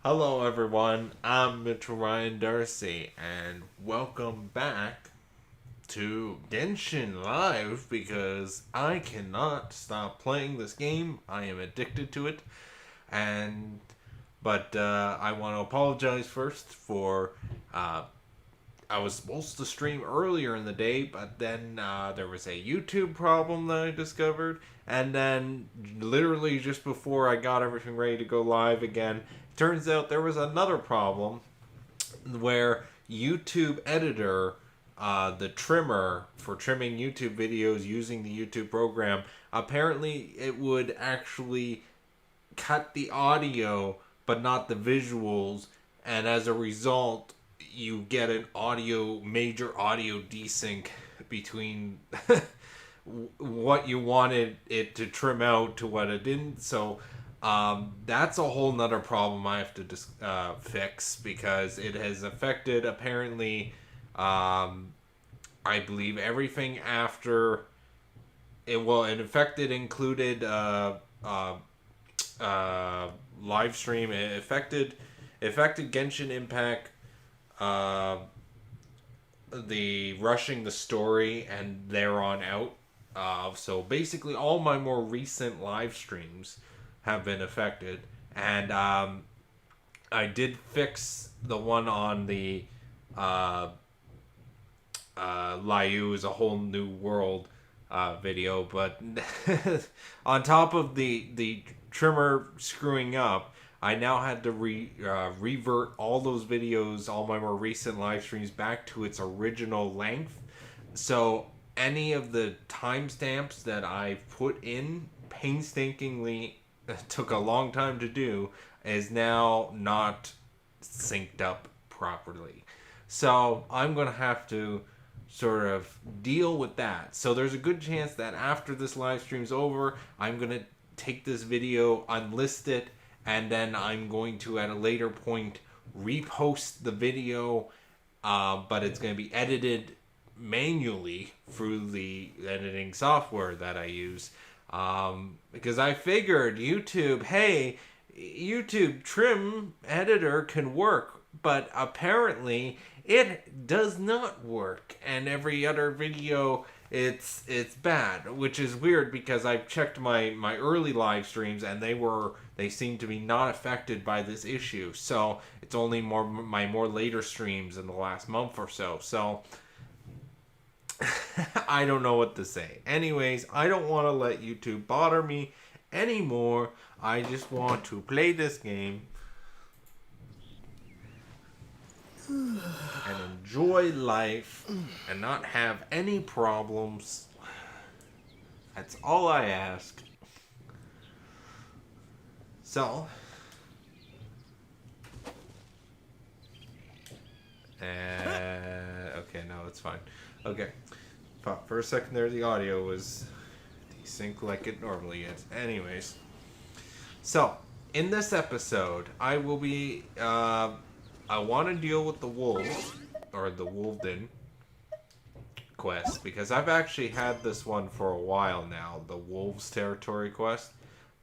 Hello, everyone. I'm Mitchell Ryan Darcy, and welcome back to Genshin Live because I cannot stop playing this game. I am addicted to it, and but I want to apologize first for uh, I was supposed to stream earlier in the day, but then there was a YouTube problem that I discovered. And then, literally just before I got everything ready to go live again, turns out there was another problem where YouTube Editor, the trimmer for trimming YouTube videos using the YouTube program, apparently it would actually cut the audio but not the visuals, and as a result you get an major audio desync between what you wanted it to trim out to what it didn't. So that's a whole nother problem I have to fix because it has affected apparently I believe everything after it. Well, it affected included live stream. It affected Genshin Impact, uh, the rushing the story, and there on out. So basically, all my more recent live streams have been affected, and I did fix the one on the Liu is a whole new world video, but on top of the trimmer screwing up, I now had to revert all those videos, all my more recent live streams, back to its original length. So any of the timestamps that I put in painstakingly took a long time to do is now not synced up properly. So I'm going to have to sort of deal with that. So there's a good chance that after this live stream's over, I'm going to take this video, unlist it, and then I'm going to at a later point repost the video, but it's going to be edited manually through the editing software that I use. Because I figured hey, YouTube trim editor can work, but apparently it does not work, and every other video it's bad, which is weird because I've checked my early live streams and they seem to be not affected by this issue. So it's only my more later streams in the last month or so. So I don't know what to say. Anyways, I don't want to let YouTube bother me anymore. I just want to play this game and enjoy life and not have any problems. That's all I ask. So, okay, no, it's fine. Okay, for a second there, the audio was desync like it normally is. Anyways, so in this episode, I will be I want to deal with the wolves, or the Wolvden quest, because I've actually had this one for a while now, the Wolves Territory quest,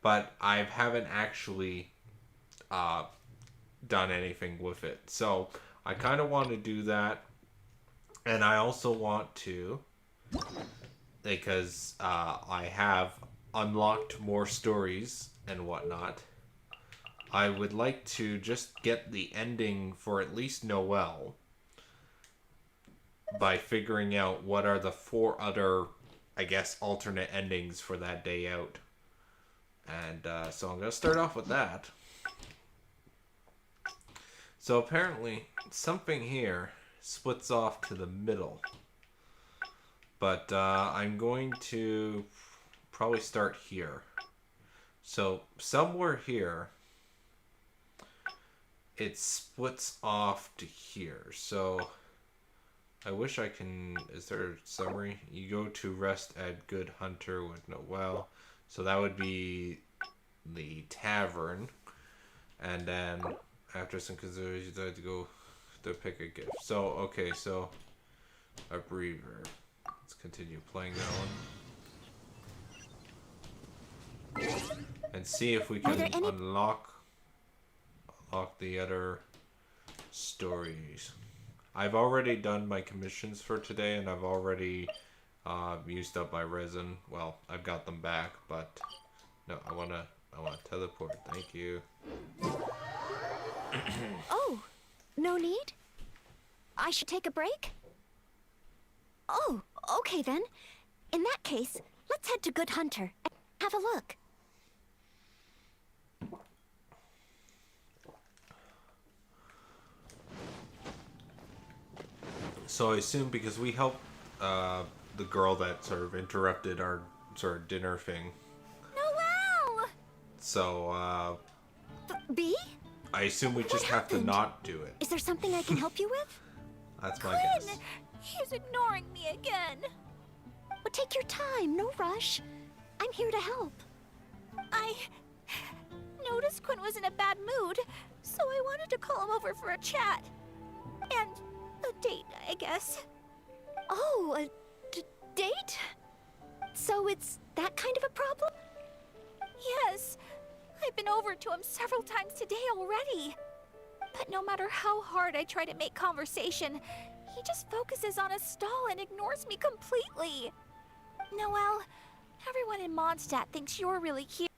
but I haven't actually done anything with it. So I kind of want to do that, and I also want to, because I have unlocked more stories and whatnot, I would like to just get the ending for at least Noelle by figuring out what are the 4 other, I guess, alternate endings for that day out. And so I'm going to start off with that. So apparently something here splits off to the middle. But I'm going to probably start here. So somewhere here, it splits off to here. So I wish I can. Is there a summary? You go to rest at Good Hunter with Noelle. So that would be the tavern. And then after some consideration, you decide to go to pick a gift. So, okay, so a breather. Let's continue playing that one. And see if we can unlock unlock the other stories. I've already done my commissions for today, and I've already used up my resin. Well, I've got them back, but no, I wanna teleport. Thank you. Oh, no need? I should take a break? Oh, okay then. In that case, let's head to Good Hunter and have a look. So I assume because we helped the girl that sort of interrupted our sort of dinner thing. Noelle! So B? I assume we just have to not do it. Is there something I can help you with? That's my guess. He's ignoring me again. But take your time, no rush. I'm here to help. I noticed Quinn was in a bad mood, so I wanted to call him over for a chat. And a date, I guess. Oh, a date? So it's that kind of a problem? Yes. I've been over to him several times today already. But no matter how hard I try to make conversation, he just focuses on his stall and ignores me completely. Noelle, everyone in Mondstadt thinks you're really cute.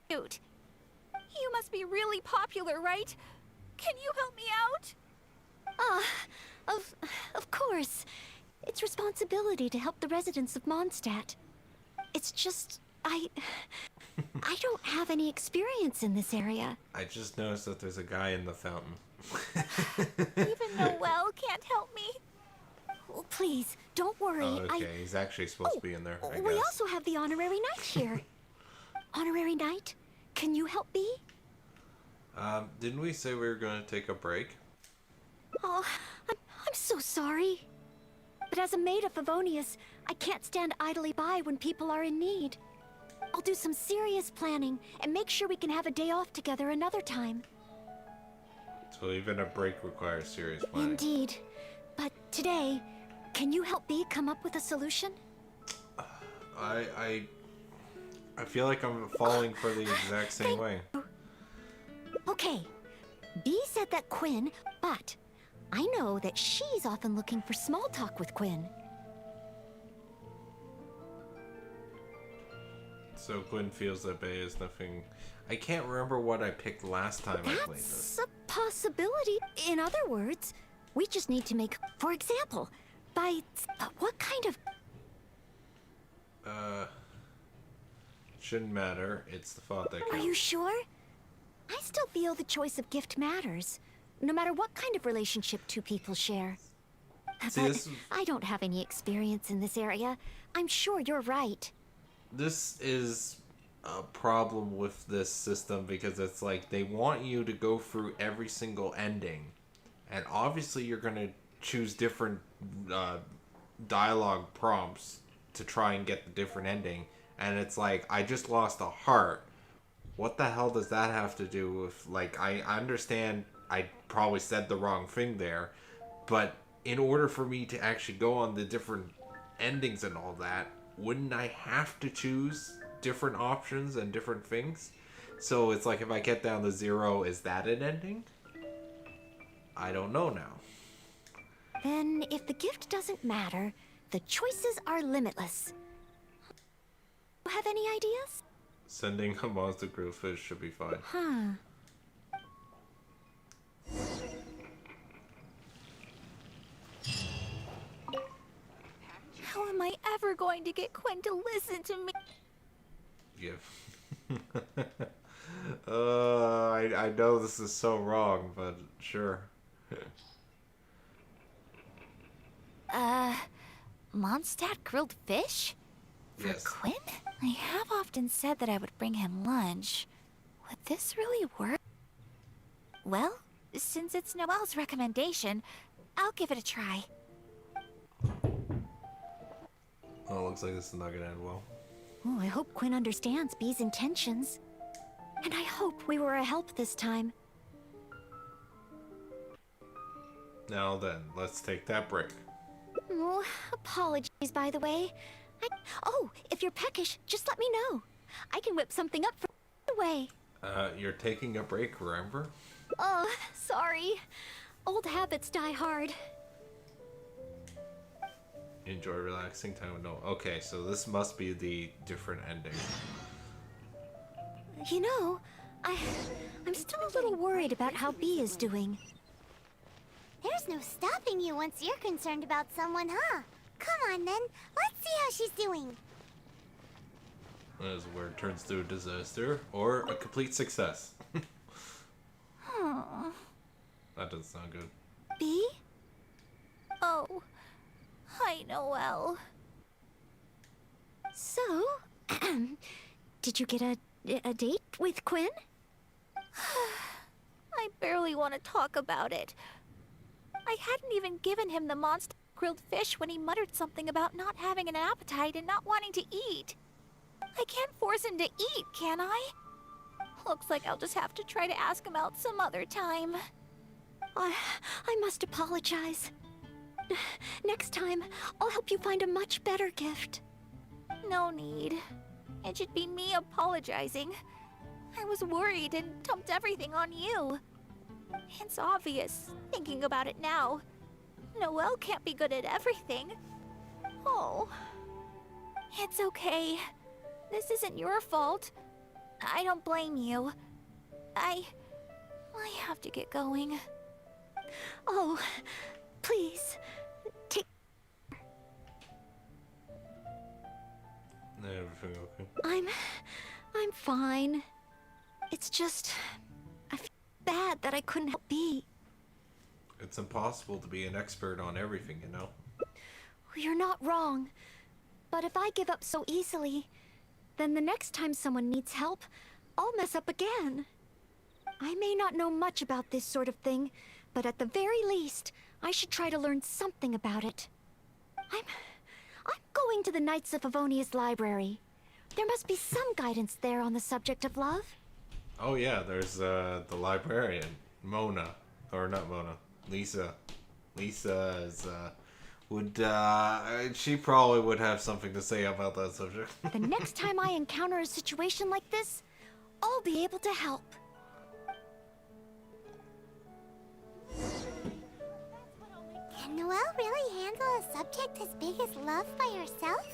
You must be really popular, right? Can you help me out? Of course. It's responsibility to help the residents of Mondstadt. It's just, I don't have any experience in this area. I just noticed that there's a guy in the fountain. Even Noelle can't help me. Oh, please, don't worry. Oh, okay, he's actually supposed to be in there, I guess. We also have the Honorary Knight here. Honorary Knight, can you help me? Didn't we say we were going to take a break? Oh, I'm so sorry. But as a maid of Favonius, I can't stand idly by when people are in need. I'll do some serious planning and make sure we can have a day off together another time. So even a break requires serious planning. Indeed. But today, can you help B come up with a solution? I feel like I'm falling for the exact same way. Okay. B said that Quinn, but I know that she's often looking for small talk with Quinn. So Quinn feels that Bay is nothing. I can't remember what I picked last time I played this. That's a possibility. In other words, we just need to make, for example, by what kind of... Shouldn't matter. It's the thought that Are counts. you sure? I still feel the choice of gift matters, no matter what kind of relationship two people share. See, But I don't have any experience in this area. I'm sure you're right. This is a problem with this system because it's like they want you to go through every single ending, and obviously you're going to choose different dialogue prompts to try and get the different ending, and it's like, I just lost a heart. What the hell does that have to do with, like, I understand I probably said the wrong thing there, but in order for me to actually go on the different endings and all that, wouldn't I have to choose different options and different things? So it's like, if I get down to 0, is that an ending? I don't know now. Then, if the gift doesn't matter, the choices are limitless. Have any ideas? Sending a monster grillfish should be fine. Huh. How am I ever going to get Quinn to listen to me? Yeah. I know this is so wrong, but sure. Mondstadt grilled fish? For Yes. Quinn? I have often said that I would bring him lunch. Would this really work? Well, since it's Noelle's recommendation, I'll give it a try. Oh, looks like this is not gonna end well. Oh, I hope Quinn understands B's intentions. And I hope we were a help this time. Now then, let's take that break. Oh, apologies, by the way. Oh, if you're peckish, just let me know. I can whip something up for the way. You're taking a break, remember? Oh, sorry. Old habits die hard. Enjoy relaxing time with Noelle. Okay, so this must be the different ending. You know, I'm still a little worried about how Bee is doing. There's no stopping you once you're concerned about someone, huh? Come on, then. Let's see how she's doing. That is where it turns to a disaster or a complete success. Aw. That doesn't sound good. Bee? Oh. Hi, Noelle. So, did you get a date with Quinn? I barely want to talk about it. I hadn't even given him the monster grilled fish when he muttered something about not having an appetite and not wanting to eat. I can't force him to eat, can I? Looks like I'll just have to try to ask him out some other time. I must apologize. Next time, I'll help you find a much better gift. No need. It should be me apologizing. I was worried and dumped everything on you. It's obvious, thinking about it now. Noelle can't be good at everything. Oh. It's okay. This isn't your fault. I don't blame you. I have to get going. Oh, please, take... Everything okay? I'm fine. It's just... I feel bad that I couldn't help Bee. It's impossible to be an expert on everything, you know? You're not wrong. But if I give up so easily, then the next time someone needs help, I'll mess up again. I may not know much about this sort of thing, but at the very least, I should try to learn something about it. I'm going to the Knights of Favonia's library. There must be some guidance there on the subject of love. Oh yeah, there's the librarian, Mona. Or not Mona, Lisa. Lisa is, she probably would have something to say about that subject. The next time I encounter a situation like this, I'll be able to help. Can Noelle really handle a subject as big as love by herself?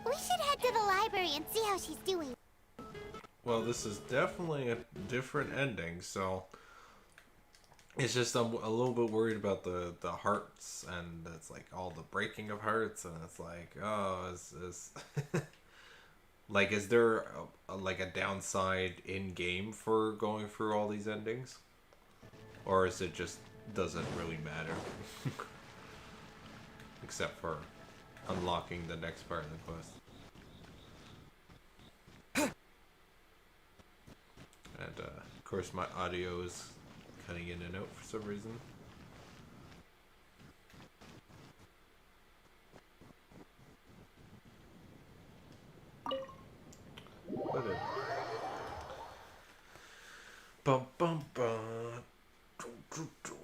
We should head to the library and see how she's doing. Well, this is definitely a different ending, so... It's just I'm a little bit worried about the hearts, and it's like all the breaking of hearts, and it's like, oh, is like, is there like a downside in game for going through all these endings, or is it just doesn't really matter, except for unlocking the next part of the quest? And of course, my audio is cutting in and out for some reason. Whatever. Bum bum bum. Doo, doo, doo.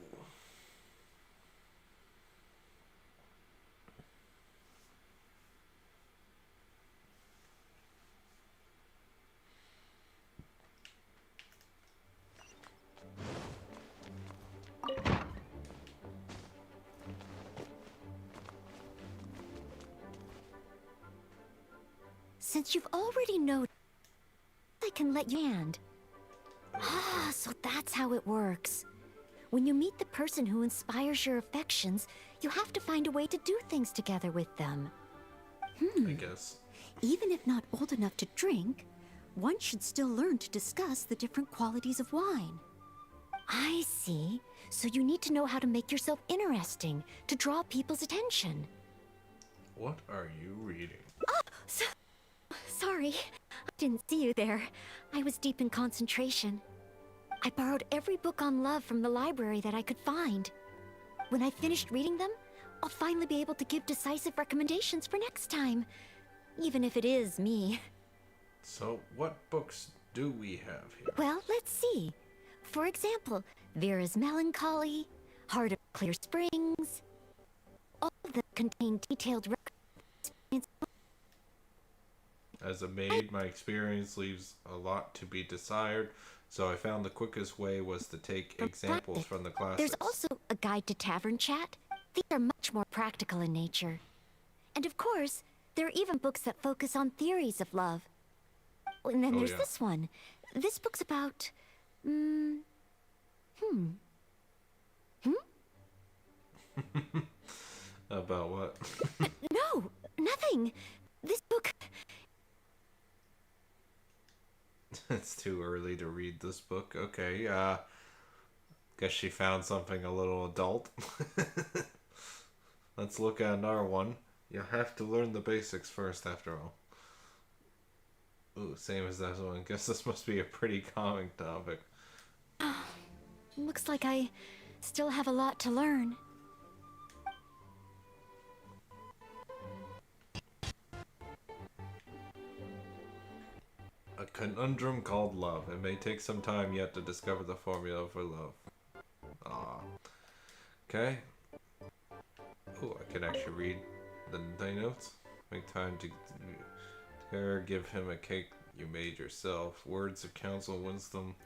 Since you've already noticed, I can let you hand. Ah, so that's how it works. When you meet the person who inspires your affections, you have to find a way to do things together with them. I guess. Even if not old enough to drink, one should still learn to discuss the different qualities of wine. I see. So you need to know how to make yourself interesting, to draw people's attention. What are you reading? Sorry, I didn't see you there. I was deep in concentration. I borrowed every book on love from the library that I could find. When I finished reading them, I'll finally be able to give decisive recommendations for next time. Even if it is me. So, what books do we have here? Well, let's see. For example, Vera's Melancholy, Heart of Clear Springs. All of them contain detailed records. As a maid, my experience leaves a lot to be desired. So I found the quickest way was to take examples from the classics. There's also a guide to tavern chat. These are much more practical in nature. And of course, there are even books that focus on theories of love. And then there's this one. This book's about... About what? No, nothing. This book... It's too early to read this book. Okay, guess she found something a little adult. Let's look at another one. You have to learn the basics first, after all. Ooh, same as that one. Guess this must be a pretty common topic. Looks like I still have a lot to learn. A conundrum called love. It may take some time yet to discover the formula for love. Ah. Okay. Oh, I can actually read the notes. Make time to give him a cake you made yourself. Words of counsel and wisdom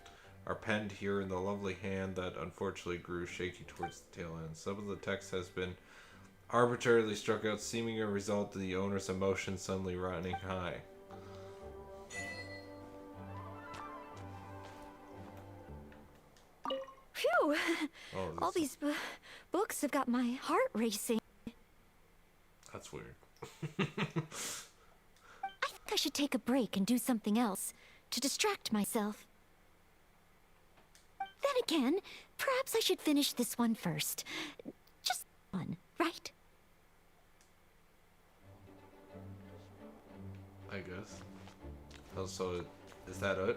are penned here in the lovely hand that unfortunately grew shaky towards the tail end. Some of the text has been arbitrarily struck out, seeming a result of the owner's emotions suddenly running high. Phew! All these books have got my heart racing. That's weird. I think I should take a break and do something else to distract myself. Then again, perhaps I should finish this one first. Just one, right? I guess. Oh, so is that it?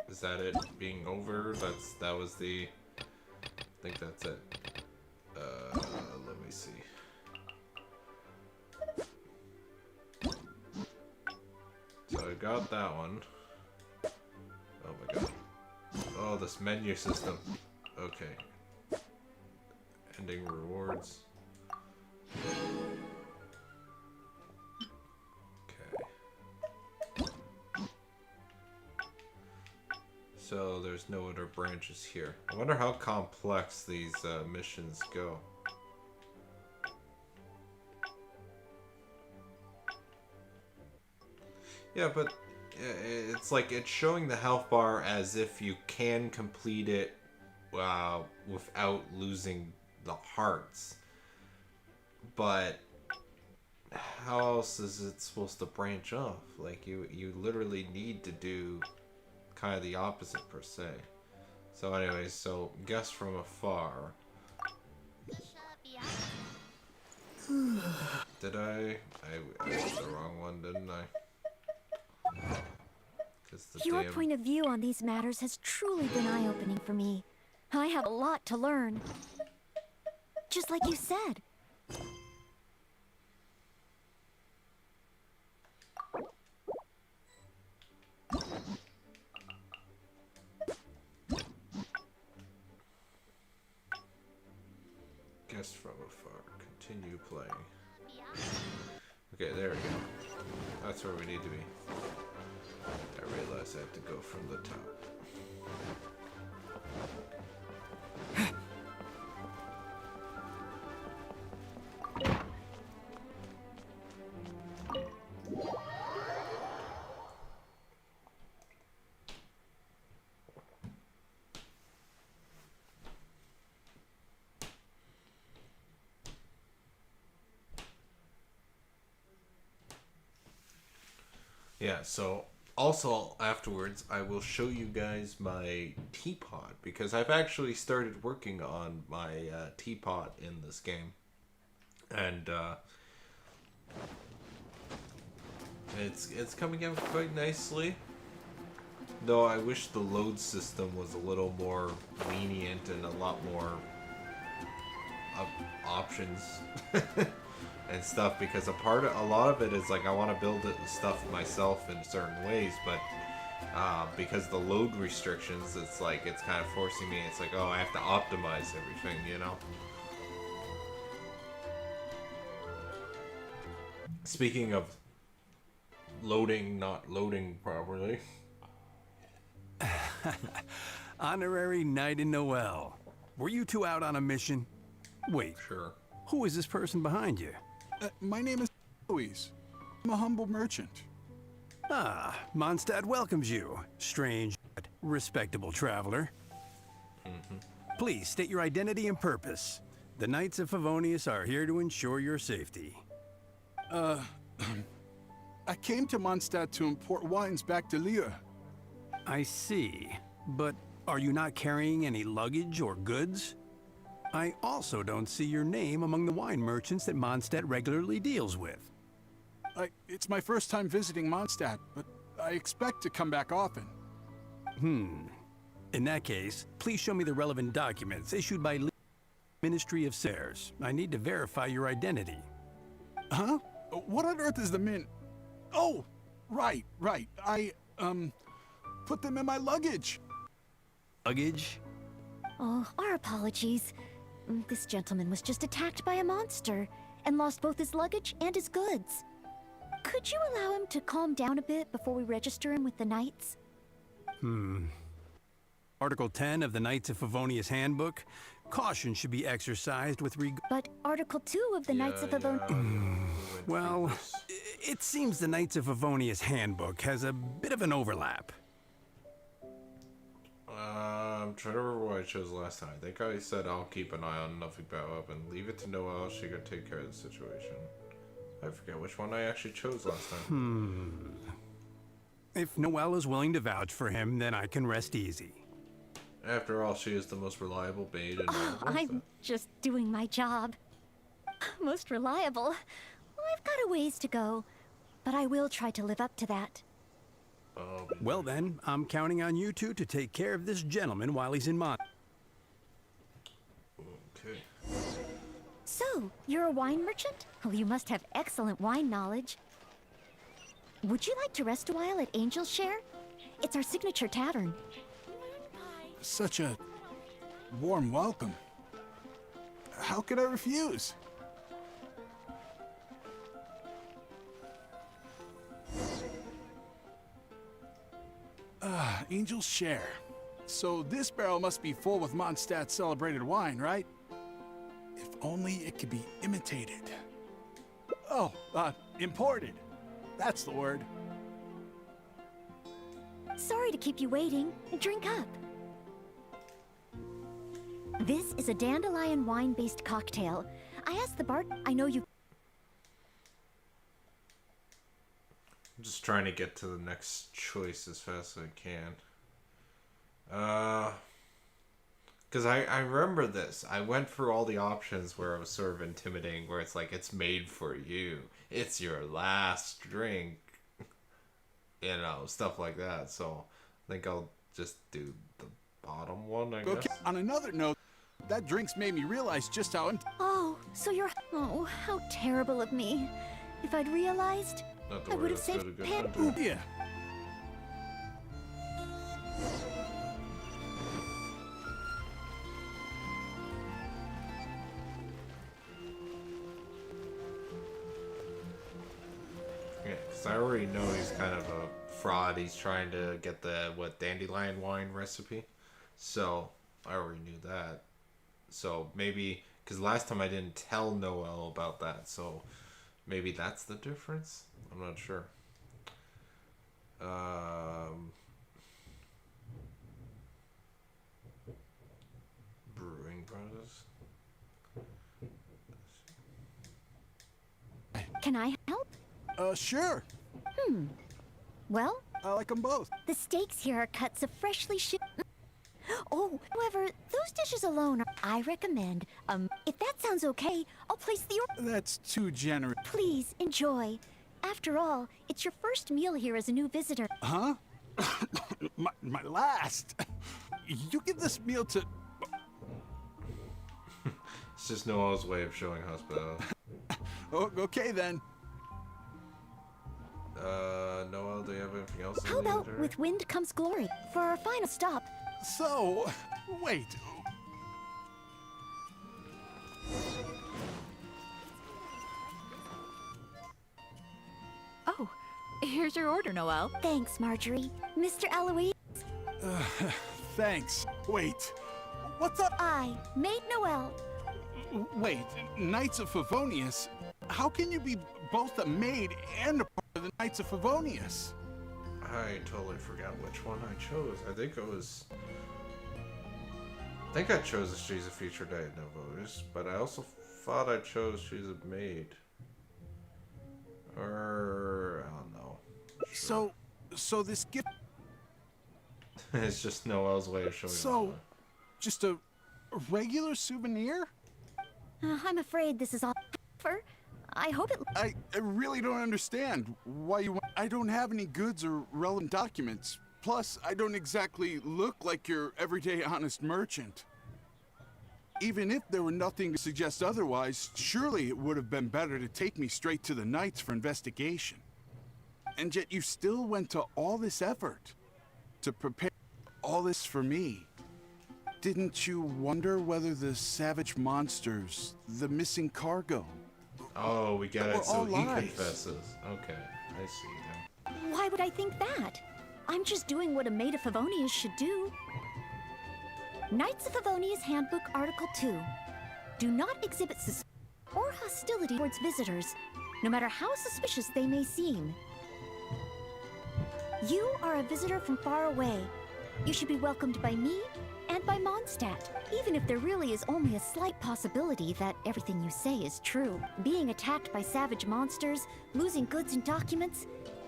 Is that it being over? That was the... I think that's it. Let me see. So I got that one. Oh my god. Oh, this menu system. Okay. Ending rewards. So there's no other branches here. I wonder how complex these missions go. Yeah, but it's like it's showing the health bar as if you can complete it without losing the hearts. But how else is it supposed to branch off? Like you literally need to do kind of the opposite per se. So anyways, so guess from afar. Did I was the wrong one, didn't I? Your point of view on these matters has truly been eye-opening for me. I have a lot to learn. Just like you said. Guess from afar. Continue playing. Okay, there we go. That's where we need to be. I realize I have to go from the top. Yeah, so also afterwards I will show you guys my teapot, because I've actually started working on my teapot in this game. And it's coming out quite nicely. Though I wish the load system was a little more lenient and a lot more options. And stuff, because a lot of it is like I want to build stuff myself in certain ways, but because the load restrictions, it's kind of forcing me. It's like, oh, I have to optimize everything, you know. Speaking of not loading properly. Honorary Knight in Noelle. Were you two out on a mission? Wait, Sure. who is this person behind you? My name is Louise. I'm a humble merchant. Ah, Mondstadt welcomes you, strange but respectable traveler. Please state your identity and purpose. The Knights of Favonius are here to ensure your safety. I came to Mondstadt to import wines back to Lier. I see, but are you not carrying any luggage or goods? I also don't see your name among the wine merchants that Mondstadt regularly deals with. It's my first time visiting Mondstadt, but I expect to come back often. In that case, please show me the relevant documents issued by Ministry of Sairs. I need to verify your identity. Huh? What on earth is the Min? Oh, right. I put them in my luggage. Luggage? Oh, our apologies. This gentleman was just attacked by a monster and lost both his luggage and his goods. Could you allow him to calm down a bit before we register him with the Knights? Article 10 of the Knights of Favonius Handbook. Caution should be exercised with regard. But Article 2 of the Knights of Avon... Well, it seems the Knights of Favonius Handbook has a bit of an overlap. I'm trying to remember what I chose last time. I think I said I'll keep an eye on nothing but up and leave it to Noelle. She could take care of the situation. I forget which one I actually chose last time. If Noelle is willing to vouch for him, then I can rest easy. After all, she is the most reliable maid in all of I'm just doing my job. Most reliable. Well, I've got a ways to go, but I will try to live up to that. Well then, I'm counting on you two to take care of this gentleman while he's in Mon. Okay. So, you're a wine merchant? Well, you must have excellent wine knowledge. Would you like to rest a while at Angel's Share? It's our signature tavern. Such a warm welcome. How could I refuse? Angel's Share. So this barrel must be full with Mondstadt's celebrated wine, right? If only it could be imitated. Oh, imported. That's the word. Sorry to keep you waiting. Drink up. This is a dandelion wine-based cocktail. I asked the bar... I know you... I'm just trying to get to the next choice as fast as I can. Because I remember this. I went through all the options where it was sort of intimidating, where it's like, it's made for you. It's your last drink. You know, stuff like that. So I think I'll just do the bottom one, I guess. On another note, that drink's made me realize just how... Oh, so you're... Oh, how terrible of me. If I'd realized, Not to I worry, would have that's saved still a good Pan... one, too. Yeah. Yeah, because I already know he's kind of a fraud. He's trying to get the, dandelion wine recipe. So, I already knew that. So, maybe, because last time I didn't tell Noelle about that, so maybe that's the difference? I'm not sure. Brewing Brothers. Can I help? Sure. Well, I like them both. the steaks here are cuts of freshly shipped... Oh, however, those dishes alone are... I recommend, if that sounds okay, I'll place the order... That's too generous. Please, enjoy. After all, it's your first meal here as a new visitor. Huh? my last. You give this meal to... It's just Noelle's way of showing hospitality. Okay then. Noelle, do you have anything else? How about with wind comes glory? For our final stop, So, wait. Oh, here's your order, Noelle. thanks, Marjorie. Mr. Eloise, Thanks. Wait, what's up? I, Maid Noelle. Wait, Knights of Favonius? How can you be both a maid and a part of the Knights of Favonius? I totally forgot which one I chose. I think I chose that she's a feature day at Novo's, but I also thought I chose she's a maid. Or I don't know. Sure. So this gift. It's just Noelle's way of showing So, off. just a regular souvenir? I'm afraid this is all. I hope it. I really don't understand why you want. I don't have any goods or relevant documents. Plus, I don't exactly look like your everyday honest merchant. Even if there were nothing to suggest otherwise, surely it would have been better to take me straight to the Knights for investigation. And yet you still went to all this effort to prepare all this for me. Didn't you wonder whether the savage monsters, the missing cargo... Oh, we get We're it. So all he lies. confesses. Okay, I see now. Why would I think that? I'm just doing what a maid of Favonius should do. Knights of Favonius Handbook Article 2. Do not exhibit suspicion or hostility towards visitors, no matter how suspicious they may seem. You are a visitor from far away. You should be welcomed by me and by Mondstadt, even if there really is only a slight possibility that everything you say is true. Being attacked by savage monsters, losing goods and documents,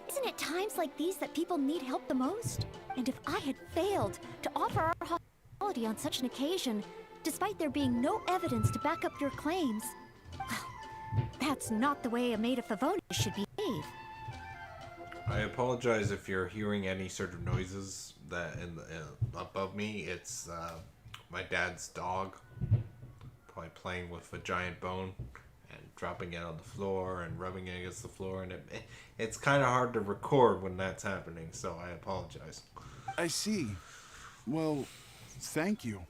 isn't it times like these that people need help the most? And if I had failed to offer our hospitality on such an occasion, despite there being no evidence to back up your claims, well, that's not the way a maid of Favonius should behave. I apologize if you're hearing any sort of noises that above me. It's my dad's dog, probably playing with a giant bone and dropping it on the floor and rubbing it against the floor, and it's kind of hard to record when that's happening. So I apologize. I see. Well, thank you.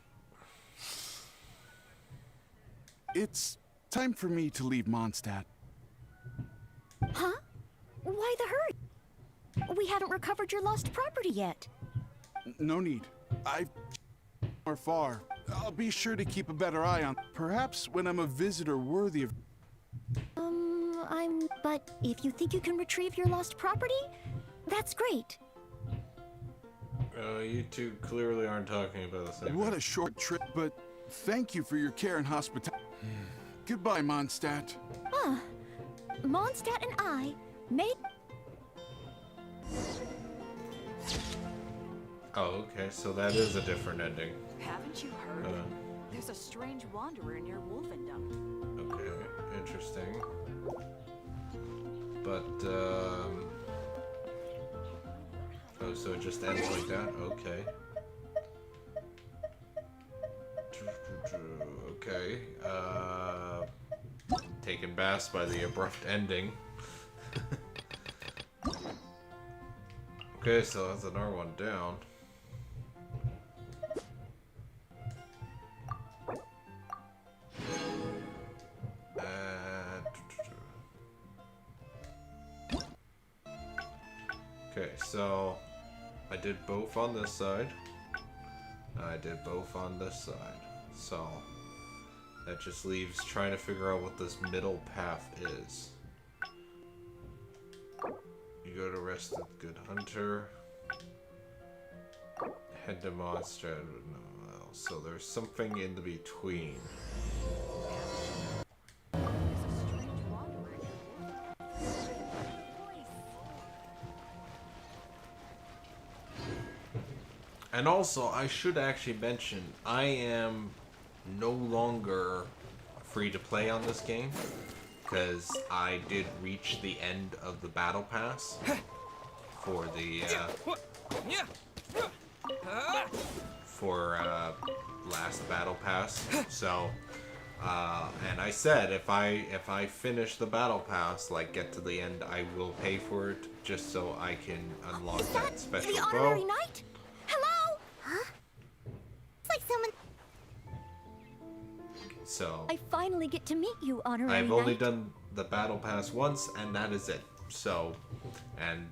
It's time for me to leave Mondstadt. Huh? Why the hurry? We haven't recovered your lost property yet. No need. I've or far. I'll be sure to keep a better eye on. Perhaps when I'm a visitor worthy of. But if you think you can retrieve your lost property, that's great. You two clearly aren't talking about the same What thing. a short trip, but thank you for your care and hospitality. Goodbye, Mondstadt. Mondstadt and I made. Oh, okay, so that is a different ending. Haven't you heard? There's a strange wanderer near Wolfendom. Okay, interesting. But, oh, so it just ends like that? Okay. Okay, taken back by the abrupt ending. Okay, so that's another one down. Okay, so I did both on this side. I did both on this side. So that just leaves trying to figure out what this middle path is. You go to rest the Good Hunter. Head to Monster. No, so there's something in the between. There's a strange wanderer near Wolfendom. And also, I should actually mention, I am no longer free to play on this game, because I did reach the end of the battle pass for the last battle pass. So, and I said if I finish the battle pass, like get to the end, I will pay for it just so I can unlock Is that that special the bow. honorary knight? Hello? It's like someone. So I finally get to meet you, honorary I've only knight. done the battle pass once, and that is it. So, and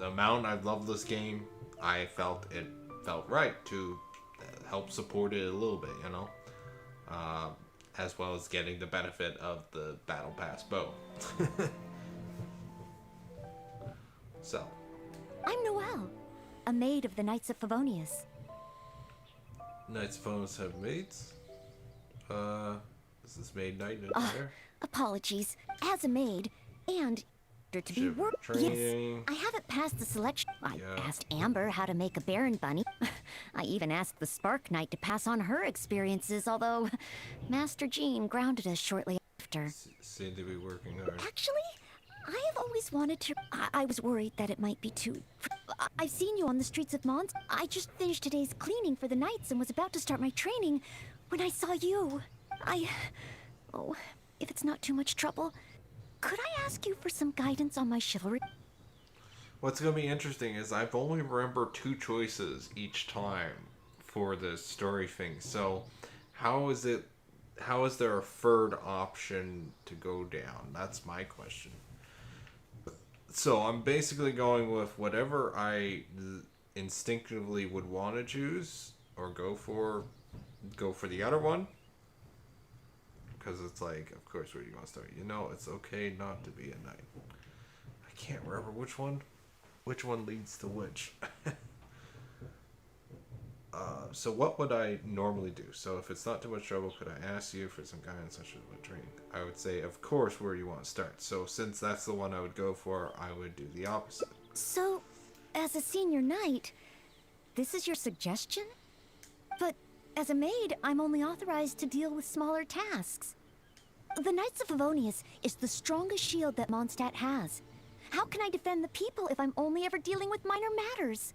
the amount I love this game, I felt it felt right to help support it a little bit, you know, as well as getting the benefit of the battle pass bow. So, I'm Noelle, a maid of the Knights of Favonius. Knights of Favonius have maids. Is this maid knight in there? Apologies. As a maid, and to be Shiver Yes, training. I haven't passed the selection. I Yeah. asked Amber how to make a Baron Bunny. I even asked the Spark Knight to pass on her experiences, although Master Jean grounded us shortly after. Seem to be working hard. Actually, I have always wanted to. I was worried that it might be too. I've seen you on the streets of Mons. I just finished today's cleaning for the Knights and was about to start my training when I saw you. Oh, if it's not too much trouble, could I ask you for some guidance on my chivalry? What's going to be interesting is I've only remembered 2 choices each time for the story thing. So, how is there a third option to go down? That's my question. So, I'm basically going with whatever I instinctively would want to choose or go for the other one. Because it's like, of course, where do you want to start? You know, it's okay not to be a knight. I can't remember which one leads to which. So what would I normally do? So if it's not too much trouble, could I ask you for some guidance on what training? I would say, of course, where you want to start. So since that's the one I would go for, I would do the opposite. So, as a senior knight, this is your suggestion? But as a maid, I'm only authorized to deal with smaller tasks. The Knights of Favonius is the strongest shield that Mondstadt has. How can I defend the people if I'm only ever dealing with minor matters?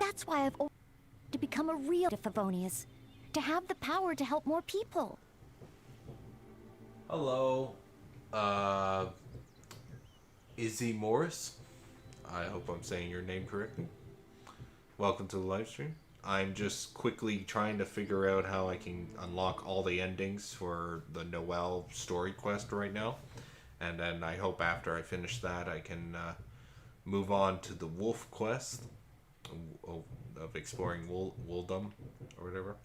That's why I've always wanted to become a real Favonius, to have the power to help more people. Hello, Izzy Morris. I hope I'm saying your name correctly. Welcome to the live stream. I'm just quickly trying to figure out how I can unlock all the endings for the Noelle story quest right now. And then I hope after I finish that I can move on to the wolf quest of exploring Wooldom or whatever.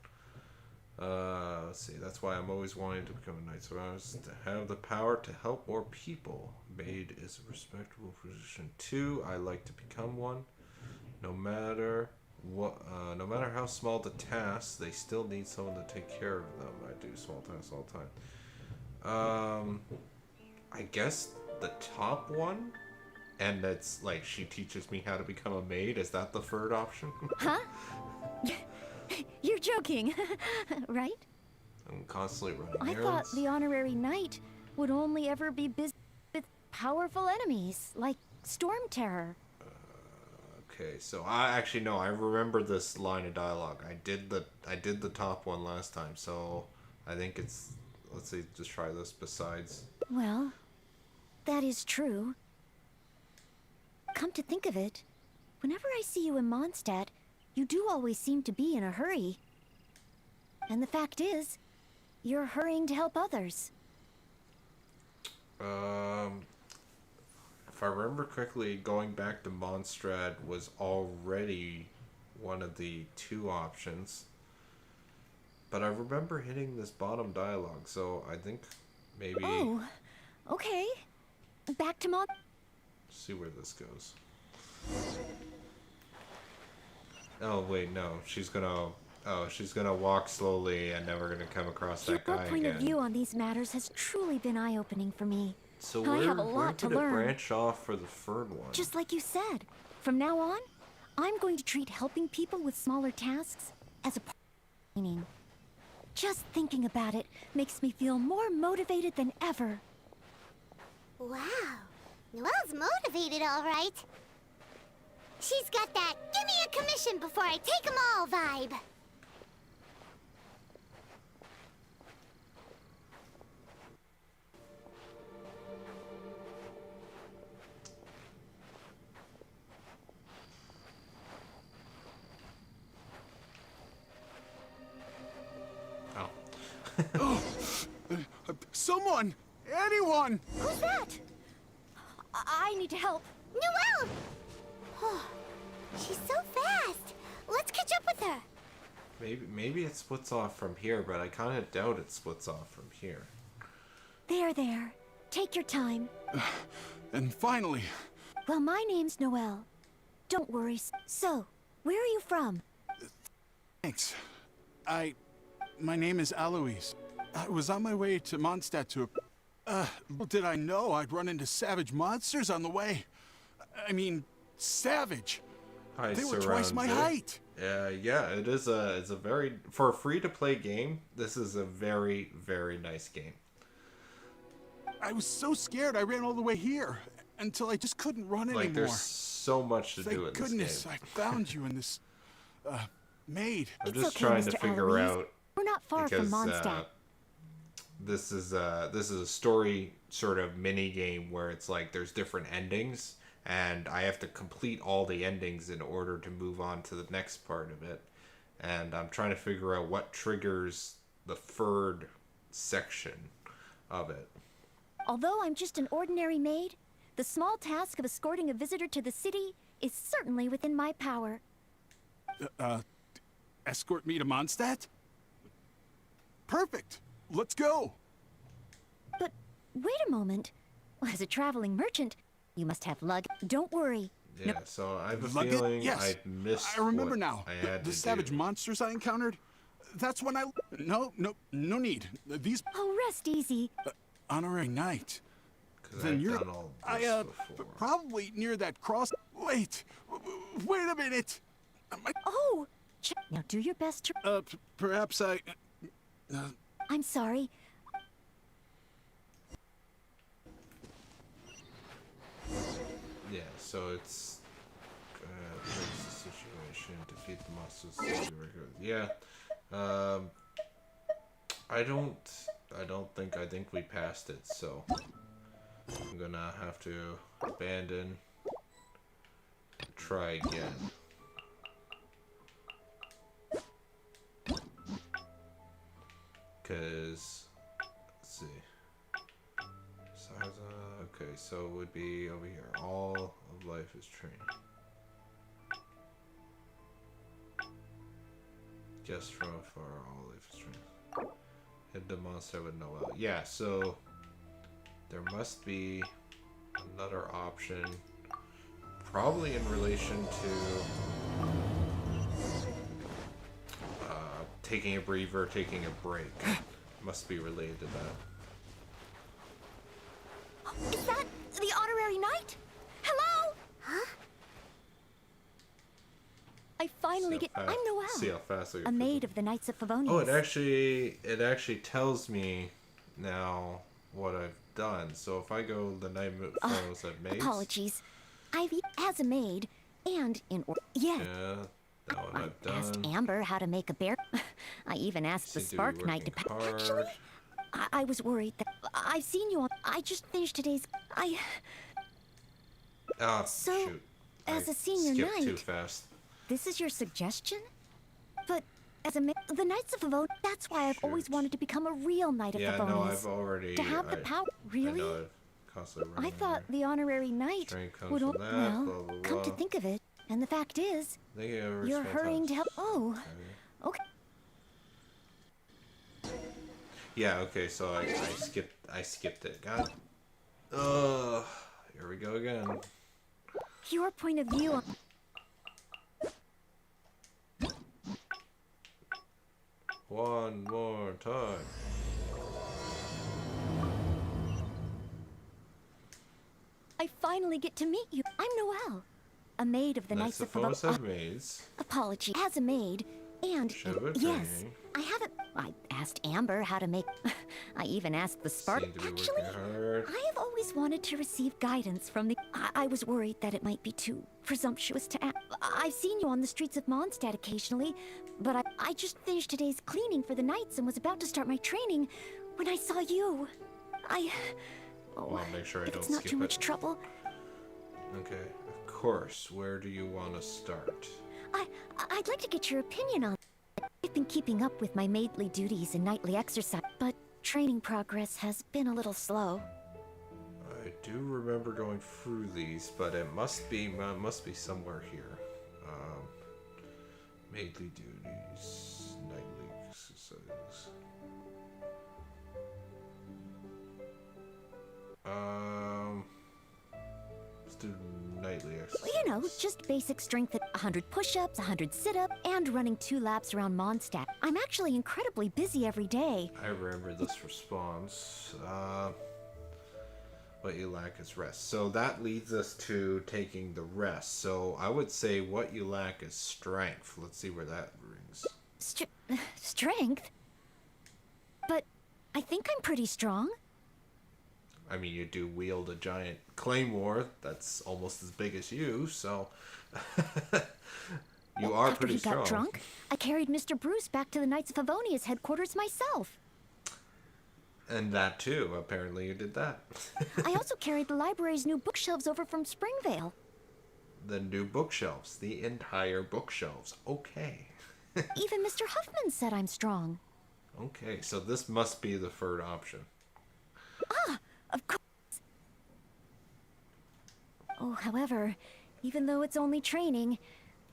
Let's see, that's why I'm always wanting to become a knight. So I was to have the power to help more people. Maid is a respectable position too. I like to become one. No matter how small the tasks, they still need someone to take care of them. I do small tasks all the time. I guess the top one, and that's like she teaches me how to become a maid. Is that the third option? Huh? You're joking, right? I'm constantly running I errands. thought the honorary knight would only ever be busy with powerful enemies, like Storm Terror. Okay, so I actually no, I remember this line of dialogue. I did the top one last time, so I think it's, let's see, just try this besides. Well, that is true. Come to think of it, whenever I see you in Mondstadt, you do always seem to be in a hurry. And the fact is, you're hurrying to help others. If I remember correctly, going back to Mondstadt was already one of the 2 options. But I remember hitting this bottom dialogue, so I think maybe... Oh, okay. Back to see where this goes. Oh, wait, no. She's gonna walk slowly, and then we're gonna come across that guy Your point again. of view on these matters has truly been eye-opening for me. So I where, have a where lot to did it learn. branch off for the third one? Just like you said, from now on, I'm going to treat helping people with smaller tasks as a part of training. Just thinking about it makes me feel more motivated than ever. Wow. Noelle's motivated, all right. She's got that "give me a commission before I take 'em all" vibe. Someone! Anyone! Who's that? I need to help. Noelle! Oh, she's so fast. Let's catch up with her. Maybe it splits off from here, but I kind of doubt it splits off from here. There. Take your time. And finally, Well, my name's Noelle. Don't worry. So, where are you from? thanks. My name is Alois. I was on my way to Mondstadt to... little did I know I'd run into savage monsters on the way. I mean, savage. Hi, They were twice my height. Yeah, it's a very, for a free-to-play game, this is a very, very nice game. I was so scared I ran all the way here until I just couldn't run Like, anymore. there's so much to do in Thank this goodness game. I found you in this, maid. I'm It's just okay, trying to Mr. figure Eloise. out, We're not far because from Mondstadt. this is a story sort of mini game where it's like there's different endings, and I have to complete all the endings in order to move on to the next part of it. And I'm trying to figure out what triggers the third section of it. Although I'm just an ordinary maid, the small task of escorting a visitor to the city is certainly within my power. Escort me to Mondstadt? Perfect. Let's go. But wait a moment. As a traveling merchant, you must have luggage. Don't worry. Yeah, so I have a Luggage? feeling Yes. I missed. I remember what now. I had The to savage do. monsters I encountered. That's when I... No need. These... Oh, rest easy. Honorary knight. 'Cause Then I've you're... done all this before. Probably near that cross... Wait. Wait a minute. Oh! Now do your best to... Perhaps I... I'm sorry. Yeah, so it's fix the situation, defeat the monsters. Yeah, I think we passed it. So I'm gonna have to abandon. Try again. Cause let's see. Okay, so it would be over here. All of life is training. Just from afar, all life is training. Hit the monster with Noelle. Yeah, so there must be another option. Probably in relation to taking a breather, taking a break. Must be related to that. Is that the honorary knight? Hello? Huh? I finally get... I'm See Noelle, how fast I a can maid of the Knights of Favonius. Oh, it actually tells me now what I've done. So if I go the night follows at maids. Apologies. I've as a maid and in yeah. Yeah, that one I I've done. asked Amber how to make a bear. I even asked the Seem to be Spark Knight to working hard. actually. I was worried that I've seen you on. I just finished today's. Ah, So, shoot. as I a senior skipped too knight- fast. This is your suggestion? But as a the Knights of Favonius, that's why I've always Shoot. wanted to become a real Knight of Yeah, Favonius. no, I've already. To have the power. I Really? know I've constantly I running thought the honorary knight Strength comes would. from that, Well, blah, blah, come to blah. think of it, and the fact is, Thank you ever you're so hurrying to much. help. Oh, okay. Yeah, okay, so I skipped it. God. Here we go again. Your point of view on. One more time. I finally get to meet you. I'm Noelle, a maid of the Knights of Favonius Favonius. have maids. Apology. As a maid, and Shiva yes, training. I haven't. I asked Amber how to make. I even asked the Spark. Seem to be Actually, working hard. I have always wanted to receive guidance from the. I was worried that it might be too presumptuous to ask. I've seen you on the streets of Mondstadt occasionally, but I just finished today's cleaning for the Knights and was about to start my training when I saw you. Oh, Well, make sure I if don't it's not skip too it. much trouble, Okay, of course. Where do you want to start? I'd like to get your opinion on. I've been keeping up with my maidly duties and nightly exercise, but training progress has been a little slow. I do remember going through these, but it must be somewhere here. Mainly duties, nightly exercise. Let's do nightly exercise. You know, just basic strength at 100 push-ups, 100 sit-ups, and running 2 laps around Mondstadt. I'm actually incredibly busy every day. I remember this response. What you lack is rest. So that leads us to taking the rest. So I would say what you lack is strength. Let's see where that brings. Strength? But I think I'm pretty strong. I mean, you do wield a giant claymore that's almost as big as you, so you are After pretty he strong. got drunk, I carried Mr. Bruce back to the Knights of Favonia's headquarters myself. And that too, apparently you did that. I also carried the library's new bookshelves over from Springvale. The new bookshelves, the entire bookshelves. Okay. Even Mr. Huffman said I'm strong. Okay, so this must be the third option. Of course. Oh, however, even though it's only training,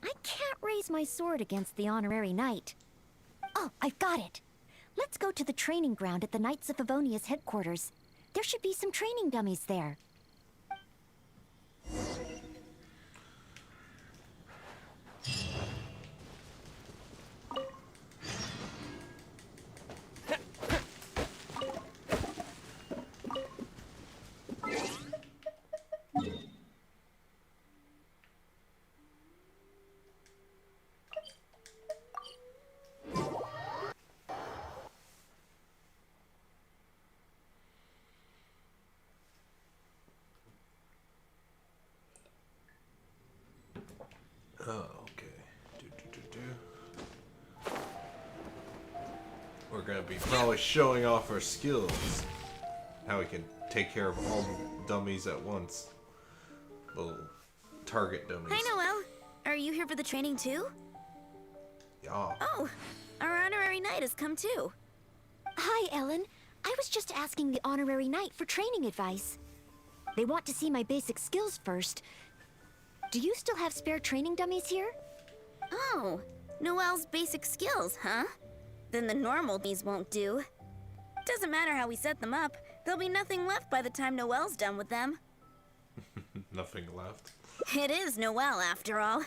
I can't raise my sword against the honorary knight. Oh, I've got it. Let's go to the training ground at the Knights of Favonia's headquarters. There should be some training dummies there. Oh, okay. We're gonna be probably showing off our skills. How we can take care of all the dummies at once. Little target dummies. Hi, Noelle. Are you here for the training too? Yeah. Oh, our honorary knight has come too. Hi, Ellen. I was just asking the honorary knight for training advice. They want to see my basic skills first. Do you still have spare training dummies here? Oh, Noelle's basic skills, huh? Then the normal bees won't do. Doesn't matter how we set them up, there'll be nothing left by the time Noelle's done with them. Nothing left. It is Noelle, after all.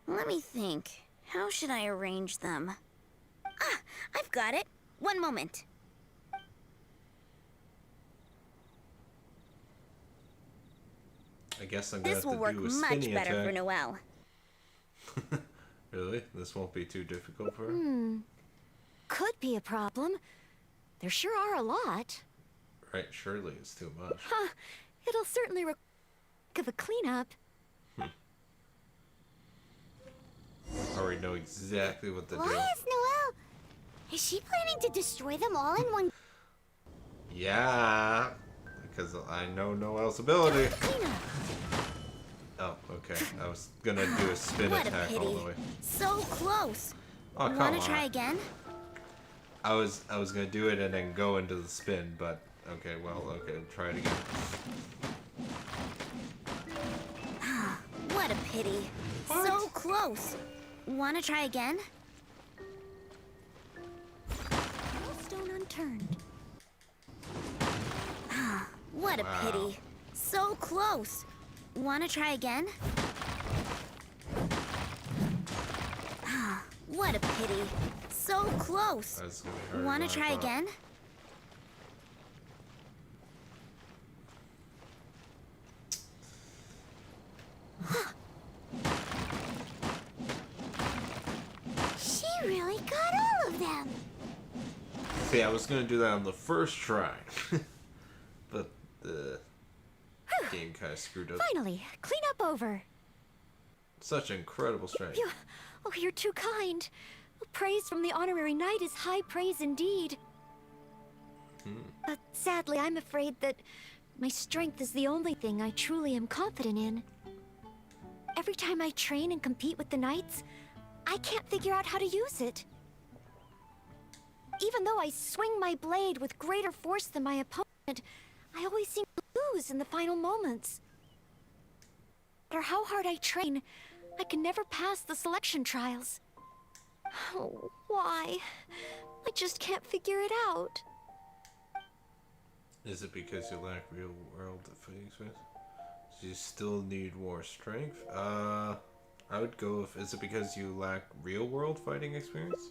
Let me think. How should I arrange them? Ah, I've got it. One moment. I guess I'm gonna This have will to work do a much spinny better attack. for Noelle. Really? This won't be too difficult for her? Could be a problem. There sure are a lot. Right, surely it's too much. Huh, it'll certainly require a cleanup. I already know exactly what to Why do. is Noelle? Is she planning to destroy them all in one? Yeah, because I know Noelle's ability. Cleanup. Oh, okay. I was gonna do a spin What a attack all pity. the way. So close. Oh, come Wanna on. try again? I was gonna do it and then go into the spin, but okay, well, okay, try it again. What a pity. So close. Wanna try again? No stone unturned. What a Wow. pity. So close. Wanna try again? What a pity. So close. That's gonna be harder Wanna than I try thought. again? She really got all of them. See, I was gonna do that on the first try, but the game kind of screwed up. Finally, cleanup over. Such incredible strength. Oh, you're too kind. Praise from the honorary knight is high praise indeed. But sadly, I'm afraid that my strength is the only thing I truly am confident in. Every time I train and compete with the knights, I can't figure out how to use it. Even though I swing my blade with greater force than my opponent, I always seem to lose in the final moments. No matter how hard I train, I can never pass the selection trials. Oh, why? I just can't figure it out. Is it because you lack real world fighting experience? Do you still need more strength? I would go with, is it because you lack real world fighting experience?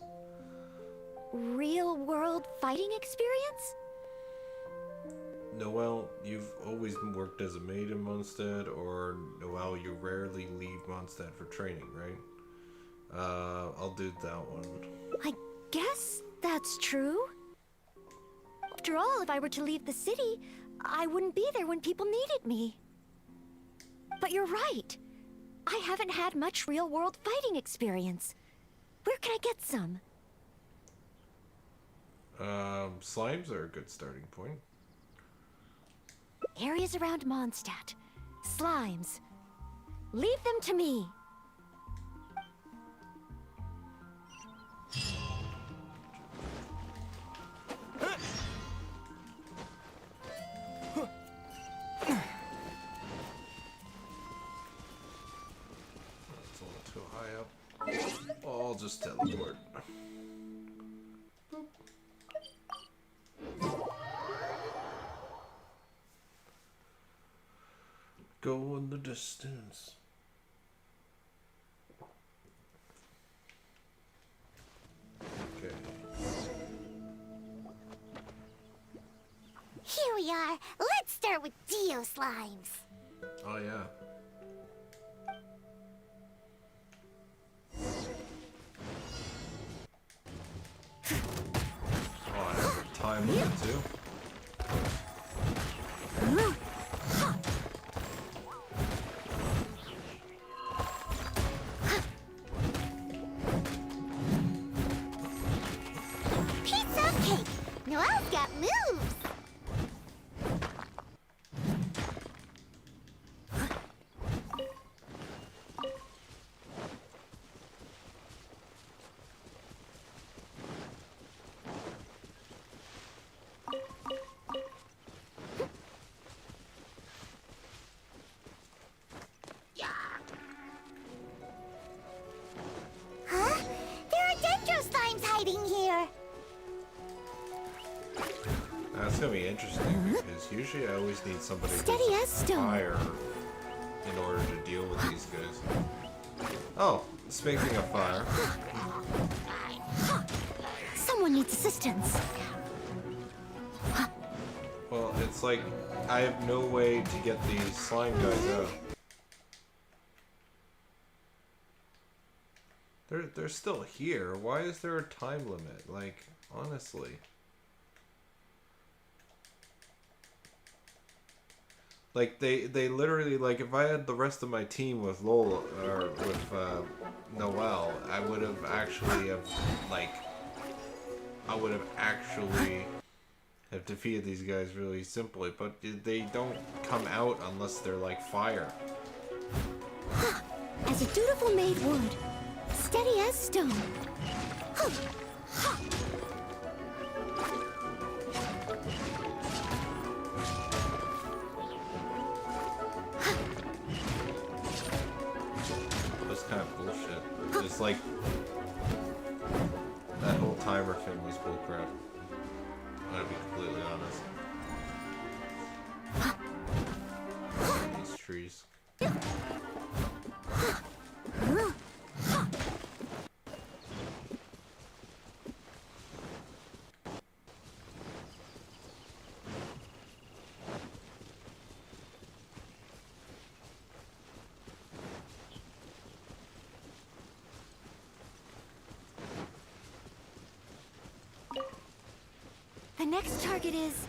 Real world fighting experience? Noelle, you've always worked as a maid in Mondstadt, or Noelle, you rarely leave Mondstadt for training, right? I'll do that one. I guess that's true. After all, if I were to leave the city, I wouldn't be there when people needed me. But you're right. I haven't had much real-world fighting experience. Where can I get some? Slimes are a good starting point. Areas around Mondstadt. Slimes. Leave them to me. That's a little too high up. Oh, I'll just teleport. Go in the distance. Okay. Here we are. Let's start with Dio Slimes. Oh yeah. Oh, I have a time limit too. Piece of cake. Noelle's got moves. Huh? There are dendro slimes hiding here. That's gonna be interesting because usually I always need somebody Steady who's as stone. fire in order to deal with these guys. Oh, speaking of fire, Someone needs assistance. well, it's like I have no way to get these slime guys out. They're still here. Why is there a time limit? Like, honestly. Like, they literally, like, if I had the rest of my team with Lola, or with, Noelle, I would have actually have defeated these guys really simply, but they don't come out unless they're, like, fire. As a dutiful maid would. Steady as stone. That's kind of bullshit. Just like, that whole timer thing was bullcrap. I'm gonna be completely honest. These trees. The next target is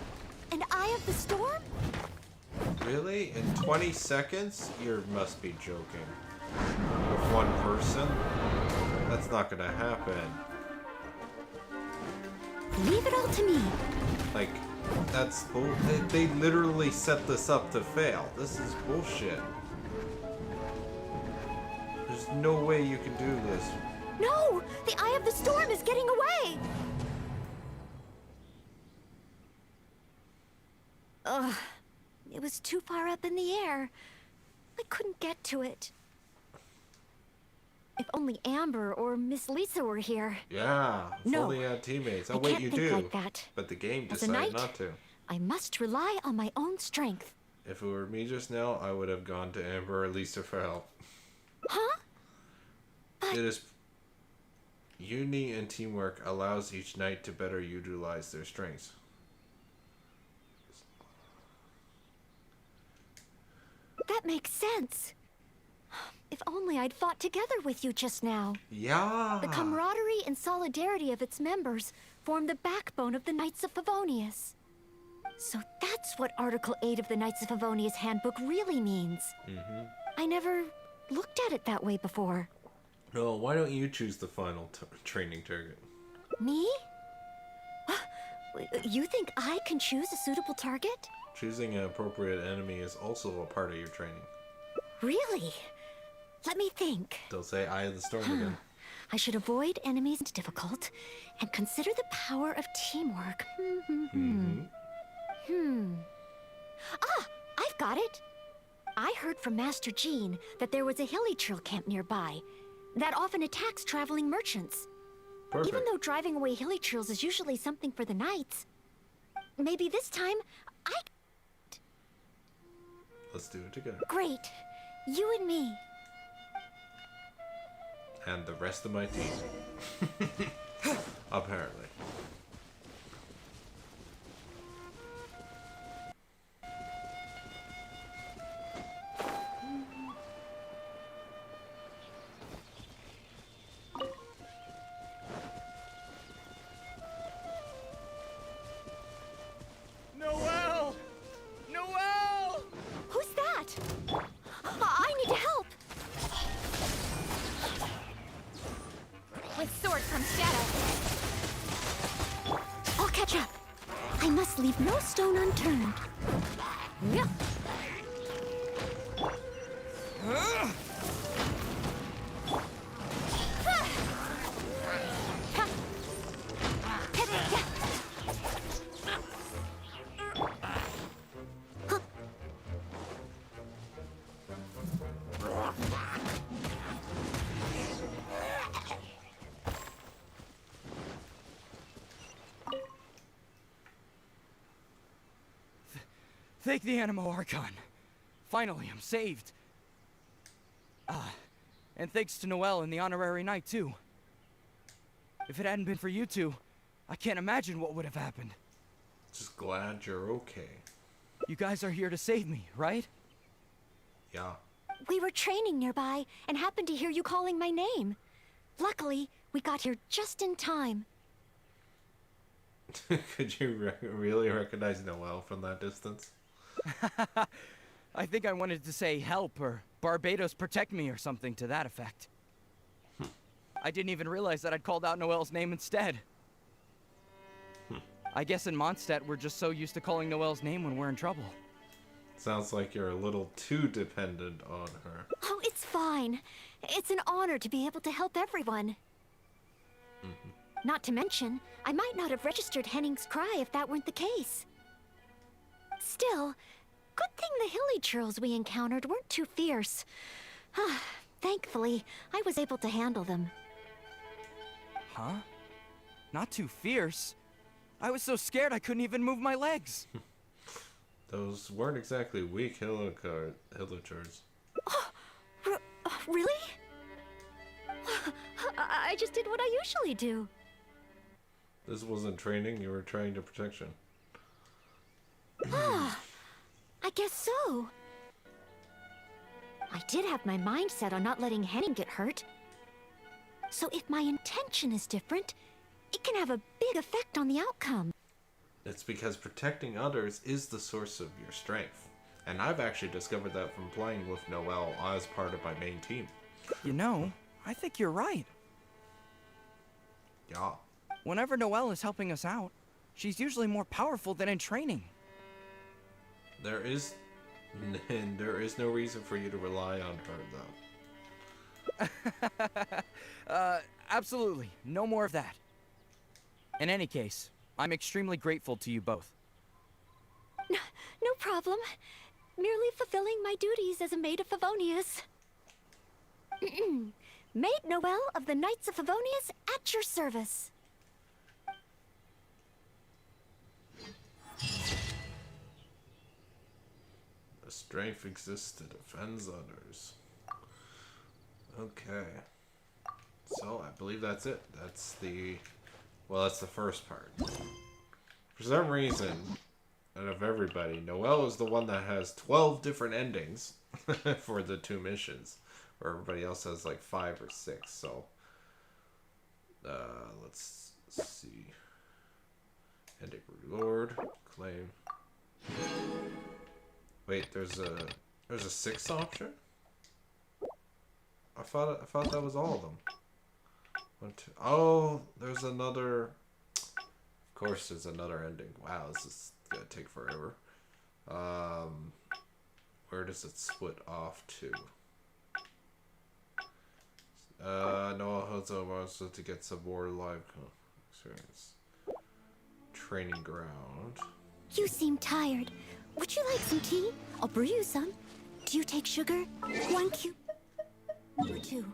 an Eye of the Storm? Really? In 20 seconds? You must be joking. With one person? That's not gonna happen. Leave it all to me. Like, that's bull. They literally set this up to fail. This is bullshit. There's no way you can do this. No! The Eye of the Storm is getting away! Ugh. It was too far up in the air. I couldn't get to it. If only Amber or Miss Lisa were here. Yeah, if No, only you had teammates. Oh, I wait, can't you think do. like that. But the game As a decided knight, not to. I must rely on my own strength. If it were me just now, I would have gone to Amber or Lisa for help. Huh? It is... Unity and teamwork allows each knight to better utilize their strengths. That makes sense. If only I'd fought together with you just now. Yeah. The camaraderie and solidarity of its members form the backbone of the Knights of Favonius. So that's what Article 8 of the Knights of Favonius Handbook really means. I never looked at it that way before. No, why don't you choose the final training target? Me? You think I can choose a suitable target? Choosing an appropriate enemy is also a part of your training. Really? Let me think. They'll say Eye of the Storm again. I should avoid enemies difficult and consider the power of teamwork. Ah, I've got it. I heard from Master Jean that there was a hilly trail camp nearby that often attacks traveling merchants. Perfect. Even though driving away hilly trails is usually something for the knights, maybe this time Let's do it together. Great. You and me. And the rest of my team. Apparently. Noelle! Noelle! Who's that? I need help. With sword comes shadow. I'll catch up. I must leave no stone unturned. Yeah. Thank the Animo Archon. Finally, I'm saved. And thanks to Noelle and the Honorary Knight, too. If it hadn't been for you two, I can't imagine what would have happened. Just glad you're okay. You guys are here to save me, right? Yeah. We were training nearby and happened to hear you calling my name. Luckily, we got here just in time. Could you really recognize Noelle from that distance? I think I wanted to say help or Barbados protect me or something to that effect. I didn't even realize that I'd called out Noelle's name instead. I guess in Mondstadt we're just so used to calling Noelle's name when we're in trouble. Sounds like you're a little too dependent on her. Oh, it's fine. It's an honor to be able to help everyone. Not to mention, I might not have registered Henning's cry if that weren't the case. Still, good thing the hilly churls we encountered weren't too fierce. Thankfully, I was able to handle them. Huh? Not too fierce? I was so scared I couldn't even move my legs. Those weren't exactly weak hillagers. Really? I just did what I usually do. This wasn't training, you were trying to protection. I guess so. I did have my mind set on not letting Henning get hurt. So if my intention is different, it can have a big effect on the outcome. It's because protecting others is the source of your strength. And I've actually discovered that from playing with Noelle as part of my main team. You know, I think you're right. Yeah. Whenever Noelle is helping us out, she's usually more powerful than in training. There is no reason for you to rely on her, though. Absolutely. No more of that. In any case, I'm extremely grateful to you both. No problem. Merely fulfilling my duties as a maid of Favonius. Maid Noelle of the Knights of Favonius at your service. The strength exists to defend others. Okay. So, I believe that's it. That's the... Well, that's the first part. For some reason, out of everybody, Noelle is the one that has 12 different endings for the 2 missions. Where everybody else has like 5 or 6, so... let's see. Ending reward. Claim. Wait, there's a 6th option? I thought that was all of them. 1, 2. Oh, there's another. Of course, there's another ending. Wow, this is gonna take forever. Where does it split off to? Noelle holds over so to get some more live experience. Training ground. You seem tired. Would you like some tea? I'll brew you some. Do you take sugar? 1 cube or 2?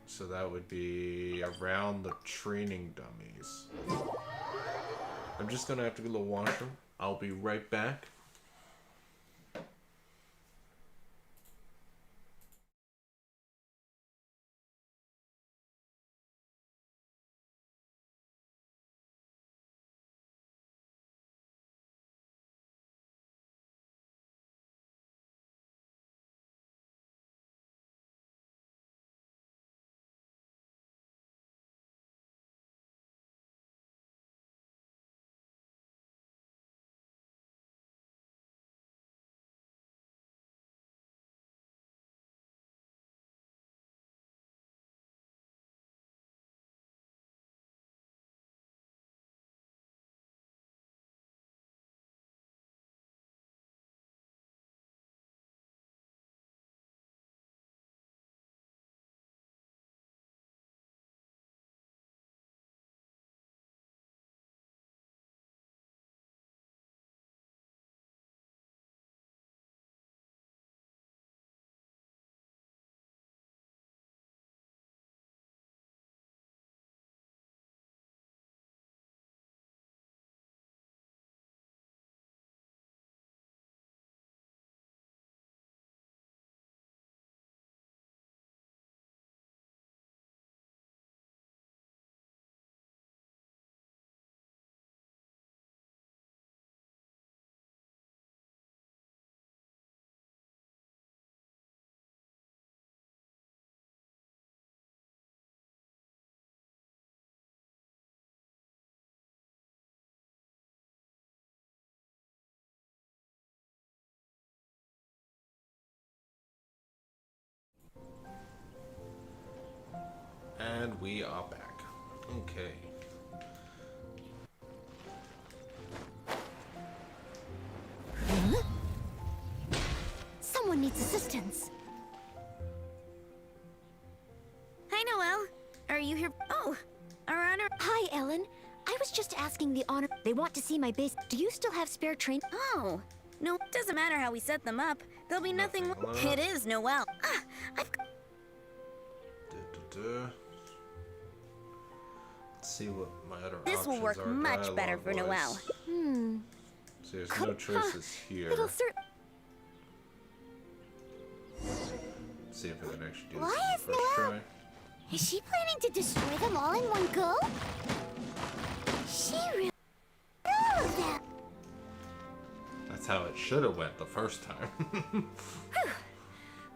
So that would be around the training dummies. I'm just gonna have to go to the washroom. I'll be right back. And we are back. Okay. Huh? Someone needs assistance. Hi, Noelle. Are you here? Oh, our honor. Hi, Ellen. I was just asking the honor. They want to see my base. Do you still have spare train? Oh, no, it doesn't matter how we set them up. There'll be nothing. It is Noelle. Ah, I've. Let's see what my other This will work are. much better for Dialogue-wise. Noelle. So there's no choices here. It'll See if I can actually do Why this is on the first Noelle- try. Is she planning to destroy them all in one go? She really all of them. That's how it should have went the first time.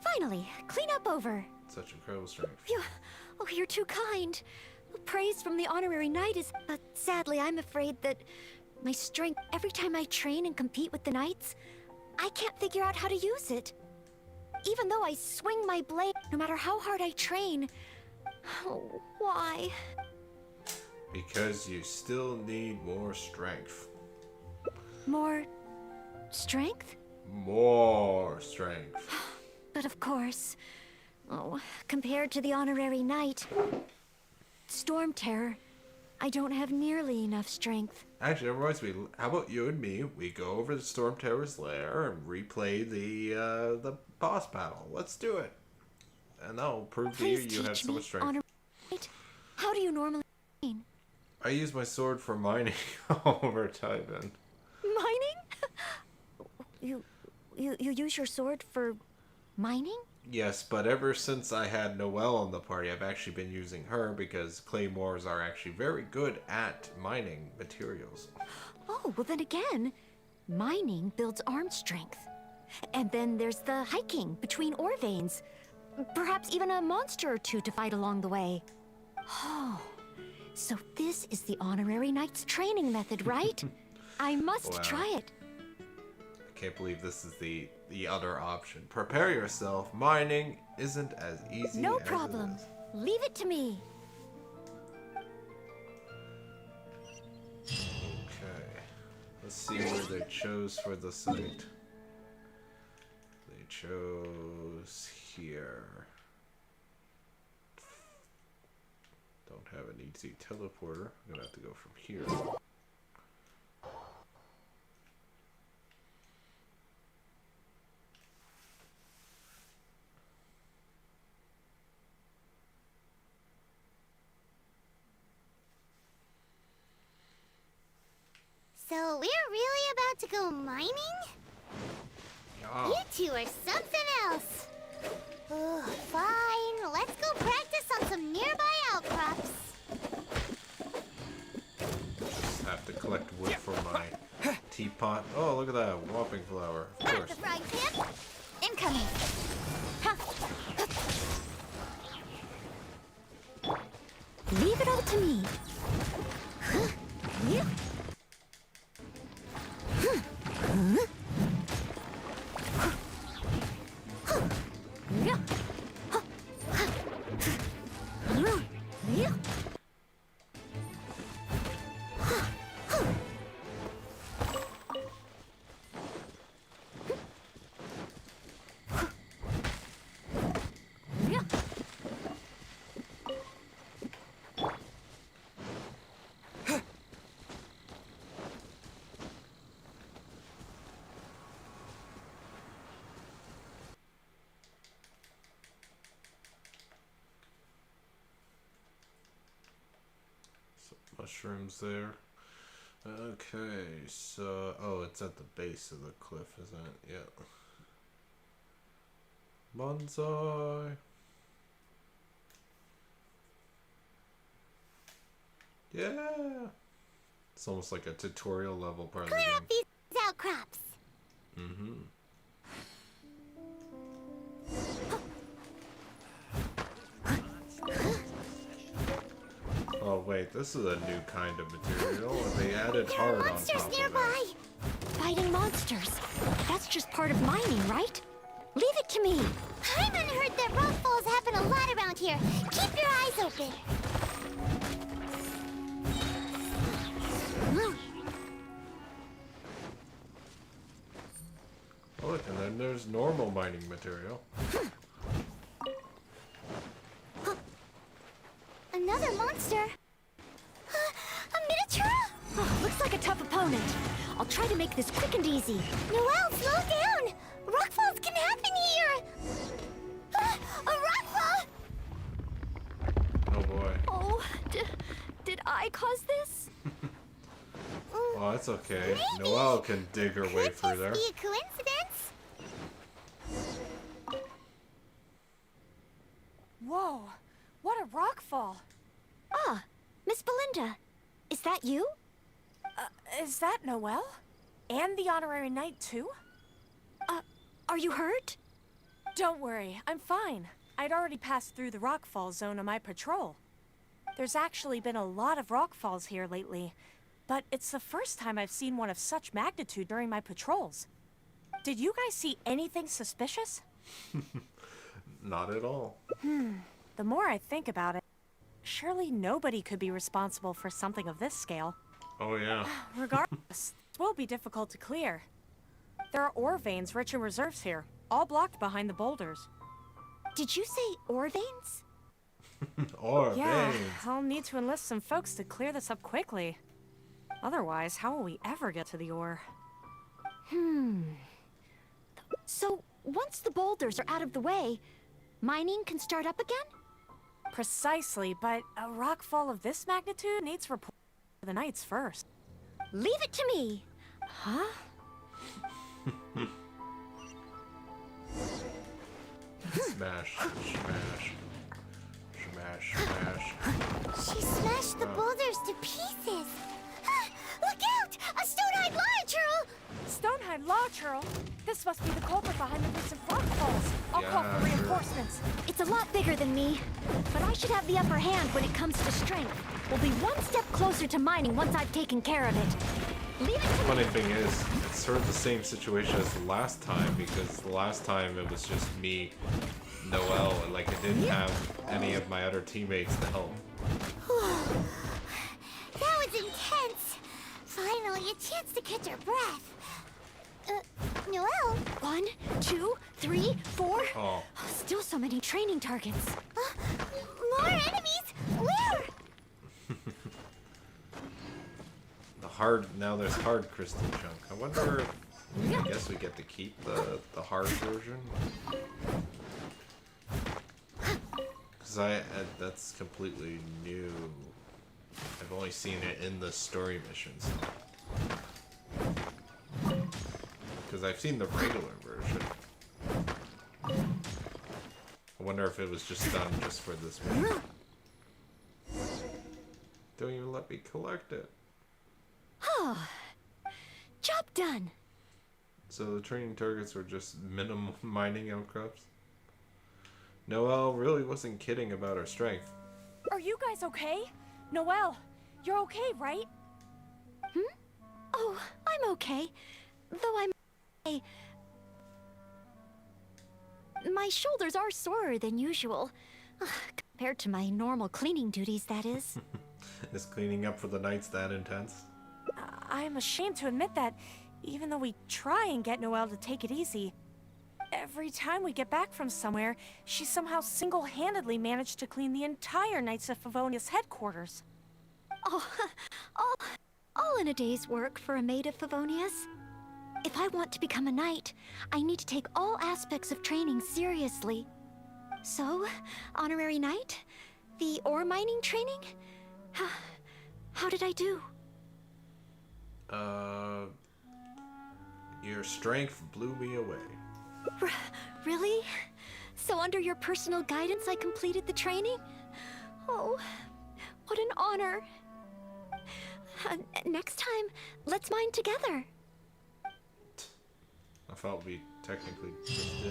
Finally, clean up over. Such incredible strength. Oh, you're too kind. Praise from the honorary knight is... But sadly, I'm afraid that my strength... Every time I train and compete with the knights, I can't figure out how to use it. Even though I swing my blade, no matter how hard I train... Oh, why? Because you still need more strength. More... strength? More strength. But of course... Oh, compared to the honorary knight... Storm Terror, I don't have nearly enough strength. Actually, that reminds me. How about you and me? We go over to Storm Terror's lair and replay the boss battle. Let's do it. And that'll prove to you Please you have teach so me much strength. honor. How do you normally mine? I use my sword for mining over Tybin. Mining? You use your sword for mining? Yes, but ever since I had Noelle in the party, I've actually been using her because claymores are actually very good at mining materials. Oh, well then again, mining builds arm strength. And then there's the hiking between ore veins. Perhaps even a monster or two to fight along the way. Oh, so this is the honorary knight's training method, right? I must Wow. try it. I can't believe this is the other option. Prepare yourself. Mining isn't as easy No as problem. it is. Leave it to me. Okay. Let's see where they chose for the site. They chose here. Don't have an easy teleporter. I'm gonna have to go from here. So we're really about to go mining? Oh. You two are something else. Oh, fine. Let's go practice on some nearby outcrops. Just have to collect wood for my teapot. Oh, look at that whopping flower. Of Out course. the frying pan. Incoming. Leave it all to me. Yeah. Mushrooms there. Okay, so oh, it's at the base of the cliff, isn't it? Yeah. Bonsai. Yeah. It's almost like a tutorial level part of the Clear game. up these outcrops. Mm-hmm. Oh wait, this is a new kind of material. They added There hard are on monsters top nearby. of Fighting monsters. That's just part of mining, right? Leave it to me. Hyman heard that rock falls happen a lot around here. Keep your eyes open. it. Oh, look, and then there's normal mining material. Another monster. A miniature? Oh, looks like a tough opponent. I'll try to make this quick and easy. Noelle, slow down. Rockfalls can happen here. A rockfall. Oh boy. Oh, did I cause this? Oh, that's okay. Maybe. Noelle can dig her way Could through just there. be a coincidence. Whoa, what a rockfall. Ah, Miss Belinda. Is that you? Is that Noelle? And the honorary knight, too? Are you hurt? Don't worry, I'm fine. I'd already passed through the rockfall zone on my patrol. There's actually been a lot of rockfalls here lately, but it's the first time I've seen one of such magnitude during my patrols. Did you guys see anything suspicious? Not at all. The more I think about it, surely nobody could be responsible for something of this scale. Oh yeah. Regardless, it will be difficult to clear. There are ore veins rich in reserves here, all blocked behind the boulders. Did you say ore veins? Or Yeah, veins. I'll need to enlist some folks to clear this up quickly. Otherwise, how will we ever get to the ore? So, once the boulders are out of the way, mining can start up again? Precisely, but a rockfall of this magnitude needs report to the Knights first. Leave it to me! Huh? Smash, smash, smash, smash. She smashed the boulders to pieces. Look out! A stone-eyed Lionchurl! Stonehide Law, Churl. This must be the culprit behind the recent rockfalls. I'll call for Yeah, sure. reinforcements. It's a lot bigger than me, but I should have the upper hand when it comes to strength. We'll be one step closer to mining once I've taken care of it. Leave it to me. Funny thing is, it's sort of the same situation as the last time, because the last time it was just me, Noelle, and like I didn't have any of my other teammates to help. That was intense. Finally, a chance to catch our breath. Noelle? 1, 2, 3, 4. Oh, Still so many training targets. More enemies? Where? now there's hard crystal chunk. I wonder if, I guess we get to keep the hard version. Because that's completely new. I've only seen it in the story missions. Because I've seen the regular version. I wonder if it was just done just for this one. Don't even let me collect it. Oh, job done. So the training targets were just minimum mining outcrops? Noelle really wasn't kidding about her strength. Are you guys okay? Noelle, you're okay, right? Oh, I'm okay. Though my shoulders are sorer than usual. Compared to my normal cleaning duties, that is. Is cleaning up for the Knights that intense? I am ashamed to admit that, even though we try and get Noelle to take it easy, every time we get back from somewhere, she somehow single-handedly managed to clean the entire Knights of Favonius headquarters. Oh, all in a day's work for a maid of Favonius. If I want to become a knight, I need to take all aspects of training seriously. So, honorary knight? The ore mining training? How did I do? Your strength blew me away. Really? So under your personal guidance I completed the training? Oh, what an honor. Next time, let's mine together. I felt we technically just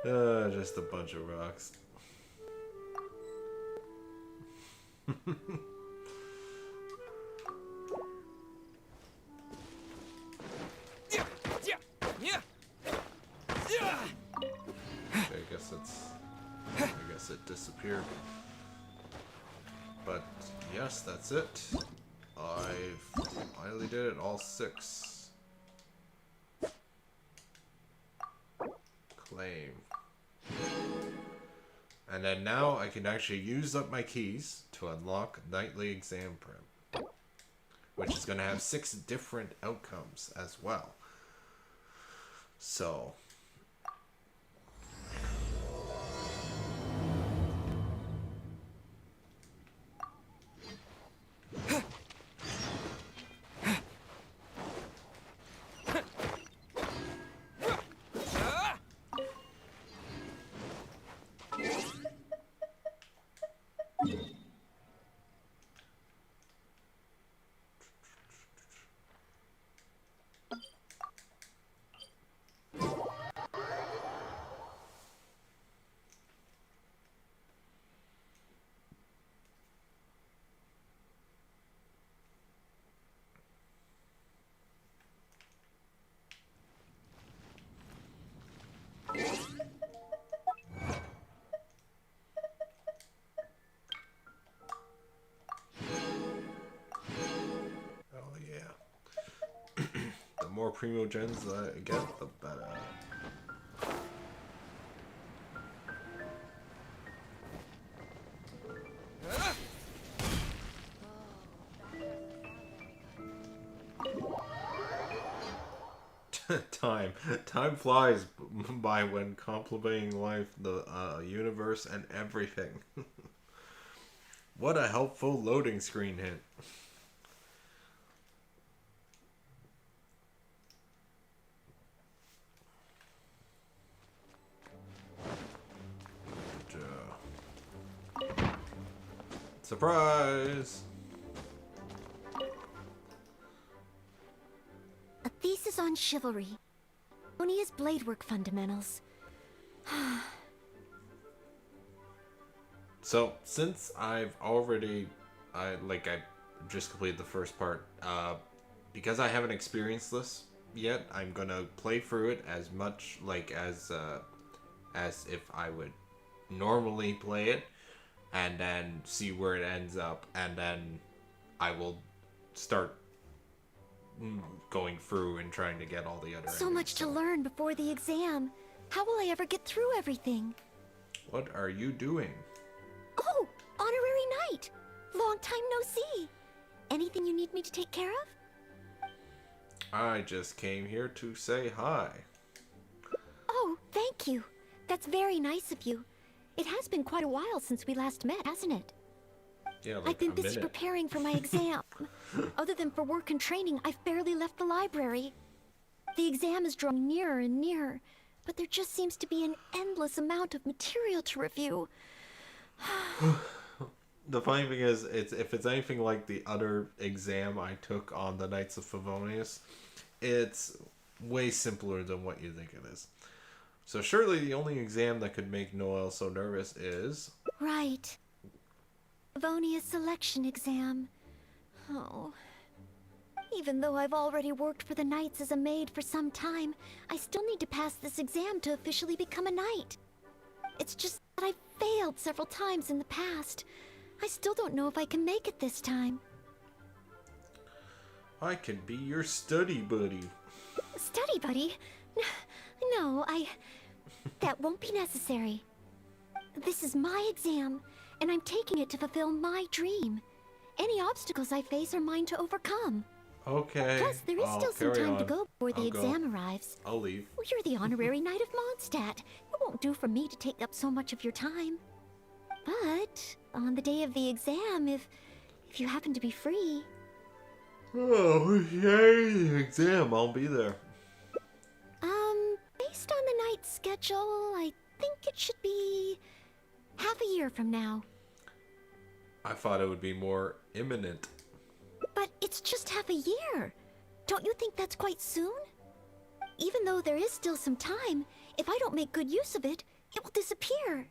did. Just a bunch of rocks. Okay, I guess it disappeared. But yes, that's it. I finally did it, all 6. Claim. And then now I can actually use up my keys to unlock Nightly Exam Prep, which is going to have 6 different outcomes as well. So more primo gens I get, the better. time. Time flies by when contemplating life, the universe, and everything. What a helpful loading screen hint. Surprise! A thesis on chivalry. Onia's bladework fundamentals. So, since I've already, I just completed the first part, because I haven't experienced this yet, I'm gonna play through it as much as if I would normally play it, and then see where it ends up, and then I will start going through and trying to get all the other So endings. much to learn before the exam. How will I ever get through everything? What are you doing? Oh, honorary knight. Long time no see. Anything you need me to take care of? I just came here to say hi. Oh, thank you. That's very nice of you. It has been quite a while since we last met, hasn't it? Yeah, I've been a busy minute. preparing for my exam. Other than for work and training, I've barely left the library. The exam is drawing nearer and nearer, but there just seems to be an endless amount of material to review. The funny thing is, if it's anything like the other exam I took on the Knights of Favonius, it's way simpler than what you think it is. So surely the only exam that could make Noelle so nervous is... Right. Favonius selection exam. Oh. Even though I've already worked for the Knights as a maid for some time, I still need to pass this exam to officially become a knight. It's just that I've failed several times in the past. I still don't know if I can make it this time. I can be your study buddy. Study buddy? No, that won't be necessary. This is my exam, and I'm taking it to fulfill my dream. Any obstacles I face are mine to overcome. Okay. Plus, there is still some carry time to on. go before the I'll go. exam arrives. I'll leave. Well, you're the honorary knight of Mondstadt. It won't do for me to take up so much of your time. But on the day of the exam, if you happen to be free... Oh, yay! Exam, I'll be there. Based on the night's schedule, I think it should be half a year from now. I thought it would be more imminent. But it's just half a year. Don't you think that's quite soon? Even though there is still some time, if I don't make good use of it, it will disappear.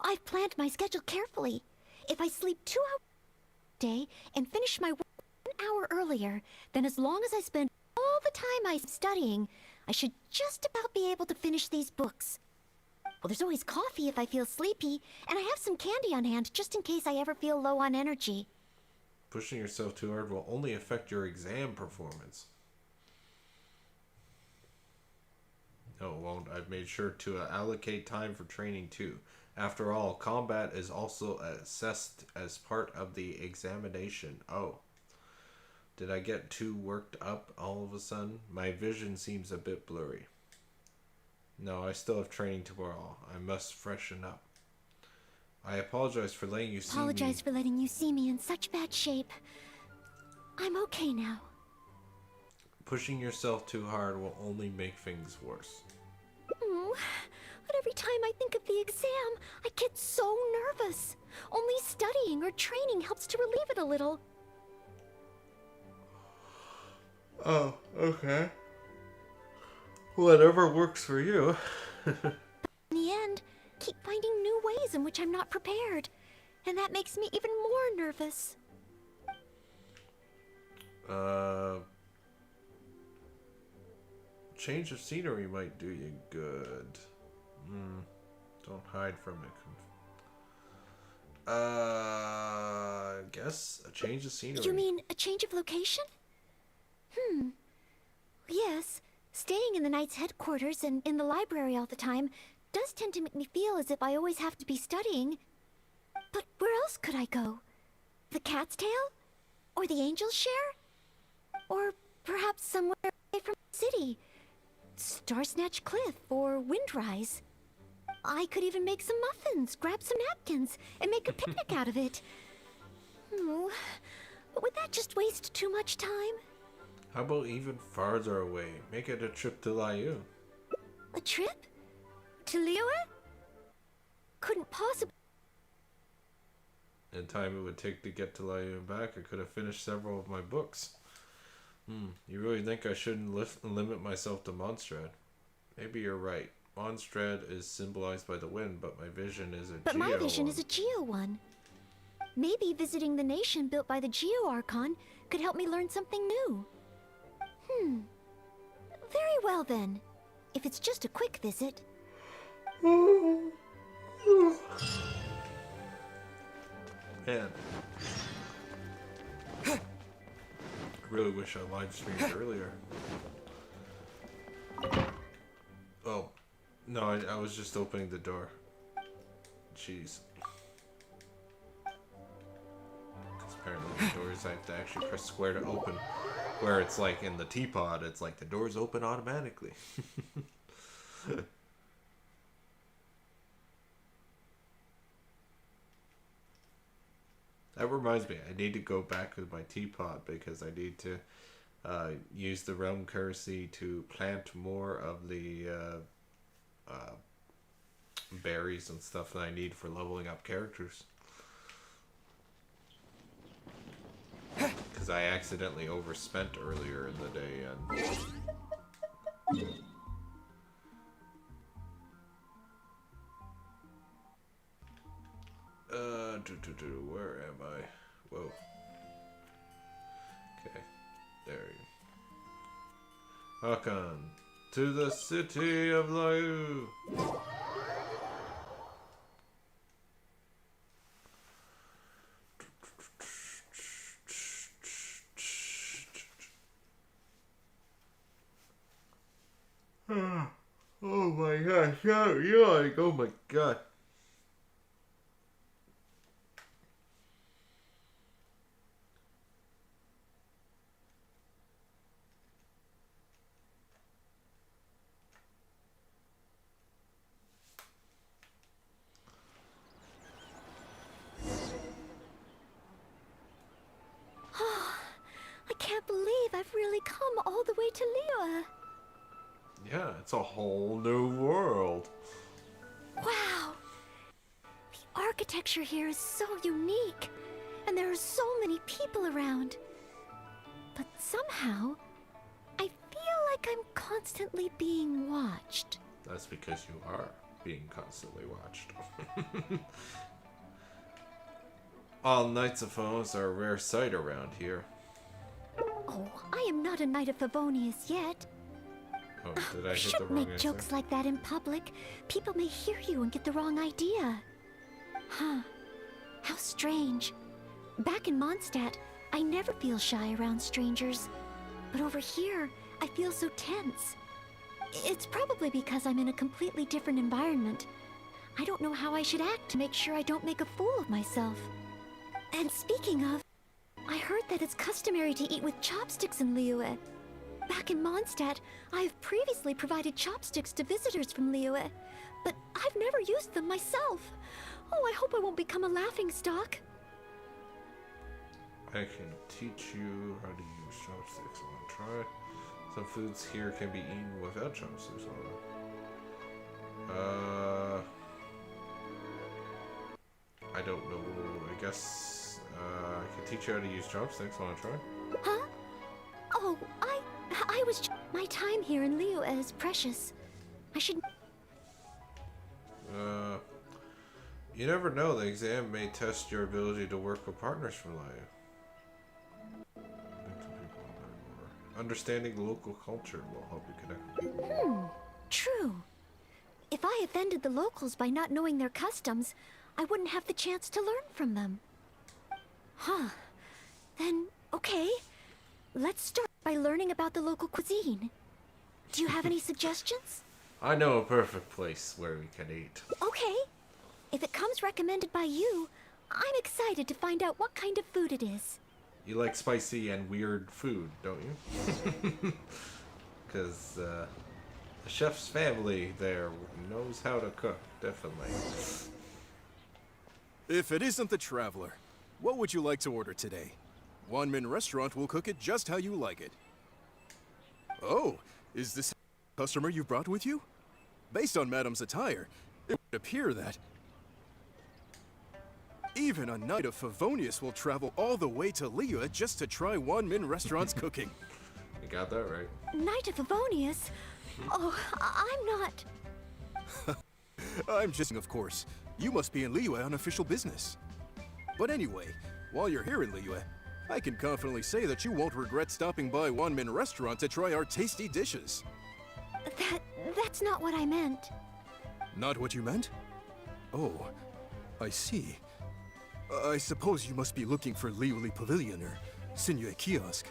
I've planned my schedule carefully. If I sleep 2 hours a day and finish my work 1 hour earlier, then as long as I spend all the time I'm studying, I should just about be able to finish these books. Well, there's always coffee if I feel sleepy, and I have some candy on hand just in case I ever feel low on energy. Pushing yourself too hard will only affect your exam performance. No, it won't. I've made sure to allocate time for training too. After all, combat is also assessed as part of the examination. Oh. Did I get too worked up all of a sudden? My vision seems a bit blurry. No, I still have training tomorrow. I must freshen up. I apologize for letting you see me. Apologize for letting you see me in such bad shape. I'm okay now. Pushing yourself too hard will only make things worse. But every time I think of the exam, I get so nervous. Only studying or training helps to relieve it a little. Oh, okay. Whatever works for you. In the end, keep finding new ways in which I'm not prepared. And that makes me even more nervous. Change of scenery might do you good. Don't hide from it. Guess a change of scenery. You mean a change of location? Yes, staying in the Knight's headquarters and in the library all the time does tend to make me feel as if I always have to be studying. But where else could I go? The Cat's Tail? Or the Angel's Share? Or perhaps somewhere away from the city? Starsnatch Cliff or Windrise. I could even make some muffins, grab some napkins, and make a picnic out of it. Oh, but would that just waste too much time? How about even farther away? Make it a trip to Liu. A trip? To Liyue? Couldn't possibly. In time it would take to get to Liu and back, I could have finished several of my books. You really think I shouldn't limit myself to Mondstadt? Maybe you're right. Mondstadt is symbolized by the wind, but my vision is a But my Geo vision one. is a Geo one. Maybe visiting the nation built by the Geo Archon could help me learn something new. Very well then. If it's just a quick visit. Man. I really wish I live streamed earlier. Oh. No, I was just opening the door. Jeez. Because apparently the doors I have to actually press square to open. Where it's like in the teapot, it's like the doors open automatically. That reminds me, I need to go back with my teapot because I need to use the realm currency to plant more of the berries and stuff that I need for leveling up characters. Because I accidentally overspent earlier in the day and... where am I? Whoa. Okay, there you go. Welcome to the city of Liu. Oh my gosh, oh my god. I can't believe I've really come all the way to Liyue. Yeah, it's a whole new world. Wow! The architecture here is so unique, and there are so many people around. But somehow, I feel like I'm constantly being watched. That's because you are being constantly watched. All Knights of Phones are a rare sight around here. Oh, I am not a Knight of Favonius yet. Oh, did I hit the Shouldn't wrong make answer? jokes like that in public. People may hear you and get the wrong idea. Huh. How strange. Back in Mondstadt, I never feel shy around strangers. But over here, I feel so tense. It's probably because I'm in a completely different environment. I don't know how I should act to make sure I don't make a fool of myself. And speaking of, I heard that it's customary to eat with chopsticks in Liyue. Back in Mondstadt, I have previously provided chopsticks to visitors from Liyue, but I've never used them myself. Oh, I hope I won't become a laughingstock. I can teach you how to use chopsticks. Want to try? Some foods here can be eaten without chopsticks on them. I don't know. I guess I can teach you how to use chopsticks. Want to try? Huh? Oh, I was... My time here in Liyue is precious. I should... You never know. The exam may test your ability to work with partners from Liu. Understanding the local culture will help you connect with people. True. If I offended the locals by not knowing their customs, I wouldn't have the chance to learn from them. Huh. Then, okay. Let's start by learning about the local cuisine. Do you have any suggestions? I know a perfect place where we can eat. Okay. If it comes recommended by you, I'm excited to find out what kind of food it is. You like spicy and weird food, don't you? Because, The chef's family there knows how to cook, definitely. If it isn't the Traveler, what would you like to order today? Wanmin Restaurant will cook it just how you like it. Oh, is this a customer you brought with you? Based on Madam's attire, it would appear that even a knight of Favonius will travel all the way to Liyue just to try Wanmin Restaurant's cooking. You got that right. Knight of Favonius? Oh, I'm not. I'm just, of course. You must be in Liyue on official business. But anyway, while you're here in Liyue, I can confidently say that you won't regret stopping by Wanmin Restaurant to try our tasty dishes. That's not what I meant. Not what you meant? Oh, I see. I suppose you must be looking for Liyue Pavilion or Sinue Kiosk.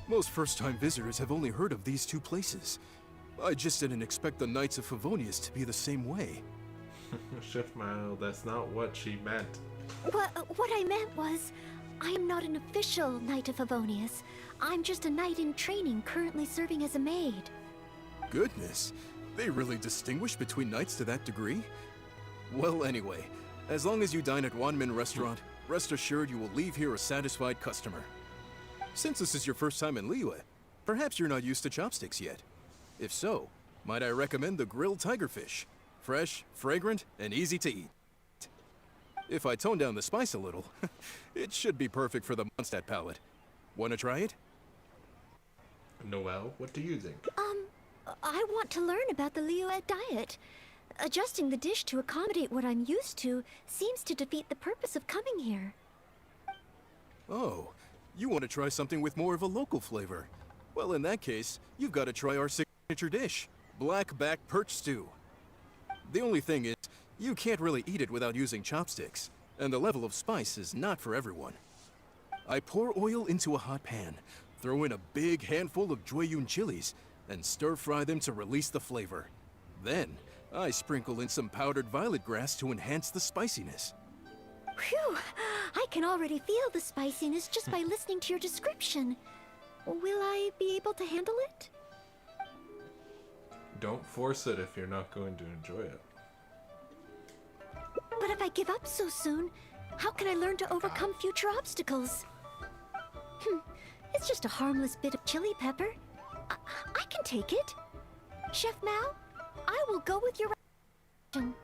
Most first-time visitors have only heard of these two places. I just didn't expect the Knights of Favonius to be the same way. Chef Mao, that's not what she meant. What I meant was, I am not an official Knight of Favonius. I'm just a knight in training currently serving as a maid. Goodness, they really distinguish between knights to that degree? Well, anyway, as long as you dine at Wanmin Restaurant, rest assured you will leave here a satisfied customer. Since this is your first time in Liyue, perhaps you're not used to chopsticks yet. If so, might I recommend the grilled tigerfish? Fresh, fragrant, and easy to eat. If I tone down the spice a little, it should be perfect for the Mondstadt palate. Wanna try it? Noelle, what do you think? I want to learn about the Liyue diet. Adjusting the dish to accommodate what I'm used to seems to defeat the purpose of coming here. Oh, you want to try something with more of a local flavor? Well, in that case, you've got to try our signature dish, black back perch stew. The only thing is, you can't really eat it without using chopsticks, and the level of spice is not for everyone. I pour oil into a hot pan, throw in a big handful of Jueyun chilies, and stir-fry them to release the flavor. Then, I sprinkle in some powdered violet grass to enhance the spiciness. Phew! I can already feel the spiciness just by listening to your description. Will I be able to handle it? Don't force it if you're not going to enjoy it. But if I give up so soon, how can I learn to overcome future obstacles? It's just a harmless bit of chili pepper. I can take it. Chef Mao, I will go with your recommendation.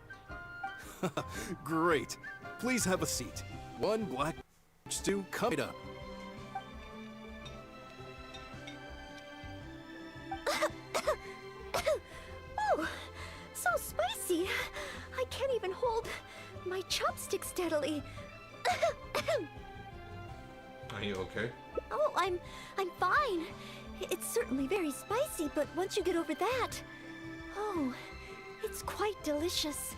Great. Please have a seat. One black stew coming up. Oh, so spicy. I can't even hold my chopstick steadily. Are you okay? Oh, I'm fine. It's certainly very spicy, but once you get over that, oh, it's quite delicious.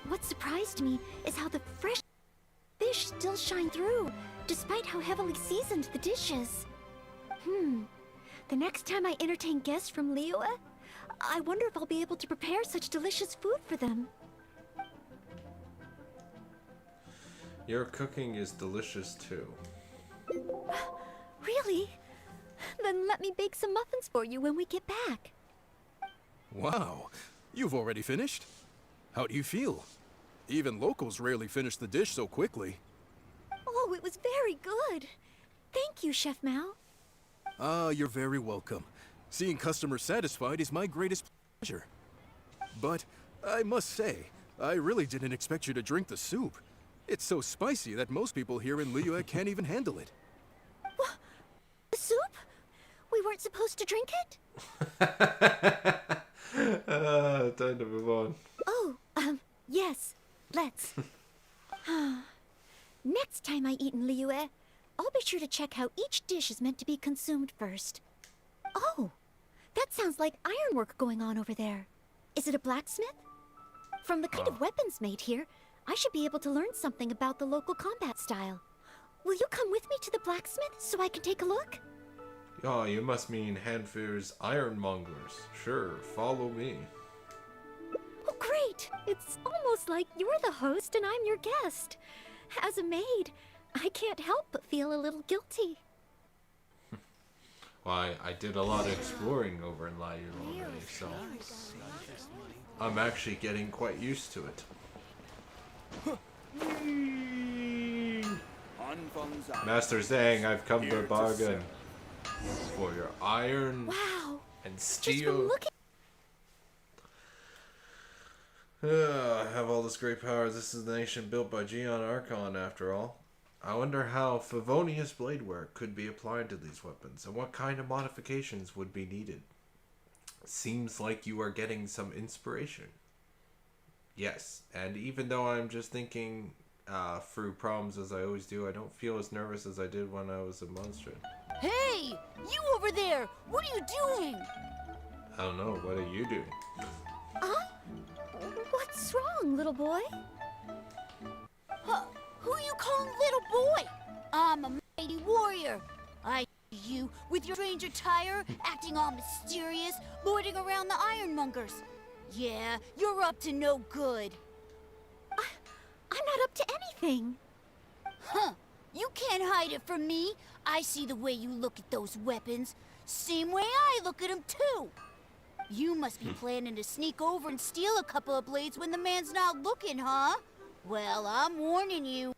What surprised me is how the fresh fish still shine through, despite how heavily seasoned the dish is. The next time I entertain guests from Liyue, I wonder if I'll be able to prepare such delicious food for them. Your cooking is delicious too. Really? Then let me bake some muffins for you when we get back. Wow, you've already finished? How do you feel? Even locals rarely finish the dish so quickly. Oh, it was very good. Thank you, Chef Mao. Ah, you're very welcome. Seeing customers satisfied is my greatest pleasure. But I must say, I really didn't expect you to drink the soup. It's so spicy that most people here in Liyue can't even handle it. What? The soup? We weren't supposed to drink it? Time to move on. Oh, yes. Let's. Next time I eat in Liyue, I'll be sure to check how each dish is meant to be consumed first. Oh, that sounds like ironwork going on over there. Is it a blacksmith? From the kind of weapons made here, I should be able to learn something about the local combat style. Will you come with me to the blacksmith so I can take a look? Oh, you must mean Hanfir's ironmongers. Sure, follow me. Oh, great! It's almost like you're the host and I'm your guest. As a maid, I can't help but feel a little guilty. Well, I did a lot of exploring over in Liu already, so I'm actually getting quite used to it. Master Zhang, I've come to bargain for your iron Wow. and Just steel. from looking. I have all this great power. This is the nation built by Geon Archon, after all. I wonder how Favonius blade work could be applied to these weapons, and what kind of modifications would be needed. Seems like you are getting some inspiration. Yes, and even though I'm just thinking through problems as I always do, I don't feel as nervous as I did when I was a monster. Hey! You over there! What are you doing? I don't know, what are you doing? What's wrong, little boy? Who you calling little boy? I'm a mighty warrior. I see you with your strange attire, acting all mysterious, lording around the ironmongers. Yeah, you're up to no good. I'm not up to anything. Huh. You can't hide it from me. I see the way you look at those weapons. Same way I look at them, too. You must be planning to sneak over and steal a couple of blades when the man's not looking, huh? Well, I'm warning you.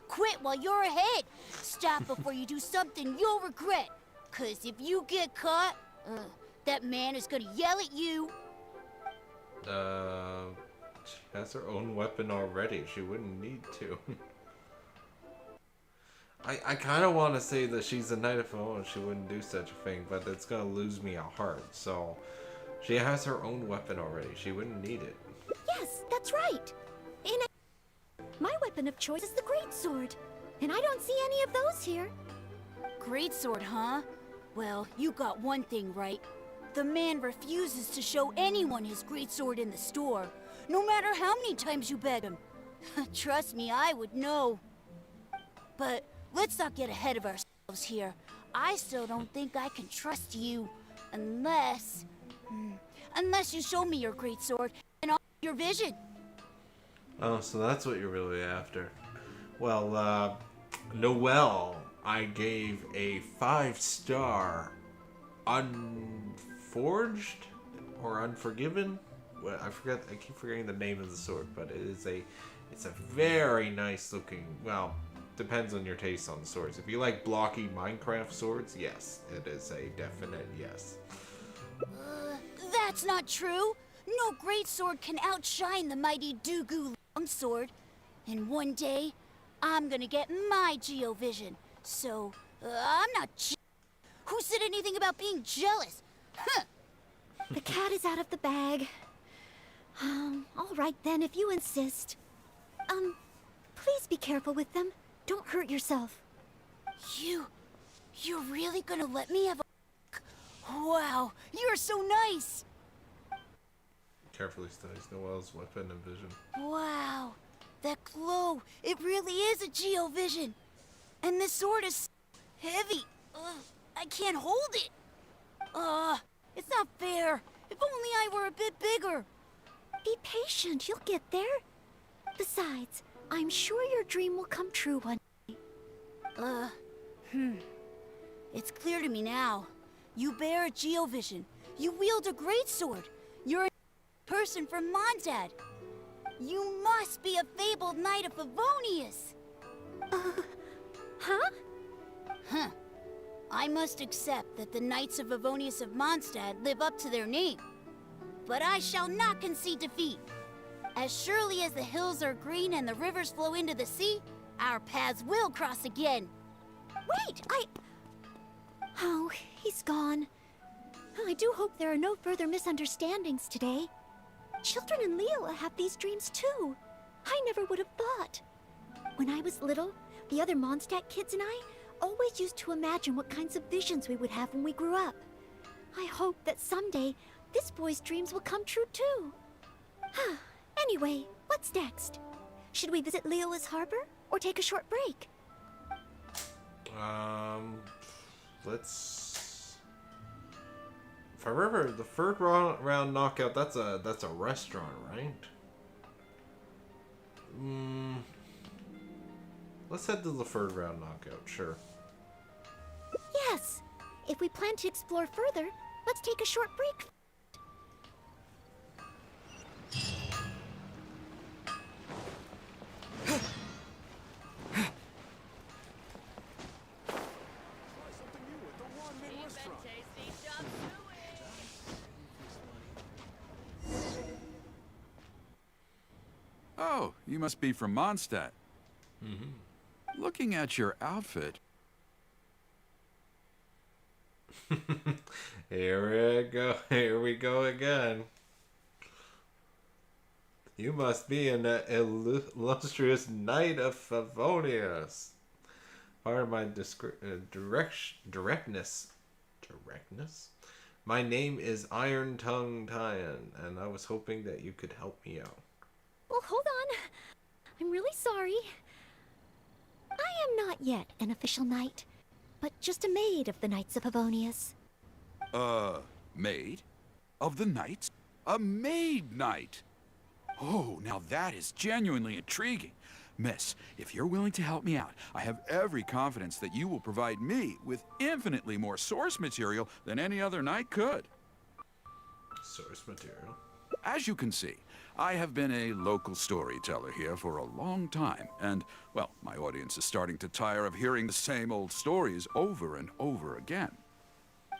Quit while you're ahead. Stop before you do something you'll regret. 'Cause if you get caught, that man is gonna yell at you. She has her own weapon already. She wouldn't need to. I kind of want to say that she's a knight of Favonius. She wouldn't do such a thing, but it's gonna lose me a heart. So she has her own weapon already. She wouldn't need it. Yes, that's right. My weapon of choice is the greatsword, and I don't see any of those here. Greatsword, huh? Well, you got one thing right. The man refuses to show anyone his greatsword in the store, no matter how many times you beg him. Trust me, I would know. But let's not get ahead of ourselves here. I still don't think I can trust you, unless you show me your greatsword and I'll your vision. Oh, so that's what you're really after. Well, Noelle, I gave a 5-star Unforged or Unforgiven. Well, I keep forgetting the name of the sword, but it's a very nice looking. Well, depends on your taste on the swords. If you like blocky Minecraft swords, yes, it is a definite yes. That's not true. No greatsword can outshine the mighty Doogu longsword. And one day, I'm gonna get my Geovision. So, I'm not Who said anything about being jealous? Huh. The cat is out of the bag. All right then, if you insist. Please be careful with them. Don't hurt yourself. You're really gonna let me have a Wow, you're so nice! Carefully studies Noelle's weapon and vision. Wow, that glow, it really is a Geovision. And this sword is heavy. I can't hold it. It's not fair. If only I were a bit bigger. Be patient, you'll get there. Besides, I'm sure your dream will come true one day. It's clear to me now. You bear a Geovision. You wield a greatsword. You're a person from Mondstadt. You must be a fabled knight of Favonius. Huh? Huh. I must accept that the Knights of Favonius of Mondstadt live up to their name. But I shall not concede defeat. As surely as the hills are green and the rivers flow into the sea, our paths will cross again. Wait, Oh, he's gone. I do hope there are no further misunderstandings today. Children in Leola have these dreams too. I never would have thought. When I was little, the other Mondstadt kids and I always used to imagine what kinds of visions we would have when we grew up. I hope that someday this boy's dreams will come true too. Anyway, what's next? Should we visit Leola's harbor or take a short break? Let's. If I remember, the third round knockout, that's a restaurant, right? Let's head to the third round knockout, sure. Yes! if we plan to explore further, let's take a short break. Oh, you must be from Mondstadt. Mm-hmm. Looking at your outfit... Here we go again. You must be an illustrious knight of Favonius. Pardon my directness. Directness? My name is Iron Tongue Tyan, and I was hoping that you could help me out. Well, hold on. I'm really sorry. I am not yet an official knight, but just a maid of the Knights of Favonius. Maid? Of the Knights? A maid knight? Oh, now that is genuinely intriguing. Miss, if you're willing to help me out, I have every confidence that you will provide me with infinitely more source material than any other knight could. Source material? As you can see, I have been a local storyteller here for a long time, and, well, my audience is starting to tire of hearing the same old stories over and over again.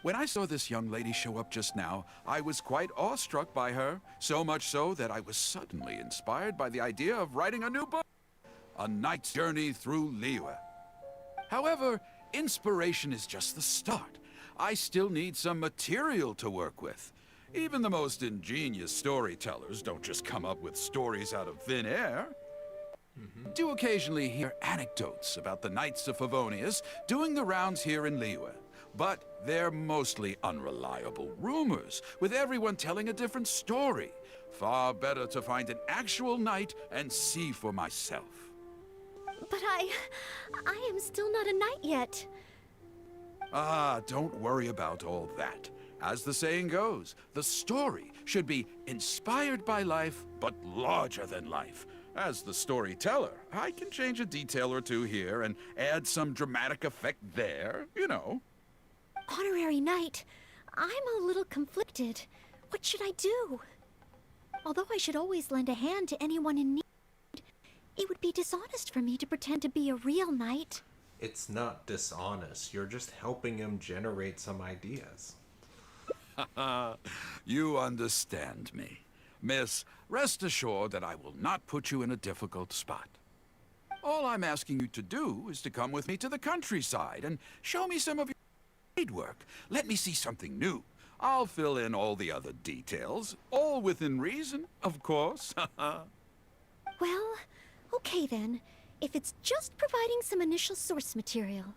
When I saw this young lady show up just now, I was quite awestruck by her, so much so that I was suddenly inspired by the idea of writing a new book, A Knight's Journey Through Liyue. However, inspiration is just the start. I still need some material to work with. Even the most ingenious storytellers don't just come up with stories out of thin air. Do occasionally hear anecdotes about the Knights of Favonius doing the rounds here in Liyue, but they're mostly unreliable rumors, with everyone telling a different story. Far better to find an actual knight and see for myself. But I am still not a knight yet. Ah, don't worry about all that. As the saying goes, the story should be inspired by life, but larger than life. As the storyteller, I can change a detail or two here and add some dramatic effect there, you know. Honorary knight, I'm a little conflicted. What should I do? Although I should always lend a hand to anyone in need, it would be dishonest for me to pretend to be a real knight. It's not dishonest. You're just helping him generate some ideas. You understand me. Miss, rest assured that I will not put you in a difficult spot. All I'm asking you to do is to come with me to the countryside and show me some of your maid work. Let me see something new. I'll fill in all the other details, all within reason, of course. Well, okay then. If it's just providing some initial source material.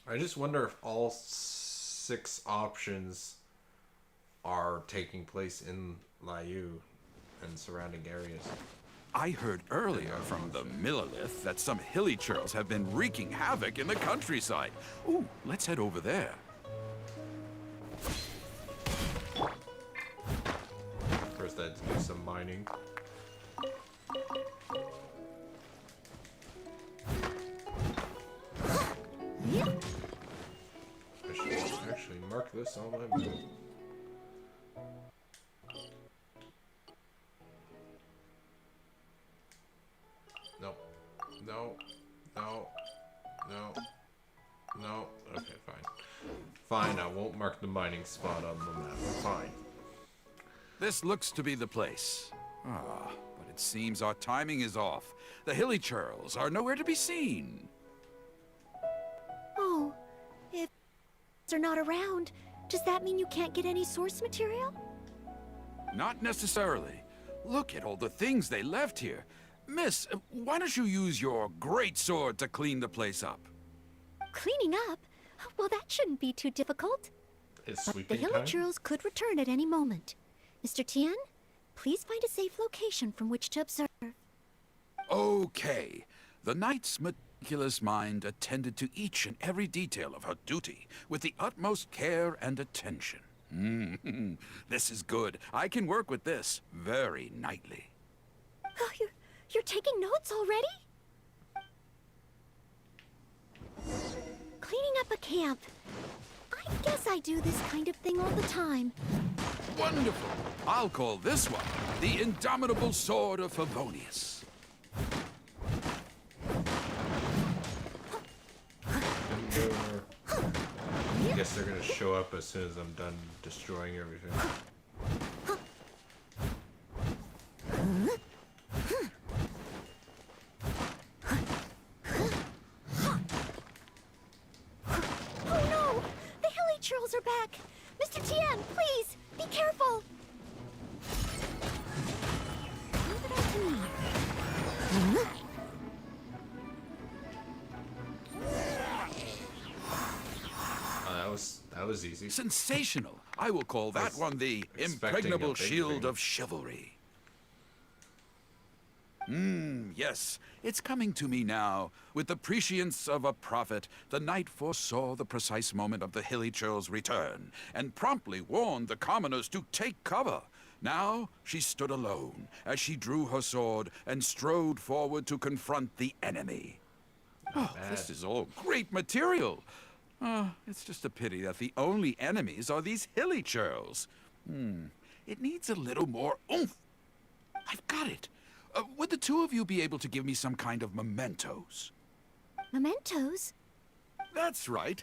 I just wonder if all 6 options are taking place in Liyue and surrounding areas. I heard earlier from the Millilith that some hilly churls have been wreaking havoc in the countryside. Ooh, let's head over there. First, I had to do some mining. I should actually mark this on my map. No. No. No. No. No. Okay, fine. Fine, I won't mark the mining spot on the map. Fine. This looks to be the place. Ah, but it seems our timing is off. The hilly churls are nowhere to be seen. Oh, if they're not around, does that mean you can't get any source material? Not necessarily. Look at all the things they left here. Miss, why don't you use your great sword to clean the place up? Cleaning up? Well, that shouldn't be too difficult. It's But the sweeping hilly time? churls could return at any moment. Mr. Tian, please find a safe location from which to observe. Okay. The knight's meticulous mind attended to each and every detail of her duty with the utmost care and attention. This is good. I can work with this very knightly. Oh, you're taking notes already? Cleaning up a camp. I guess I do this kind of thing all the time. Wonderful. I'll call this one the Indomitable Sword of Favonius. I guess they're gonna show up as soon as I'm done destroying everything. Oh no! The hilly churls are back! Mr. Tien, please, be careful! Leave it up to me. That was easy. Sensational. I will call that one the expecting Impregnable a big Shield thing. of Chivalry. Yes, it's coming to me now. With the prescience of a prophet, the knight foresaw the precise moment of the hilly churl's return, and promptly warned the commoners to take cover. Now she stood alone, as she drew her sword and strode forward to confront the enemy. Oh, this is all great material. It's just a pity that the only enemies are these hilly churls. It needs a little more oomph. I've got it. Would the two of you be able to give me some kind of mementos? Mementos? That's right.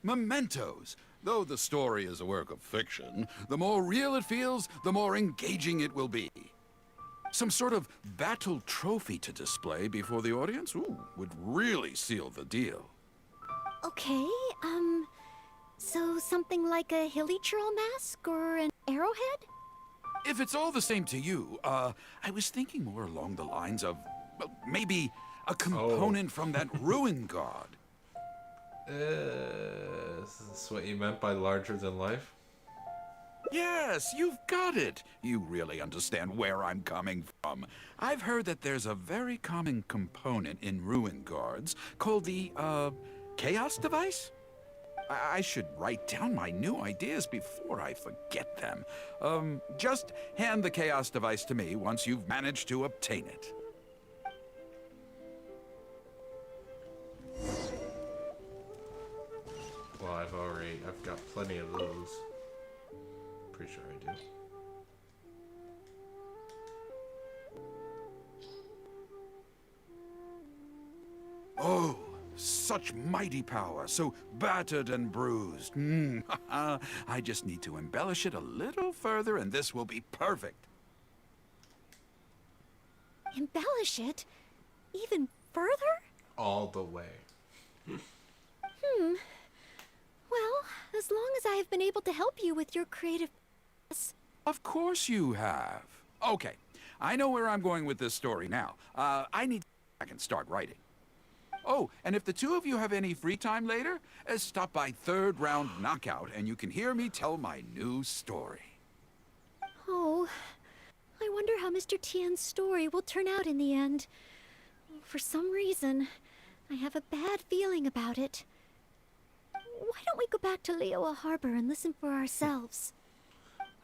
Mementos. Though the story is a work of fiction, the more real it feels, the more engaging it will be. Some sort of battle trophy to display before the audience would really seal the deal. Okay, so something like a hilly churl mask or an arrowhead? If it's all the same to you, I was thinking more along the lines of, well, maybe a component from that ruin god. Is this what you meant by larger than life? Yes, you've got it. You really understand where I'm coming from. I've heard that there's a very common component in ruin guards called the, chaos device? I should write down my new ideas before I forget them. Just hand the chaos device to me once you've managed to obtain it. Well, I've got plenty of those. Pretty sure I do. Oh, such mighty power, so battered and bruised. I just need to embellish it a little further and this will be perfect. Embellish it? Even further? All the way. Well, as long as I have been able to help you with your creative... Of course you have. Okay, I know where I'm going with this story now. I need to go back and start writing. Oh, and if the two of you have any free time later, stop by Third Round Knockout and you can hear me tell my new story. Oh, I wonder how Mr. Tien's story will turn out in the end. For some reason, I have a bad feeling about it. Why don't we go back to Liyue Harbor and listen for ourselves?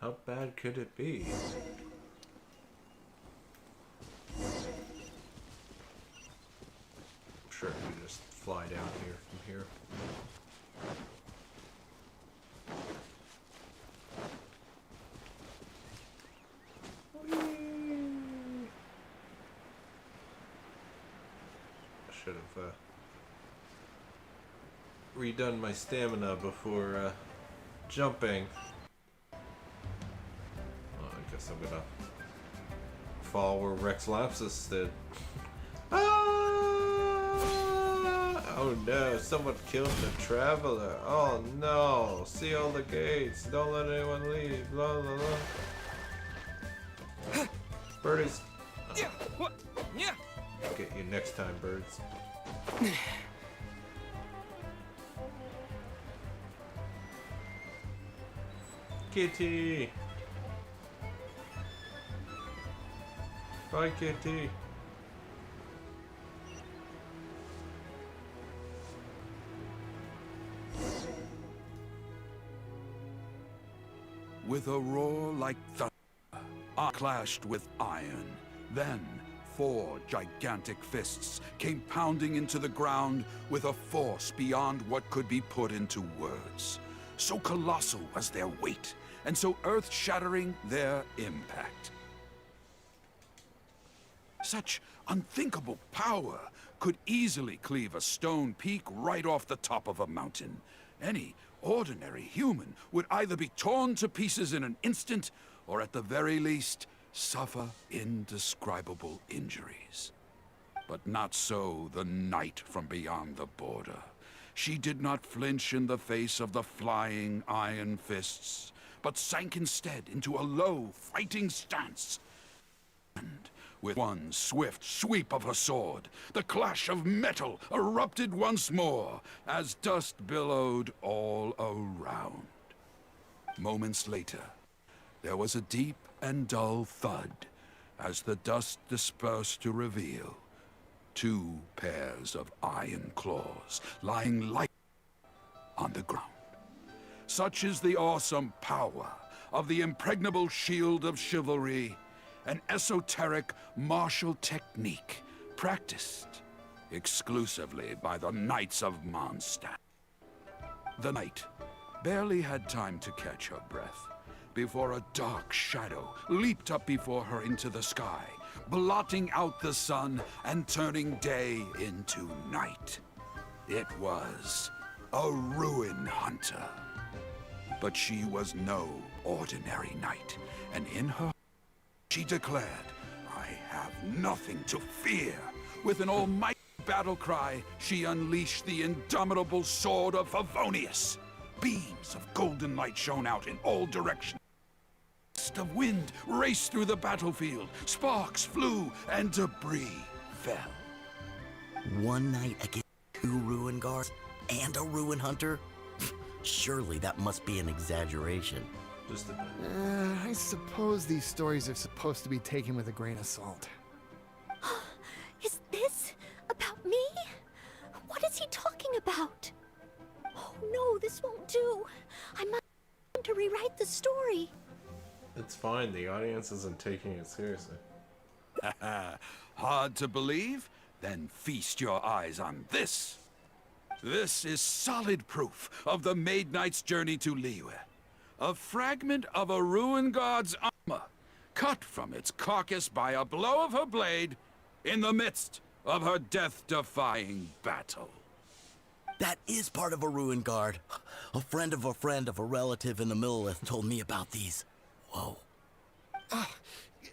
How bad could it be? I'm sure I could just fly down here from here. I should have redone my stamina before jumping. Well, I guess I'm gonna fall where Rex Lapsus did. Oh no, someone killed the traveler. Oh no, seal the gates. Don't let anyone leave. Blah blah blah. Birdies. Oh. Get you next time, birds. Kitty. Bye, Kitty. with a roar like thunder. I clashed with iron. Then 4 gigantic fists came pounding into the ground with a force beyond what could be put into words. So colossal was their weight, and so earth-shattering their impact. Such unthinkable power could easily cleave a stone peak right off the top of a mountain. Any ordinary human would either be torn to pieces in an instant, or at the very least, suffer indescribable injuries. But not so the knight from beyond the border. She did not flinch in the face of the flying iron fists, but sank instead into a low, fighting stance. And with one swift sweep of her sword, the clash of metal erupted once more as dust billowed all around. Moments later, there was a deep and dull thud as the dust dispersed to reveal 2 pairs of iron claws lying light on the ground. Such is the awesome power of the impregnable shield of chivalry, an esoteric martial technique practiced exclusively by the Knights of Mondstadt. The knight barely had time to catch her breath before a dark shadow leaped up before her into the sky, blotting out the sun and turning day into night. It was a ruin hunter. But she was no ordinary knight, and in her she declared, "I have nothing to fear." With an almighty battle cry, she unleashed the indomitable sword of Favonius. Beams of golden light shone out in all directions. A gust of wind raced through the battlefield. Sparks flew and debris fell. One night against 2 ruin guards and a ruin hunter? Surely that must be an exaggeration. Just a bit. I suppose these stories are supposed to be taken with a grain of salt. Is this about me? What is he talking about? Oh no, this won't do. I must to rewrite the story. It's fine. The audience isn't taking it seriously. Hard to believe? Then feast your eyes on this. This is solid proof of the Maid Knight's journey to Liyue. A fragment of a ruin god's armor, cut from its carcass by a blow of her blade in the midst of her death-defying battle. That is part of a ruin guard. A friend of a relative in the Millelith told me about these. Whoa.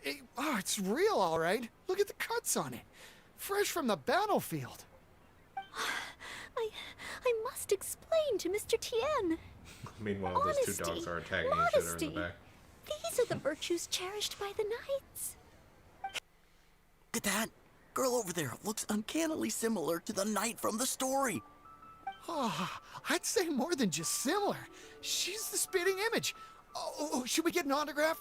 It's real, all right. Look at the cuts on it. Fresh from the battlefield. I must explain to Mr. Tien. Meanwhile, those 2 dogs are attacking each other in the back. These are the virtues cherished by the knights. Look at that. Girl over there looks uncannily similar to the knight from the story. I'd say more than just similar. She's the spitting image. Oh, should we get an autograph?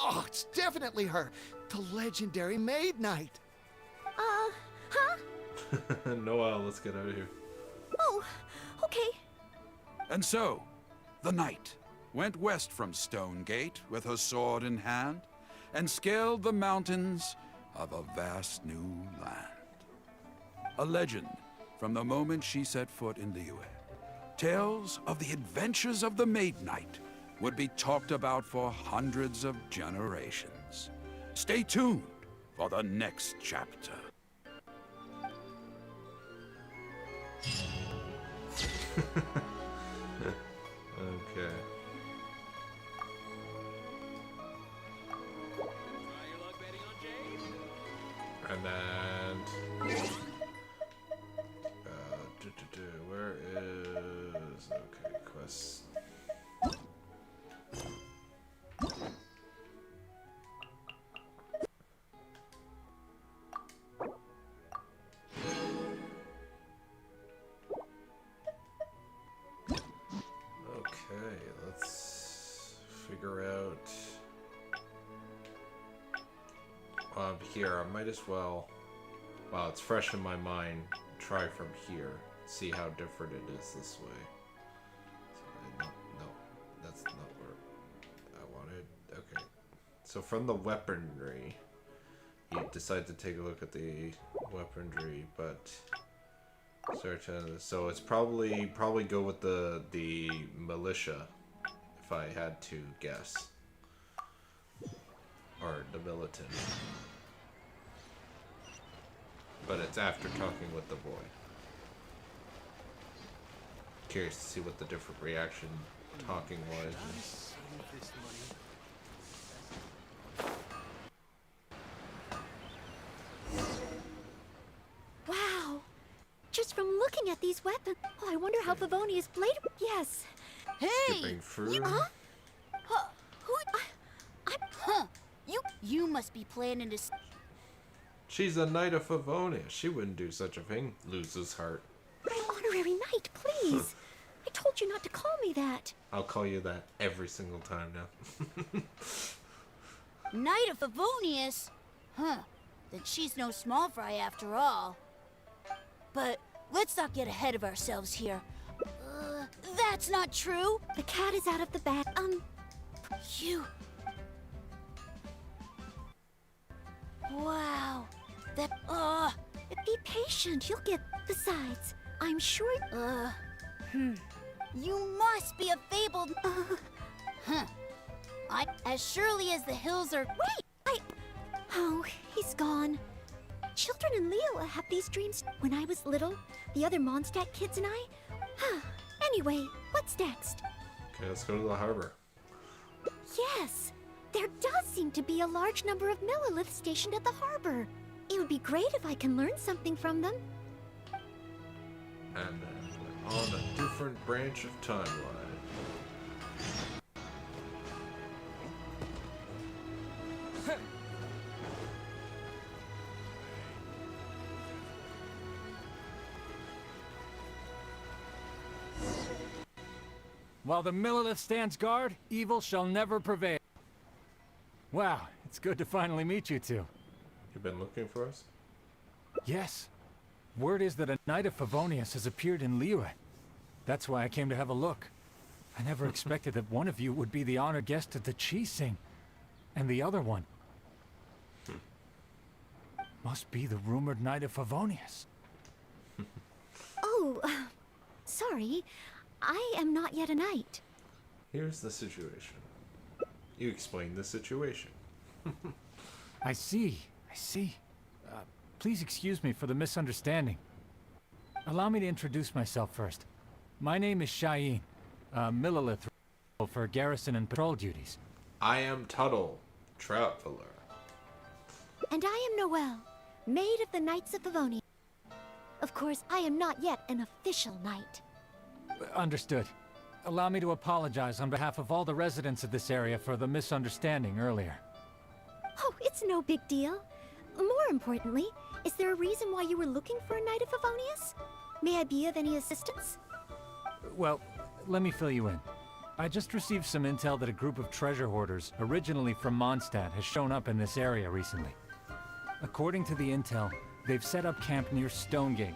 Oh, it's definitely her. The legendary Maid Knight. Huh? Noelle, let's get out of here. Oh, okay. And so, the knight went west from Stonegate with her sword in hand and scaled the mountains of a vast new land. A legend from the moment she set foot in Liyue. Tales of the adventures of the Maid Knight would be talked about for hundreds of generations. Stay tuned for the next chapter. Okay. And then... where is... Okay, quest... Okay, let's figure out... here, I might as well... Wow, it's fresh in my mind. Try from here. See how different it is this way. So no, that's not where I want So from the weaponry, you decide to take a look at the weaponry, but search so it's probably go with the militia, if I had to guess, or the militant. But it's after talking with the boy. Curious to see what the different reaction talking was. Wow. Just from looking at these weapons, oh, I wonder how Favonia's blade. Yes. Skipping through. You must be planning to. She's a knight of Favonia. She wouldn't do such a thing. Lose his heart. Honorary knight, please. I told you not to call me that. I'll call you that every single time now. Knight of Favonius? Huh. Then she's no small fry after all. But let's not get ahead of ourselves here. That's not true. The cat is out of the bag. You. Wow. That, Be patient. You'll get. Besides, I'm sure. You must be a fabled. As surely as the hills are. Wait! Oh, he's gone. Children in Liyue have these dreams. When I was little, the other Mondstadt kids and I. Anyway, what's next? Okay, let's go to the harbor. Yes, there does seem to be a large number of Milliliths stationed at the harbor. It would be great if I can learn something from them. And then we're on a different branch of timeline. While the Millilith stands guard, evil shall never prevail. Wow, it's good to finally meet you two. You've been looking for us? Yes. Word is that a Knight of Favonius has appeared in Liyue. That's why I came to have a look. I never expected that one of you would be the honored guest at the Chi-Sing, and the other one must be the rumored Knight of Favonius. Oh, sorry. I am not yet a knight. Here's the situation. You explain the situation. I see. Please excuse me for the misunderstanding. Allow me to introduce myself first. My name is Cheyenne, Millilith for garrison and patrol duties. I am Tuttle, traveler. And I am Noelle, maid of the Knights of Favonia. Of course, I am not yet an official knight. Understood. Allow me to apologize on behalf of all the residents of this area for the misunderstanding earlier. Oh, it's no big deal. More importantly, is there a reason why you were looking for a Knight of Favonius? May I be of any assistance? Well, let me fill you in. I just received some intel that a group of treasure hoarders, originally from Mondstadt, has shown up in this area recently. According to the intel, they've set up camp near Stonegate.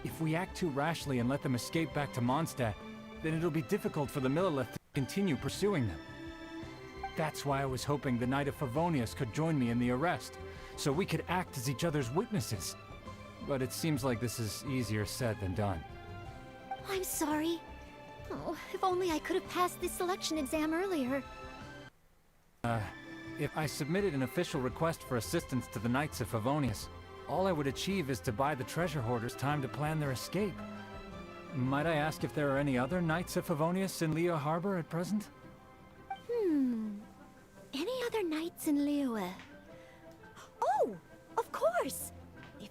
If we act too rashly and let them escape back to Mondstadt, then it'll be difficult for the Millilith to continue pursuing them. That's why I was hoping the Knight of Favonius could join me in the arrest, so we could act as each other's witnesses. But it seems like this is easier said than done. I'm sorry. Oh, if only I could have passed this selection exam earlier. If I submitted an official request for assistance to the Knights of Favonius, all I would achieve is to buy the treasure hoarders time to plan their escape. Might I ask if there are any other Knights of Favonius in Liyue Harbor at present? Any other knights in Liyue? Oh, of course! If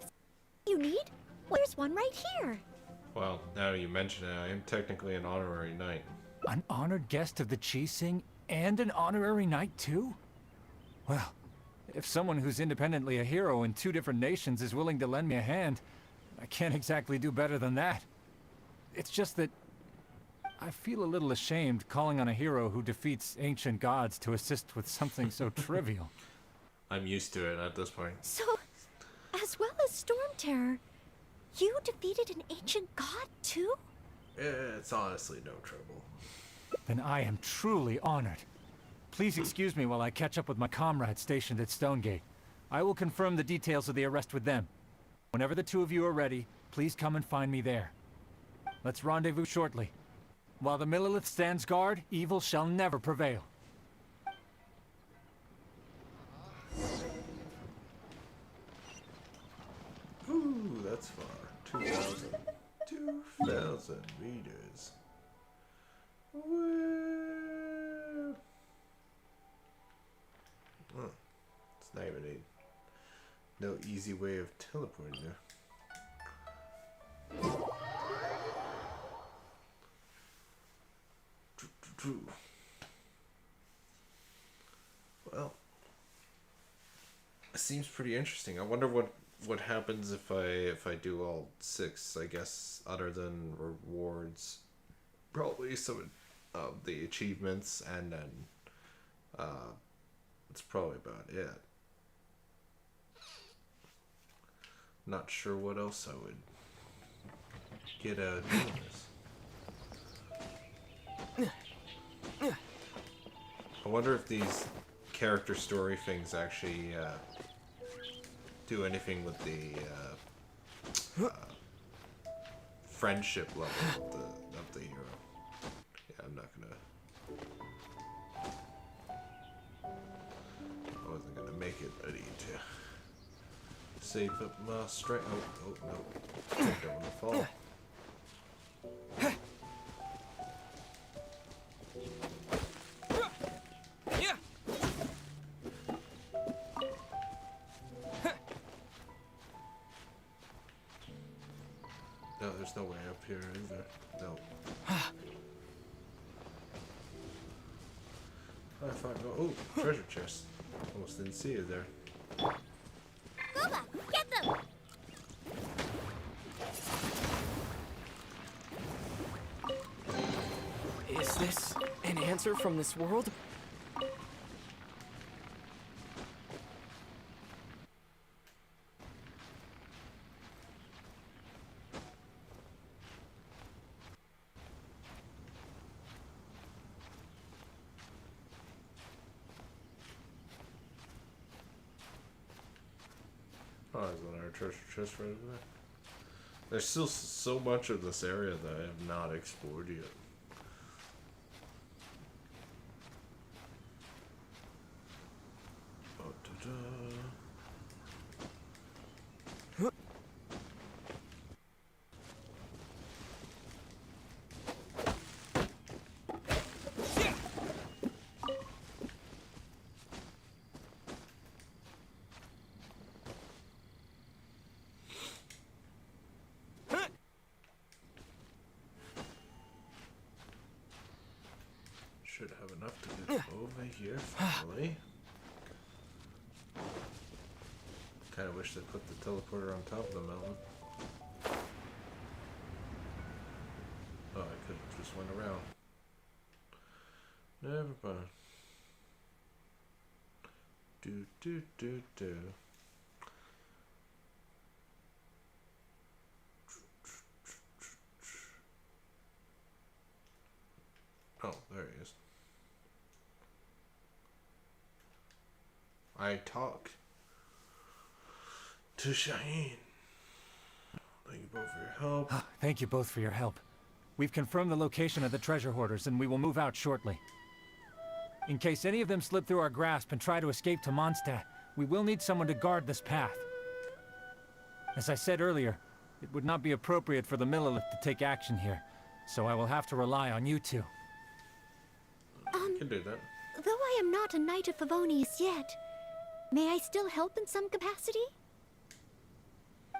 you need, well, there's one right here. Well, now you mention it, I am technically an honorary knight. An honored guest of the Chi-Sing and an honorary knight too? Well, if someone who's independently a hero in two different nations is willing to lend me a hand, I can't exactly do better than that. It's just that I feel a little ashamed calling on a hero who defeats ancient gods to assist with something so trivial. I'm used to it at this point. So, as well as Storm Terror, you defeated an ancient god too? It's honestly no trouble. Then I am truly honored. Please excuse me while I catch up with my comrades stationed at Stonegate. I will confirm the details of the arrest with them. Whenever the two of you are ready, please come and find me there. Let's rendezvous shortly. While the Millelith stands guard, evil shall never prevail. Ooh, that's far. 2,000 meters. Woo! Oh, it's not even no easy way of teleporting there. Well, it seems pretty interesting. I wonder what happens if I do all 6. I guess other than rewards, probably some of the achievements, and then that's probably about it. Not sure what else I would get out of doing this. I wonder if these character story things actually do anything with the friendship level of the hero. Yeah, I'm not gonna. I wasn't gonna make it ready to save up my strength. Oh no! I don't want to fall. No, there's no way up here, is there? No. I found oh, treasure chest. Almost didn't see it there. Booba, get them! Is this an answer from this world? Oh, there's another treasure chest right over there. There's still so much of this area that I have not explored yet. Oh, da-da. Should have enough to get over here finally. Kinda wish they put the teleporter on top of the mountain. Oh, I could have just went around. Never mind. Do. Oh, there he is. I talk to Shaheen. Thank you both for your help. Thank you both for your help. We've confirmed the location of the treasure hoarders, and we will move out shortly. In case any of them slip through our grasp and try to escape to Mondstadt, we will need someone to guard this path. As I said earlier, it would not be appropriate for the Millelith to take action here, so I will have to rely on you two. You can do that. Though I am not a Knight of Favonius yet, may I still help in some capacity?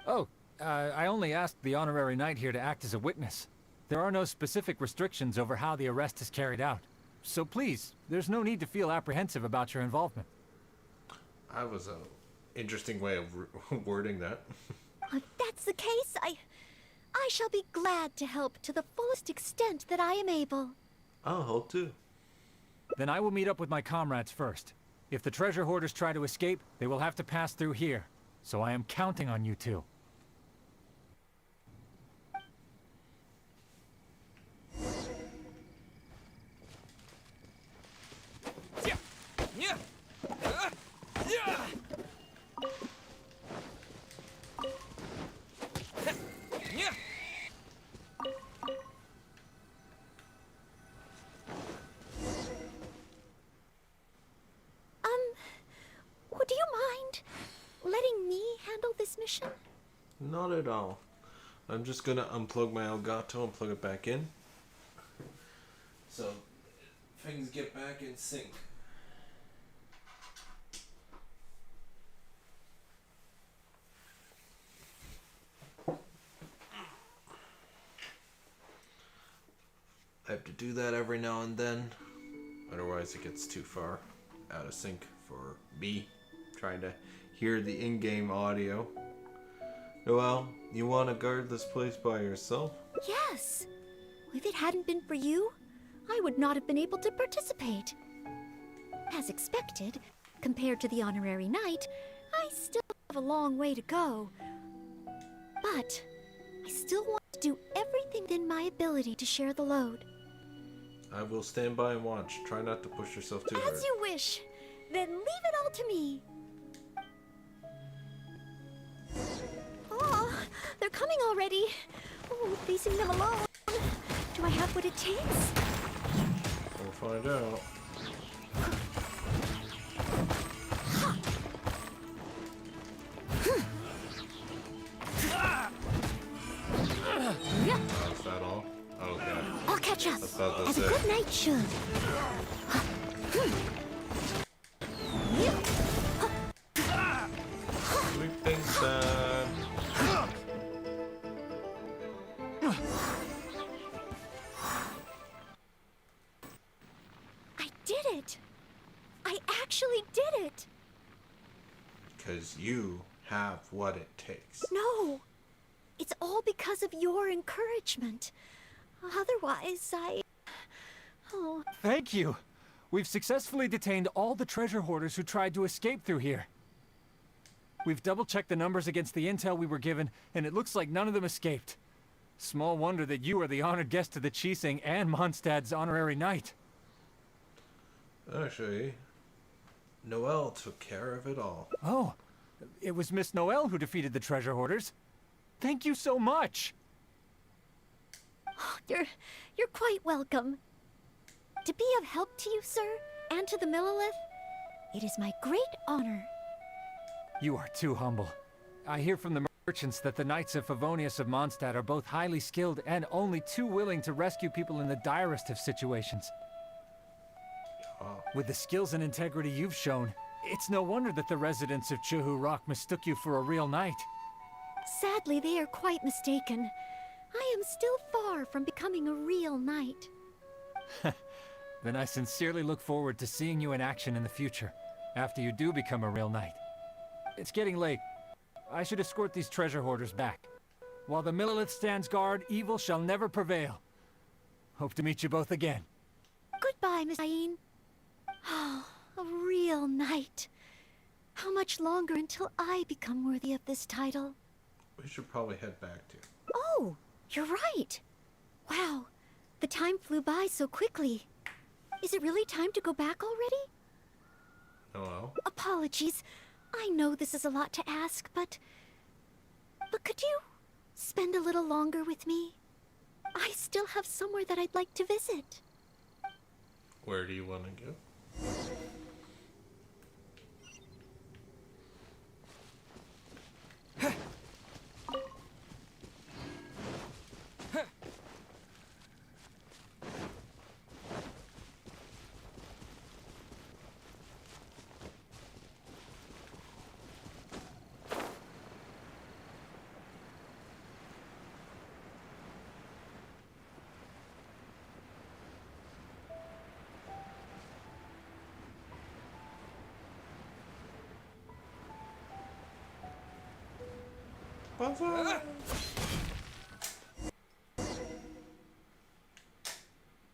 Oh, I only asked the honorary knight here to act as a witness. There are no specific restrictions over how the arrest is carried out. So please, there's no need to feel apprehensive about your involvement. That was an interesting way of wording that. If that's the case, I shall be glad to help to the fullest extent that I am able. I'll help too. Then I will meet up with my comrades first. If the treasure hoarders try to escape, they will have to pass through here. So I am counting on you two. letting me handle this mission? Not at all. I'm just gonna unplug my Elgato and plug it back in. So things get back in sync. I have to do that every now and then. Otherwise it gets too far out of sync for me trying to hear the in-game audio. Noelle, you want to guard this place by yourself? Yes. If it hadn't been for you, I would not have been able to participate. As expected, compared to the honorary knight, I still have a long way to go. But I still want to do everything within my ability to share the load. I will stand by and watch. Try not to push yourself too hard. As you wish. Then leave it all to me. Oh, they're coming already. Oh, facing them alone. Do I have what it takes? We'll find out. Is that all? Okay. I'll catch up, I thought as that's a it. good knight should. Sweep things down. I did it! I actually did it! Because you have what it takes. No! It's all because of your encouragement. Otherwise, Oh, Thank you. We've successfully detained all the treasure hoarders who tried to escape through here. We've double-checked the numbers against the intel we were given, and it looks like none of them escaped. Small wonder that you are the honored guest of the Chising and Mondstadt's honorary knight. Actually, Noelle took care of it all. Oh, it was Miss Noelle who defeated the treasure hoarders. Thank you so much. you're quite welcome. To be of help to you, sir, and to the Millelith, it is my great honor. You are too humble. I hear from the merchants that the Knights of Favonius of Mondstadt are both highly skilled and only too willing to rescue people in the direst of situations. Wow. With the skills and integrity you've shown, it's no wonder that the residents of Chuhu Rock mistook you for a real knight. Sadly, they are quite mistaken. I am still far from becoming a real knight. Then I sincerely look forward to seeing you in action in the future, after you do become a real knight. It's getting late. I should escort these treasure hoarders back. While the Millelith stands guard, evil shall never prevail. Hope to meet you both again. Goodbye, Miss Aine. Oh, a real knight. How much longer until I become worthy of this title? We should probably head back to. Oh, you're right. Wow, the time flew by so quickly. Is it really time to go back already? Noelle? Apologies. I know this is a lot to ask, but could you spend a little longer with me? I still have somewhere that I'd like to visit. Where do you want to go?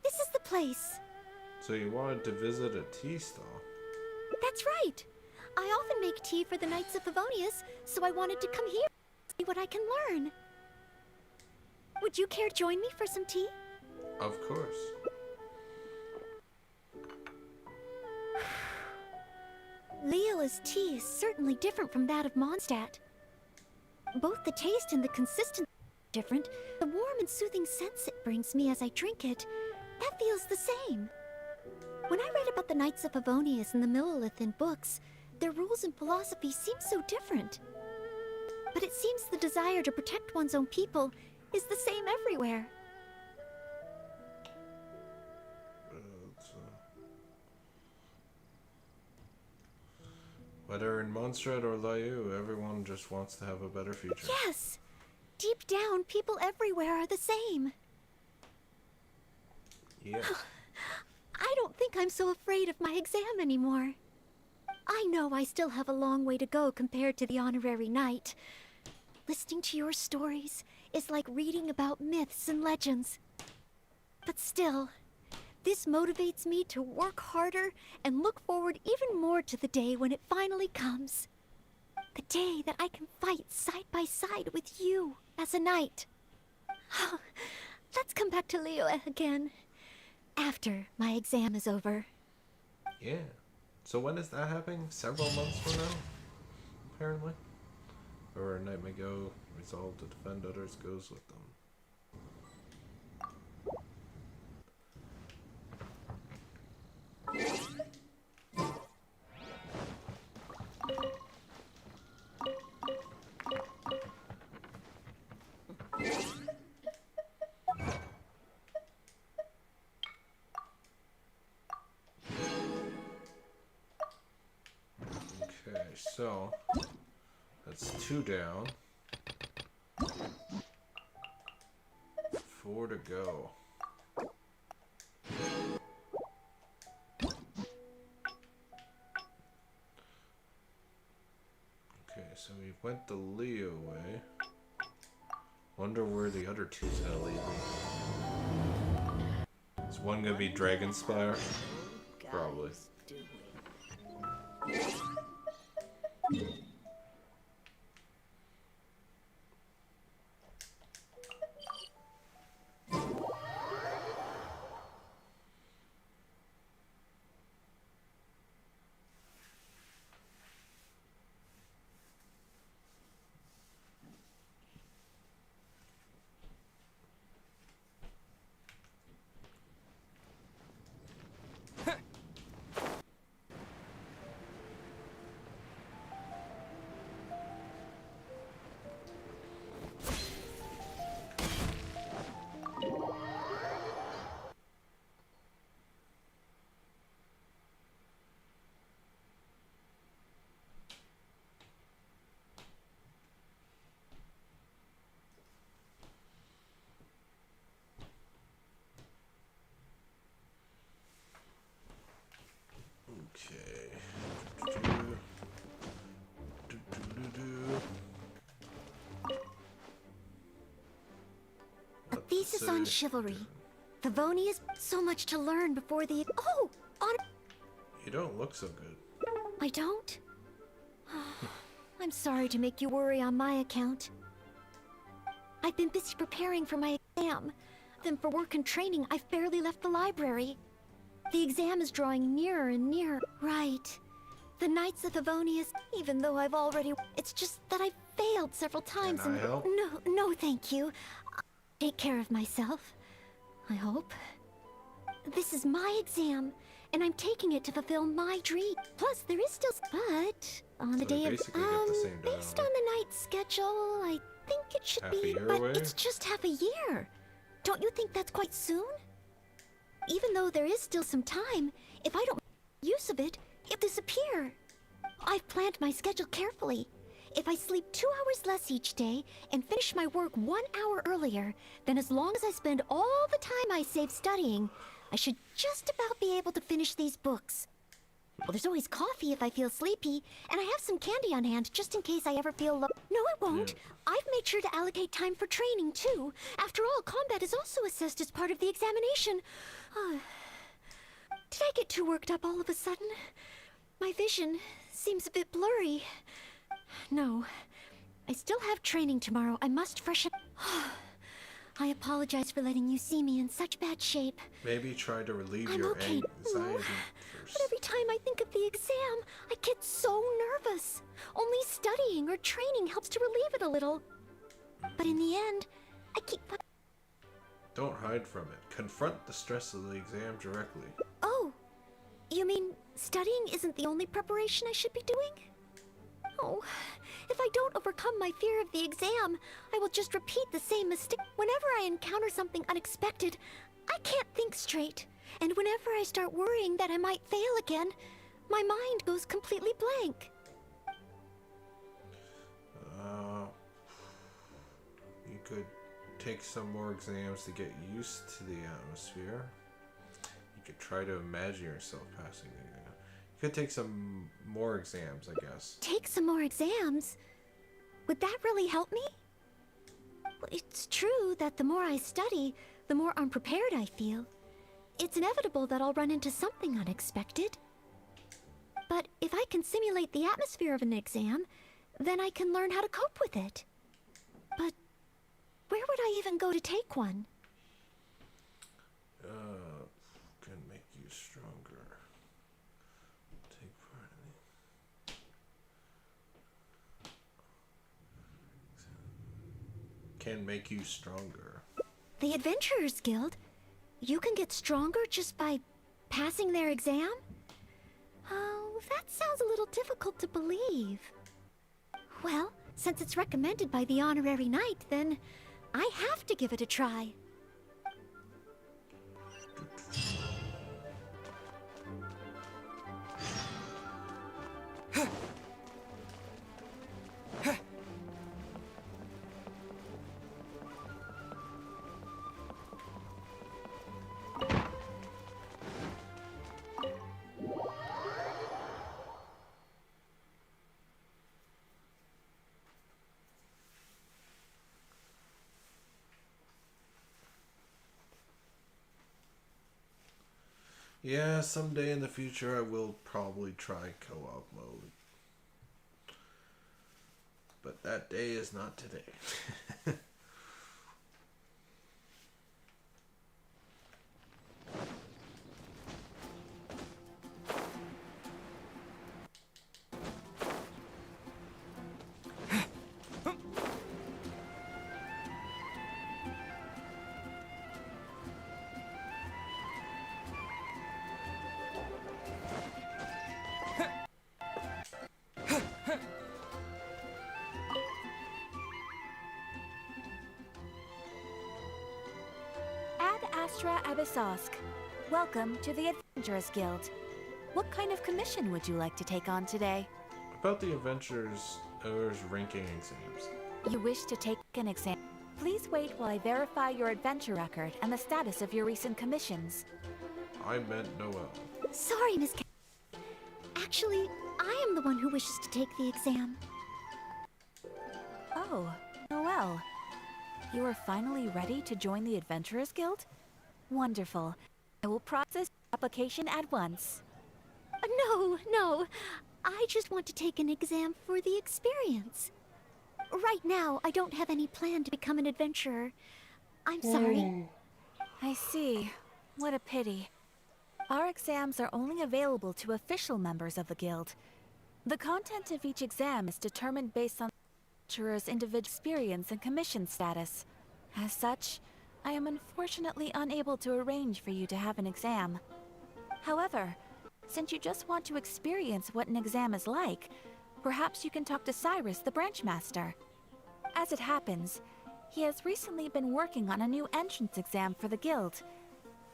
This is the place. So you wanted to visit a tea stall? That's right. I often make tea for the Knights of Favonius, so I wanted to come here and see what I can learn. Would you care to join me for some tea? Of course. Leola's tea is certainly different from that of Mondstadt. Both the taste and the consistency are different. The warm and soothing sense it brings me as I drink it, that feels the same. When I read about the Knights of Favonius and the Millelith in books, their rules and philosophies seem so different. But it seems the desire to protect one's own people is the same everywhere. Whether in Mondstadt or Liu, everyone just wants to have a better future. Yes! Deep down, people everywhere are the same. Yeah. I don't think I'm so afraid of my exam anymore. I know I still have a long way to go compared to the honorary knight. Listening to your stories is like reading about myths and legends. But still, this motivates me to work harder and look forward even more to the day when it finally comes. The day that I can fight side by side with you as a knight. Let's come back to Liyue again. After my exam is over. Yeah. So when is that happening? Several months from now? Apparently. Or a knight may go, resolve to defend others goes with them. Okay, so that's 2 down. 4 to go. Okay, so we went the Leo way. Wonder where the other two's gonna lead me. Is one gonna be Dragonspire? Probably. Okay. A thesis on chivalry. Favonius, so much to learn before the... Oh! On... You don't look so good. I don't? I'm sorry to make you worry on my account. I've been busy preparing for my exam. Then for work and training, I've barely left the library. The exam is drawing nearer and nearer. Right. The Knights of Favonius, even though I've already... It's just that I've failed several times Can I help? No, thank you. I'll take care of myself. I hope. This is my exam, and I'm taking it to fulfill my dream. Plus, there is still... But, on the day of... basically get the same day, based on the night's schedule, I think it should Half a be... year But away? it's just half a year. Don't you think that's quite soon? Even though there is still some time, if I don't make use of it, it'll disappear. I've planned my schedule carefully. If I sleep 2 hours less each day and finish my work 1 hour earlier, then as long as I spend all the time I save studying, I should just about be able to finish these books. Well, there's always coffee if I feel sleepy, and I have some candy on hand just in case I ever feel low. No, it won't. Yeah. I've made sure to allocate time for training, too. After all, combat is also assessed as part of the examination. Did I get too worked up all of a sudden? My vision seems a bit blurry. No, I still have training tomorrow. I must freshen... I apologize for letting you see me in such bad shape. Maybe try to relieve I'm your okay. anxiety But first. every time I think of the exam, I get so nervous. Only studying or training helps to relieve it a little. But in the end, I keep... Don't hide from it. Confront the stress of the exam directly. Oh, you mean studying isn't the only preparation I should be doing? Oh, if I don't overcome my fear of the exam, I will just repeat the same mistake. Whenever I encounter something unexpected, I can't think straight. And whenever I start worrying that I might fail again, my mind goes completely blank. You could take some more exams to get used to the atmosphere. You could try to imagine yourself passing the exam. You could take some more exams, I guess. Take some more exams? Would that really help me? Well, it's true that the more I study, the more unprepared I feel. It's inevitable that I'll run into something unexpected. But if I can simulate the atmosphere of an exam, then I can learn how to cope with it. But where would I even go to take one? Can make you stronger. Take part in it. Can make you stronger. The Adventurers Guild? You can get stronger just by passing their exam? Oh, that sounds a little difficult to believe. Well, since it's recommended by the Honorary Knight, then I have to give it a try. Yeah, someday in the future I will probably try co-op mode. But that day is not today. Astra Abyssosque. Welcome to the Adventurers Guild. What kind of commission would you like to take on today? About the Adventurers ranking exams. You wish to take an exam? Please wait while I verify your adventure record and the status of your recent commissions. I meant Noelle. Sorry, Miss Ca- Actually, I am the one who wishes to take the exam. Oh, Noelle. You are finally ready to join the Adventurers Guild? Wonderful. I will process your application at once. No. I just want to take an exam for the experience. Right now, I don't have any plan to become an adventurer. I'm sorry. I see. What a pity. Our exams are only available to official members of the guild. The content of each exam is determined based on the adventurer's individual experience and commission status. As such, I am unfortunately unable to arrange for you to have an exam. However, since you just want to experience what an exam is like, perhaps you can talk to Cyrus, the branch master. As it happens, he has recently been working on a new entrance exam for the guild.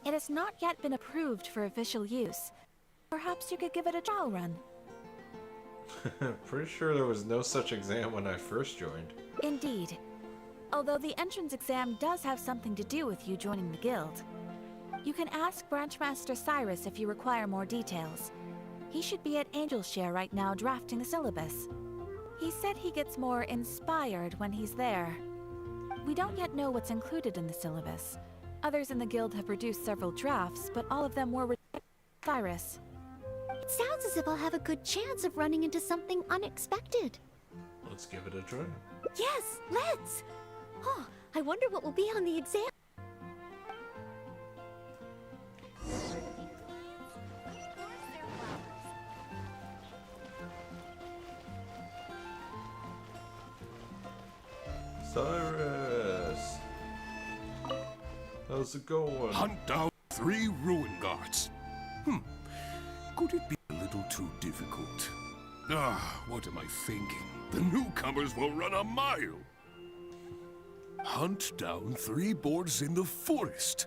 It has not yet been approved for official use. Perhaps you could give it a trial run. Pretty sure there was no such exam when I first joined. Indeed. Although the entrance exam does have something to do with you joining the guild. You can ask Branchmaster Cyrus if you require more details. He should be at Angelshare right now drafting the syllabus. He said he gets more inspired when he's there. We don't yet know what's included in the syllabus. Others in the guild have produced several drafts, but all of them were rejected by Cyrus. It sounds as if I'll have a good chance of running into something unexpected. Let's give it a try. Yes, let's! Oh, I wonder what will be on the exam. Cyrus! How's it going? Hunt down 3 ruin guards. Could it be a too difficult. Ah, what am I thinking? The newcomers will run a mile. Hunt down 3 boards in the forest.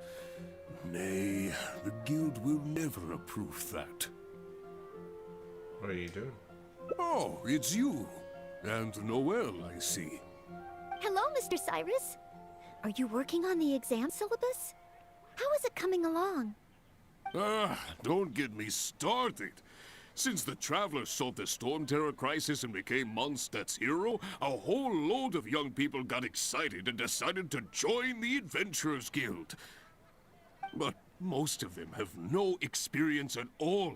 Nay, the guild will never approve that. What are you doing? Oh, it's you. And Noelle, I see. Hello, Mr. Cyrus. Are you working on the exam syllabus? How is it coming along? Ah, don't get me started. Since the Traveler solved the Storm Terror crisis and became Mondstadt's hero, a whole load of young people got excited and decided to join the Adventurers Guild. But most of them have no experience at all.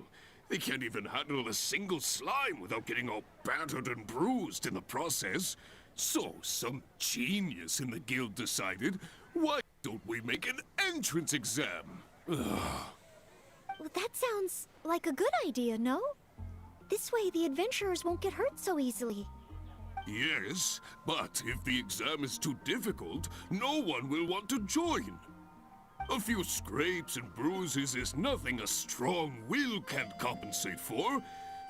They can't even handle a single slime without getting all battered and bruised in the process. So some genius in the guild decided, why don't we make an entrance exam? Ugh. Well, that sounds like a good idea, no? This way the adventurers won't get hurt so easily. Yes, but if the exam is too difficult, no one will want to join. A few scrapes and bruises is nothing a strong will can't compensate for.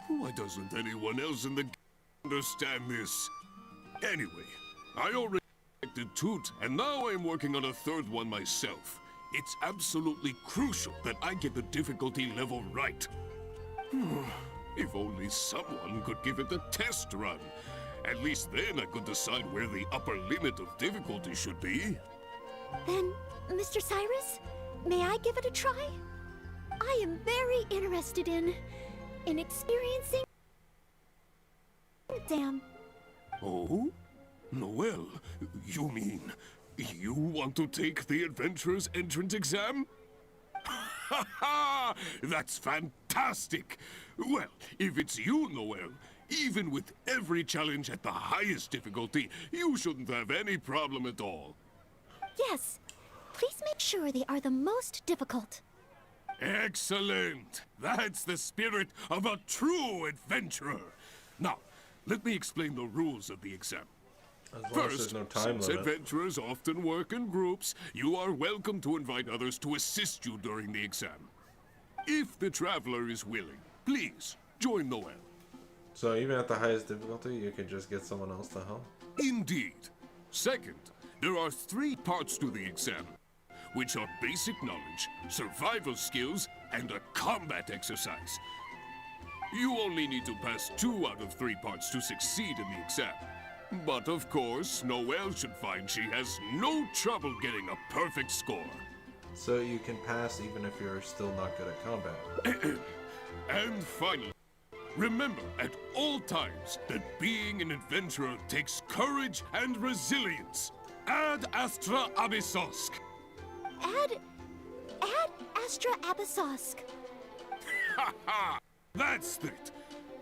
Why doesn't anyone else in the guild understand this? Anyway, I already selected Toot, and now I'm working on a 3rd one myself. It's absolutely crucial that I get the difficulty level right. If only someone could give it a test run. At least then I could decide where the upper limit of difficulty should be. Then, Mr. Cyrus, may I give it a try? I am very interested in experiencing exam. Oh? Noelle, you mean you want to take the Adventurer's entrance exam? Ha ha! That's fantastic! Well, if it's you, Noelle, even with every challenge at the highest difficulty, you shouldn't have any problem at all. Yes. Please make sure they are the most difficult. Excellent! That's the spirit of a true adventurer. Now, let me explain the rules of the exam. First, no time since limit. adventurers often work in groups, you are welcome to invite others to assist you during the exam. If the traveler is willing, please join Noelle. So even at the highest difficulty, you can just get someone else to help? Indeed. Second, there are 3 parts to the exam, which are basic knowledge, survival skills, and a combat exercise. You only need to pass 2 out of 3 parts to succeed in the exam. But of course, Noelle should find she has no trouble getting a perfect score. So you can pass even if you're still not good at combat. And finally, remember at all times that being an adventurer takes courage and resilience. Ad Astra Abyssosk. Ad Astra Abyssosk. Ha ha! That's it.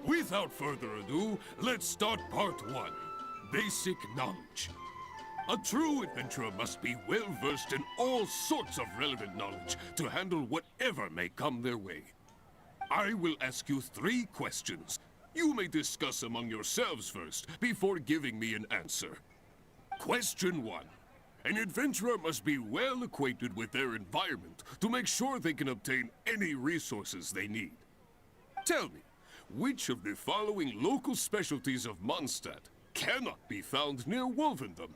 Without further ado, let's start part 1. Basic knowledge. A true adventurer must be well versed in all sorts of relevant knowledge to handle whatever may come their way. I will ask you 3 questions. You may discuss among yourselves first before giving me an answer. Question 1. An adventurer must be well acquainted with their environment to make sure they can obtain any resources they need. Tell me, which of the following local specialties of Mondstadt cannot be found near Wolvendom?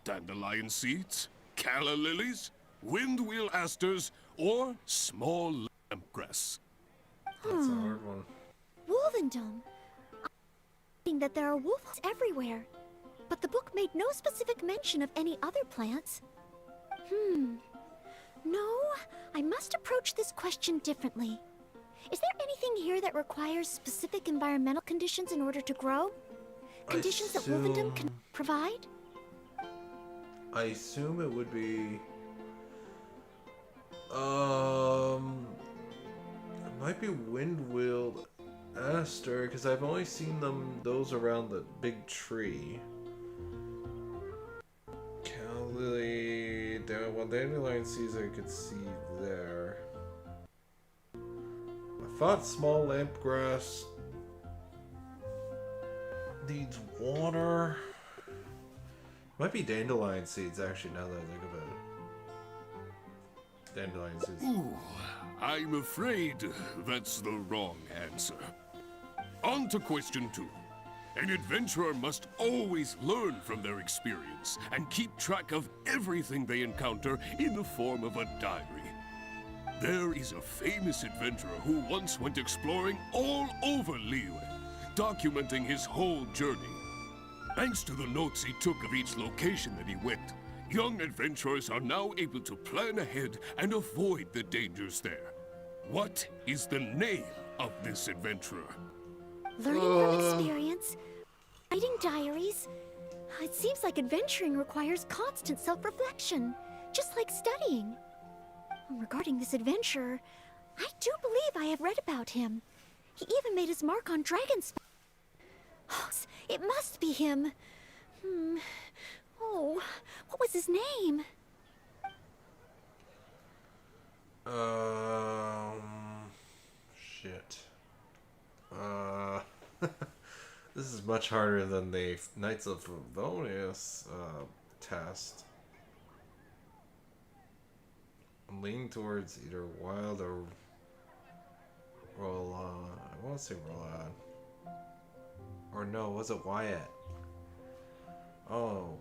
Dandelion seeds, calla lilies, windwheel asters, or small lampgrass? That's a hard one. Wolvendom. I'm thinking that there are wolves everywhere, but the book made no specific mention of any other plants. No, I must approach this question differently. Is there anything here that requires specific environmental conditions in order to grow? Conditions that Wolvendom can provide? I assume it would be... It might be windwheeled aster, because I've only seen those around the big tree. Cali... Well, dandelion seeds I could see there. I thought small lampgrass needs water. Might be dandelion seeds, actually, now that I think about it. Dandelion seeds. Ooh, I'm afraid that's the wrong answer. On to question 2. An adventurer must always learn from their experience and keep track of everything they encounter in the form of a diary. There is a famous adventurer who once went exploring all over Liyue, documenting his whole journey. Thanks to the notes he took of each location that he went, young adventurers are now able to plan ahead and avoid the dangers there. What is the name of this adventurer? Learning from experience, writing diaries. It seems like adventuring requires constant self-reflection, just like studying. Regarding this adventurer, I do believe I have read about him. He even made his mark on Dragon's. Oh, it must be him. Oh, what was his name? Shit. This is much harder than the Knights of Favonius test. I'm leaning towards either Wild or Roland. I want to say Roland. Or no, was it Wyatt? Oh.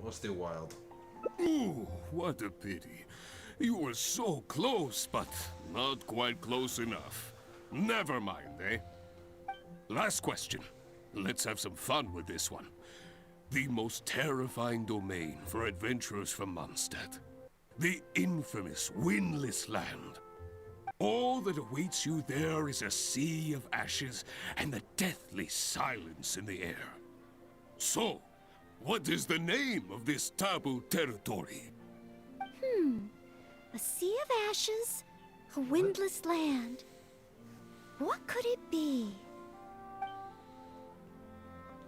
Let's do Wild. Ooh, what a pity. You were so close, but not quite close enough. Never mind, eh? Last question. Let's have some fun with this one. The most terrifying domain for adventurers from Mondstadt. The infamous Windless Land. All that awaits you there is a sea of ashes and the deathly silence in the air. So, what is the name of this taboo territory? A sea of ashes, a windless land. What could it be?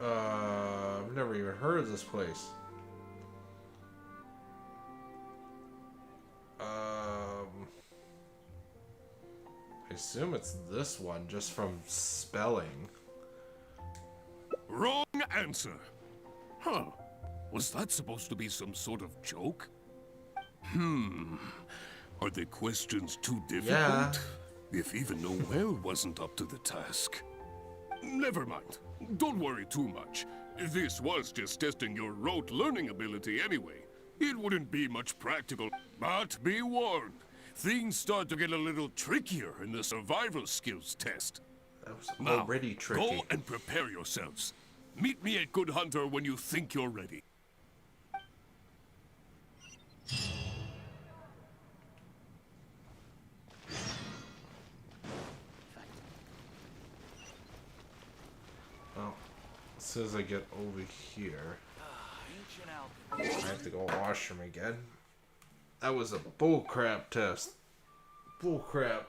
I've never even heard of this place. I assume it's this one, just from spelling. Wrong answer. Huh. Was that supposed to be some sort of joke? Are the questions too difficult? Yeah. If even Noelle wasn't up to the task. Never mind. Don't worry too much. This was just testing your rote learning ability anyway. It wouldn't be much practical. But be warned, things start to get a little trickier in the survival skills test. That was Now, already tricky. go and prepare yourselves. Meet me at Good Hunter when you think you're ready. Well, as soon as I get over here, I have to go washroom again. That was a bullcrap test. Bullcrap.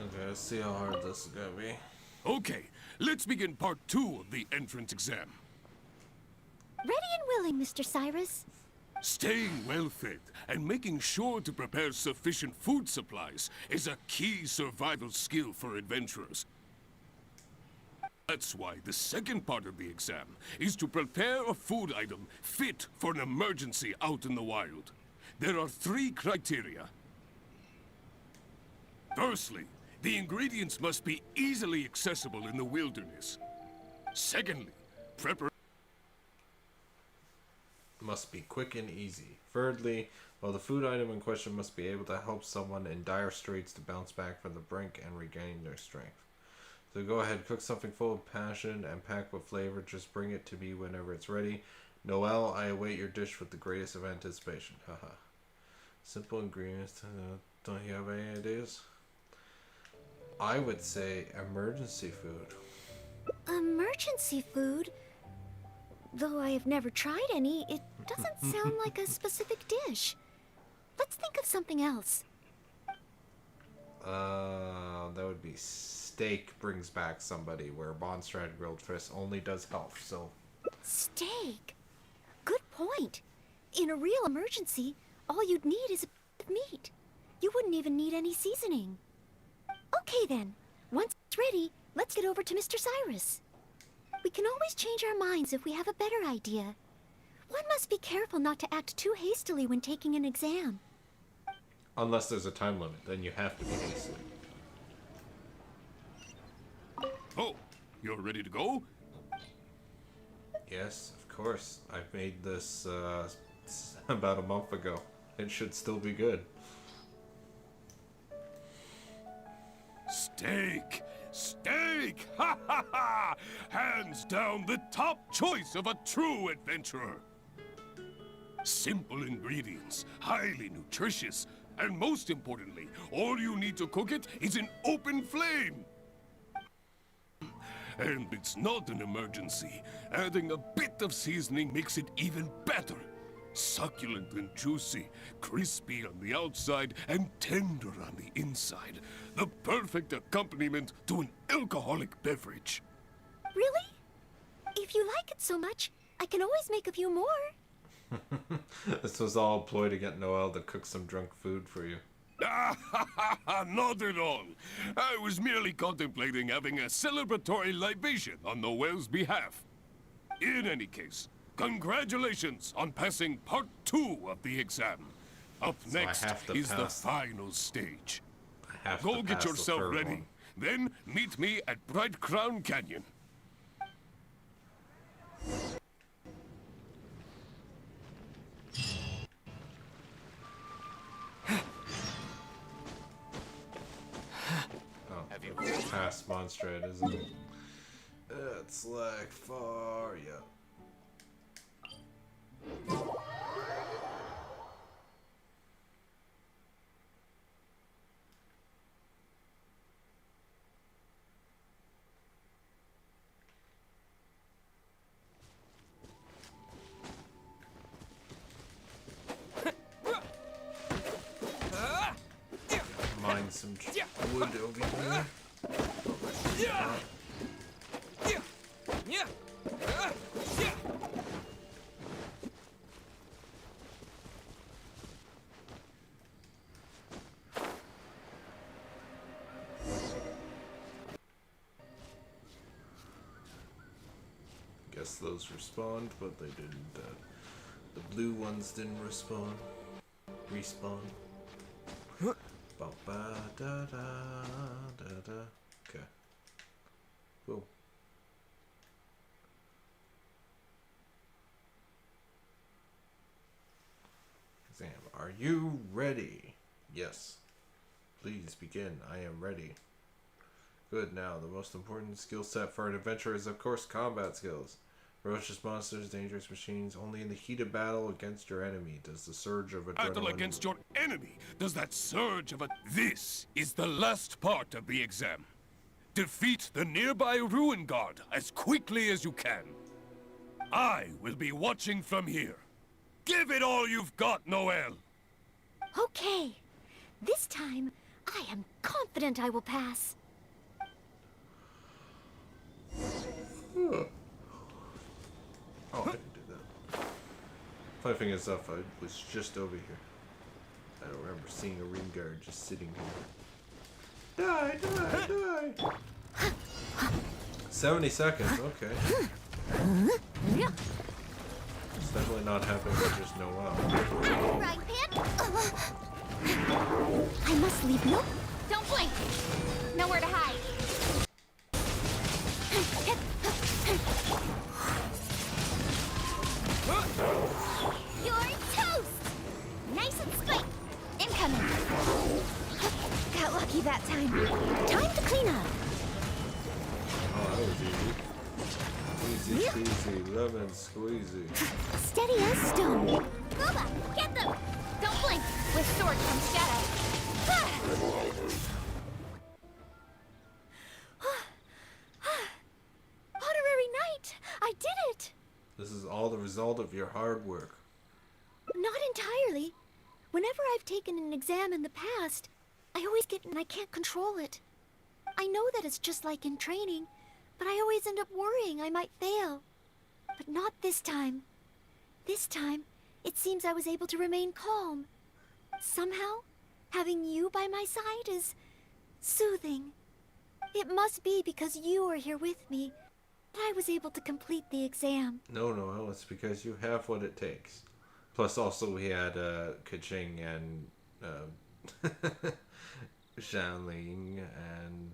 Okay, let's see how hard this is gonna be. Okay, let's begin part 2 of the entrance exam. Ready and willing, Mr. Cyrus. Staying well-fed and making sure to prepare sufficient food supplies is a key survival skill for adventurers. That's why the second part of the exam is to prepare a food item fit for an emergency out in the wild. There are 3 criteria. Firstly, the ingredients must be easily accessible in the wilderness. Secondly, preparation must be quick and easy. Thirdly, well, the food item in question must be able to help someone in dire straits to bounce back from the brink and regain their strength. So go ahead, cook something full of passion and packed with flavor. Just bring it to me whenever it's ready. Noelle, I await your dish with the greatest of anticipation. Haha. Simple ingredients. Don't you have any ideas? I would say emergency food. Emergency food? Though I have never tried any, it doesn't sound like a specific dish. Let's think of something else. That would be steak brings back somebody, where Mondstadt grilled fish only does health, so... Steak? Good point. In a real emergency, all you'd need is a bit of meat. You wouldn't even need any seasoning. Okay then, once it's ready, let's get over to Mr. Cyrus. We can always change our minds if we have a better idea. One must be careful not to act too hastily when taking an exam. Unless there's a time limit, then you have to be hasty. Oh, you're ready to go? Yes, of course. I made this about a month ago. It should still be good. Steak! Steak! Ha ha ha! Hands down the top choice of a true adventurer. Simple ingredients, highly nutritious, and most importantly, all you need to cook it is an open flame. And it's not an emergency. Adding a bit of seasoning makes it even better. Succulent and juicy, crispy on the outside and tender on the inside. The perfect accompaniment to an alcoholic beverage. Really? If you like it so much, I can always make a few more. This was all a ploy to get Noelle to cook some drunk food for you. Not at all. I was merely contemplating having a celebratory libation on Noelle's behalf. In any case, congratulations on passing part 2 of the exam. Up So next is the final stage. Go get yourself ready. Then meet me at Bright Crown Canyon. It's past Mondstadt, isn't it? It's like far, yeah. Mine some wood over here. Guess those respawned, but they didn't. The blue ones didn't respawn. Respawn. Ba ba da da da da. Okay. Cool. Exam. Are you ready? Yes. Please begin. I am ready. Good. Now, the most important skill set for an adventurer is, of course, combat skills. Ferocious monsters, dangerous machines. Only in the heat of battle against your enemy does the surge of adrenaline... Battle against your enemy does that surge of a... This is the last part of the exam. Defeat the nearby ruin guard as quickly as you can. I will be watching from here. Give it all you've got, Noelle. Okay. This time, I am confident I will pass. Oh, I didn't do that. Funny thing is, I was just over here. I don't remember seeing a ring guard just sitting here. Die, die, die! 70 seconds, okay. It's definitely not happening with just Noelle. Right, Pip? I must leave no... Don't blink! Nowhere to hide. You're toast! Nice and squeak! Incoming! Got lucky that time. Time to clean up. Oh, that was easy. Easy peasy, lemon squeezy. Steady as stone. Booba, get them! Don't blink. With sword comes shadow. Honorary knight! I did it! This is all the result of your hard work. Not entirely. Whenever I've taken an exam in the past, I always get and I can't control it. I know that it's just like in training, but I always end up worrying I might fail. But not this time. This time, it seems I was able to remain calm. Somehow, having you by my side is soothing. It must be because you are here with me that I was able to complete the exam. No, Noelle, it's because you have what it takes. Plus, also, we had Kaching and Shanling and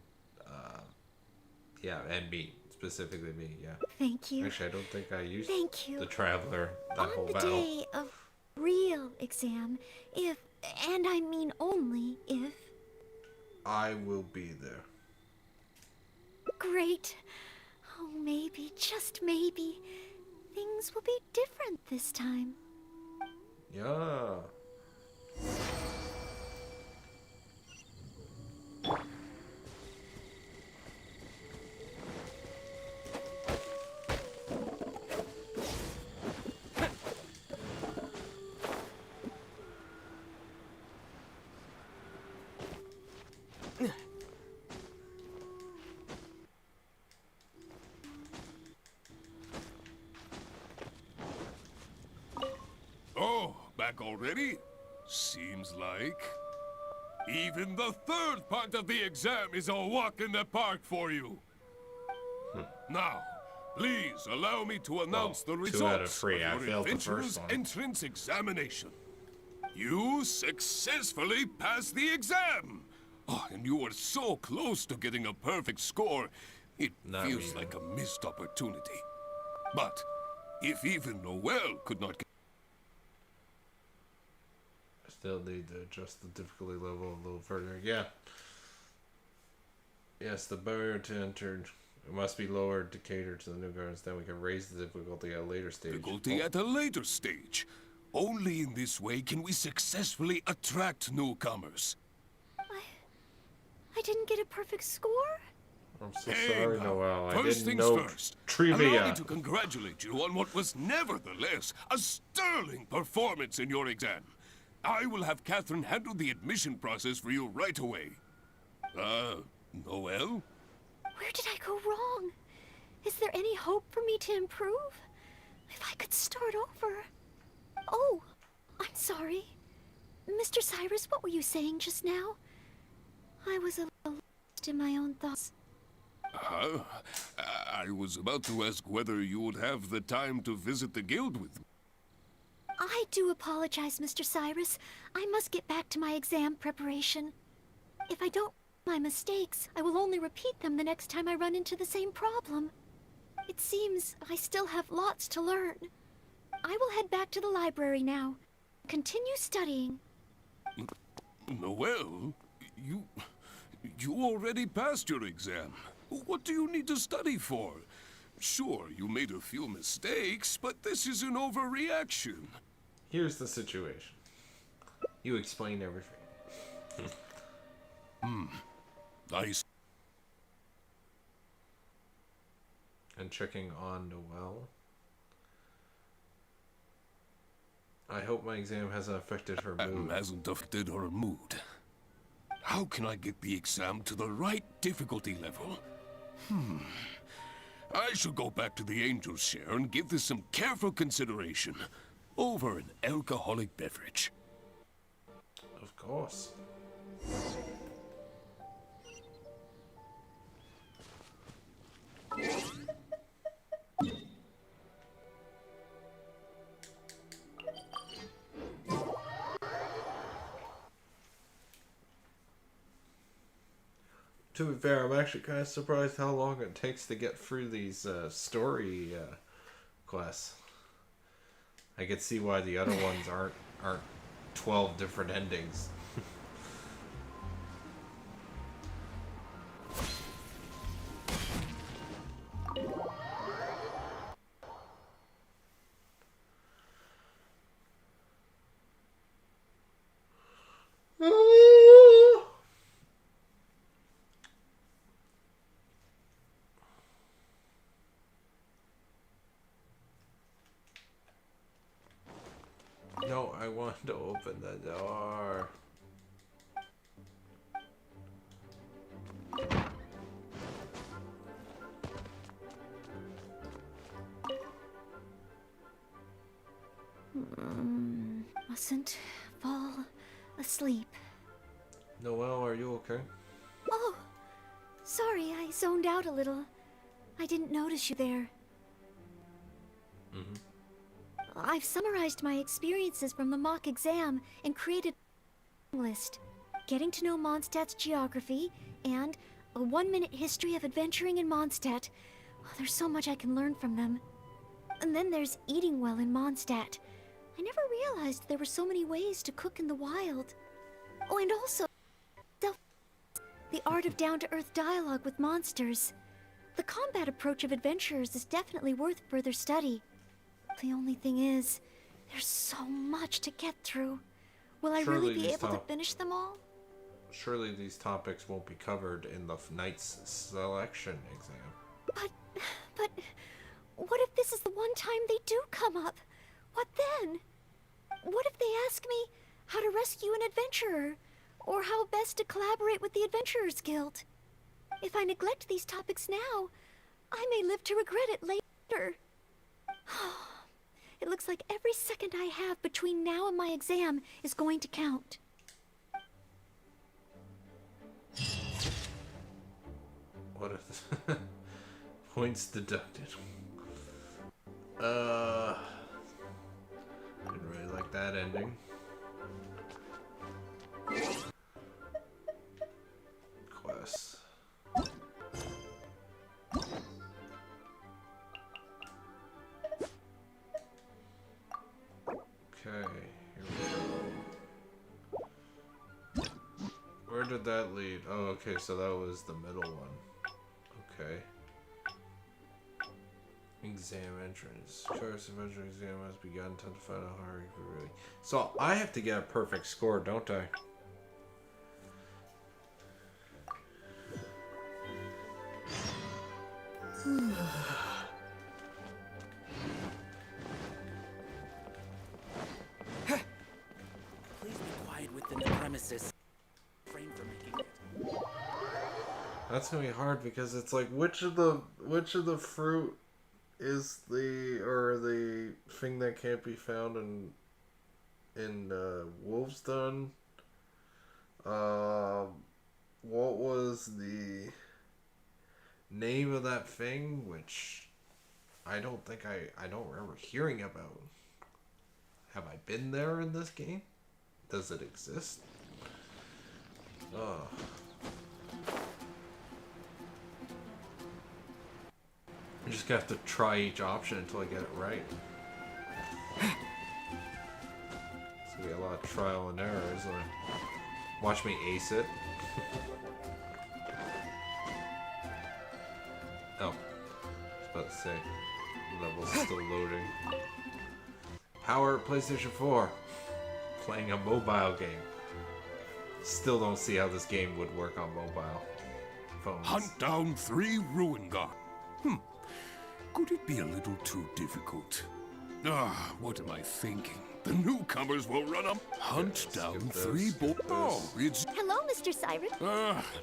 yeah, and me. Specifically me, yeah. Thank you. Actually, I don't think I used Thank you. the Traveler that whole On the battle. day of real exam, if, and I mean only if... I will be there. Great. Oh, maybe, just maybe, things will be different this time. Yeah. Oh, back already? Seems like. Even the third part of the exam is a walk in the park for you. Now, please allow me to announce the 2 results out of 3. I your failed the adventurer's first one. entrance examination. You successfully passed the exam! Oh, and you were so close to getting a perfect score, it feels like a missed opportunity. But, if even Noelle could not get... I still need to adjust the difficulty level a little further. Yeah. Yes, the barrier to enter it must be lowered to cater to the new guards. Then we can raise the difficulty at a later stage. Difficulty at a later stage. Only in this way can we successfully attract newcomers. I didn't get a perfect score? I'm so Hey, sorry, now, Noelle. I first didn't things know first. trivia. Allow me to congratulate you on what was nevertheless a sterling performance in your exam. I will have Catherine handle the admission process for you right away. Noelle? Where did I go wrong? Is there any hope for me to improve? If I could start over. Oh, I'm sorry. Mr. Cyrus, what were you saying just now? I was a little lost in my own thoughts. I was about to ask whether you would have the time to visit the guild with me. I do apologize, Mr. Cyrus. I must get back to my exam preparation. If I don't my mistakes, I will only repeat them the next time I run into the same problem. It seems I still have lots to learn. I will head back to the library now. Continue studying. Noelle, you already passed your exam. What do you need to study for? Sure, you made a few mistakes, but this is an overreaction. Here's the situation. You explain everything. Nice. And checking on Noelle. I hope my exam hasn't affected her mood. Hasn't affected her mood. How can I get the exam to the right difficulty level? I shall go back to the Angel's Share and give this some careful consideration over an alcoholic beverage. Of course. To be fair, I'm actually kind of surprised how long it takes to get through these story quests. I could see why the other ones aren't 12 different endings. No, I want to open the door. Mustn't fall asleep. Noelle, are you okay? Oh, sorry, I zoned out a little. I didn't notice you there. I've summarized my experiences from the mock exam and created a list. Getting to know Mondstadt's geography and a 1-minute history of adventuring in Mondstadt. Oh, there's so much I can learn from them. And then there's eating well in Mondstadt. I never realized there were so many ways to cook in the wild. Oh, and also the art of down-to-earth dialogue with monsters. The combat approach of adventurers is definitely worth further study. The only thing is, there's so much to get through. Will I really be able to finish them all? Surely these topics won't be covered in the knight's selection exam. But, what if this is the one time they do come up? What then? What if they ask me how to rescue an adventurer? Or how best to collaborate with the Adventurers Guild? If I neglect these topics now, I may live to regret it later. It looks like every second I have between now and my exam is going to count. What is points deducted? Didn't really like that ending. Quests. Okay, here we go. Where did that lead? Oh, okay, so that was the middle one. Okay. Exam entrance. Choice adventure exam has begun. Time to find out how you really. So I have to get a perfect score, don't I? Please be quiet within the premises. Frame for making it. That's gonna be hard because it's like which of the fruit is the thing that can't be found in Wolf's Den? What was the name of that thing? Which I don't think I don't remember hearing about. Have I been there in this game? Does it exist? Oh. I just have to try each option until I get it right. It's gonna be a lot of trial and error, isn't it? Watch me ace it. Oh. I was about to say. Level's still loading. Power PlayStation 4. Playing a mobile game. Still don't see how this game would work on mobile phones. Hunt down 3 ruin guards. Could it be a little too difficult? What am I thinking? The newcomers will run up, hunt down skip this, 3 skip Oh, it's Hello, Mr. Siren.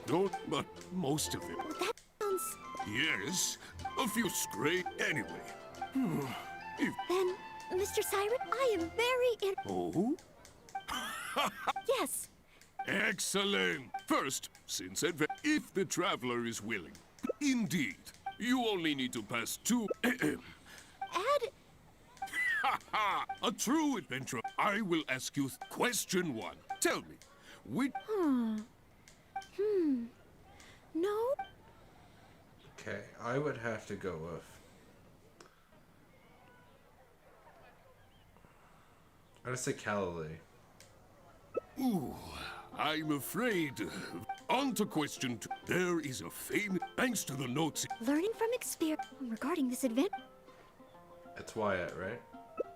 don't, but most of them. That sounds... Yes, a few stray. Anyway, if Then, Mr. Siren, I am very in... oh, Yes. excellent. First, since if the traveler is willing, indeed, you only need to pass 2. Add... A true adventurer. I will ask you question 1. Tell me, which No? Okay, I would have to go with. I'm gonna say Galilee. Ooh, I'm afraid. On to question 2. There is a famous, thanks to the notes. Learning from experience regarding this event. It's Wyatt, right?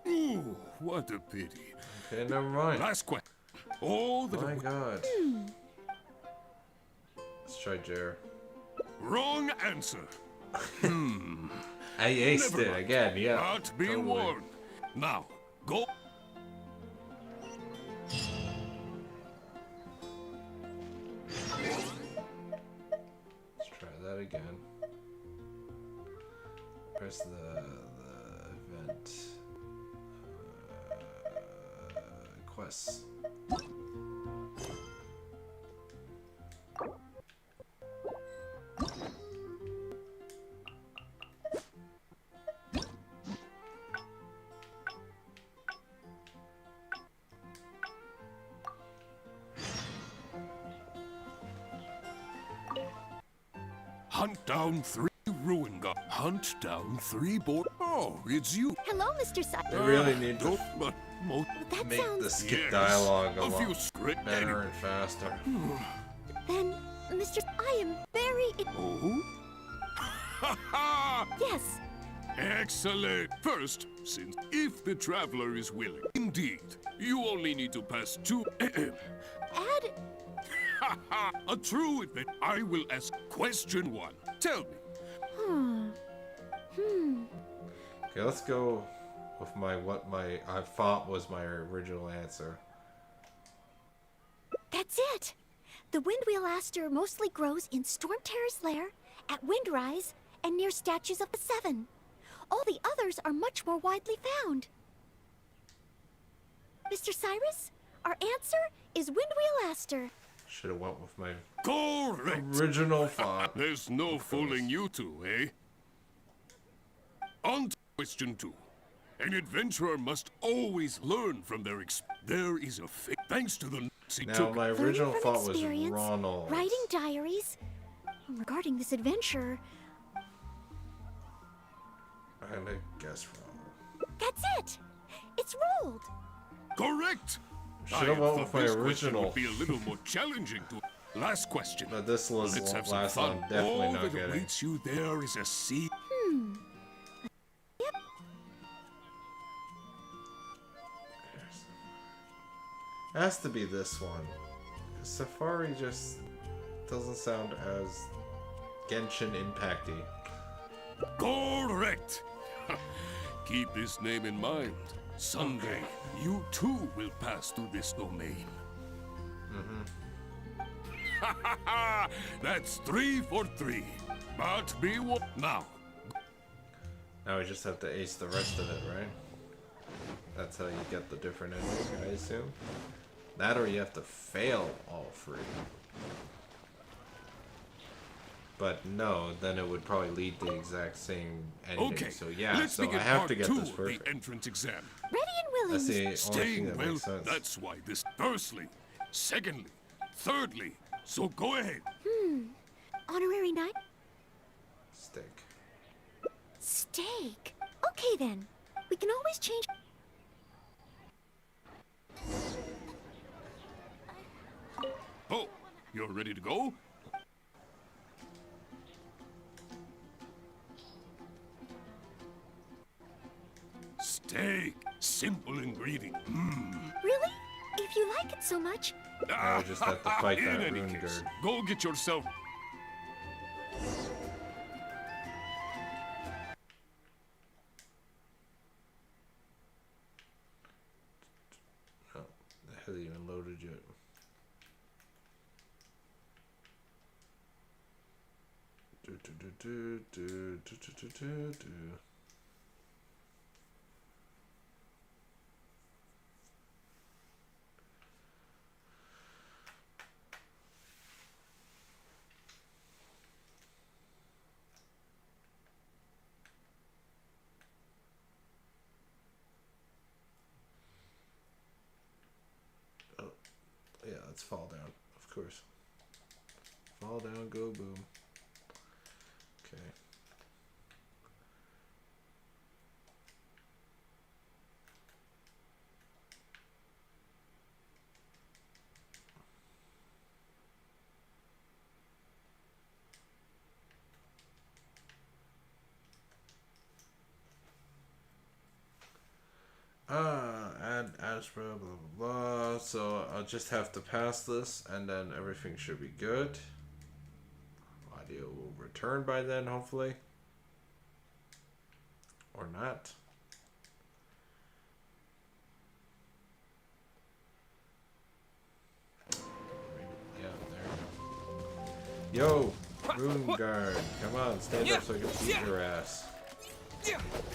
Ooh, what a pity. Okay, never mind. Last question. Oh, the My God. Let's try Jer. wrong answer. I aced Never it mind. again, yeah. But be totally. warned. Now, go. Let's try that again. Press the event quests. Hunt down 3 ruin god. Hunt down 3 Oh, it's you. Hello, Mr. Siren. They really need to Don't, but most. That make sounds... the skip Yes, dialogue a a few lot script better and faster. Then, Mr. I am very in... Oh? Ha ha! Yes. Excellent. First, since if the traveler is willing, indeed, you only need to pass 2. Add... A true adventure. I will ask question 1. Tell me. Okay, let's go with what I thought was my original answer. That's it. The Windwheel Aster mostly grows in Storm Terror's lair, at Windrise, and near statues of the Seven. All the others are much more widely found. Mr. Cyrus, our answer is Windwheel Aster. Should have went with my Correct. original thought. There's no fooling you two, eh? On to question 2. An adventurer must always learn from their There is a thanks to the notes he Now, took. my Learning original from thought was experience, Ronald. Writing diaries. Regarding this adventure, I'm gonna guess Ronald. that's it. It's rolled. Correct. Should have went thought with my this question original. would be a little more challenging to. Last question. But this was Let's have some last fun. one. Definitely All not that getting. awaits you there is a sea. It has to be this one. Safari just doesn't sound as Genshin Impacty. Correct. Keep this name in mind. Someday, you too will pass through this domain. That's 3 for 3. But be warned now. Now we just have to ace the rest of it, right? That's how you get the different ending, I assume. That or you have to fail all 3. But no, then it would probably lead to the exact same ending. Okay, So yeah, let's so I begin have part to get 2 this of the perfect. entrance exam. Ready and willing. That's the only Staying thing that well, makes sense. that's why this. Firstly, secondly, thirdly. So go ahead. Honorary knight? Steak. Steak. Okay then. We can always change. Oh, you're ready to go? Steak, simple ingredient. Really? If you like it so much. Now we just have to fight In that any rune case, gird. go get yourself. hasn't even loaded yet. Oh, yeah, let's fall down, of course. Fall down, go boom. Okay. Add Astra, blah blah blah. So I'll just have to pass this, and then everything should be good. Audio will return by then, hopefully. Or not. Yeah, there you go. Yo, Rune Guard, come on, stand up so I can beat your ass.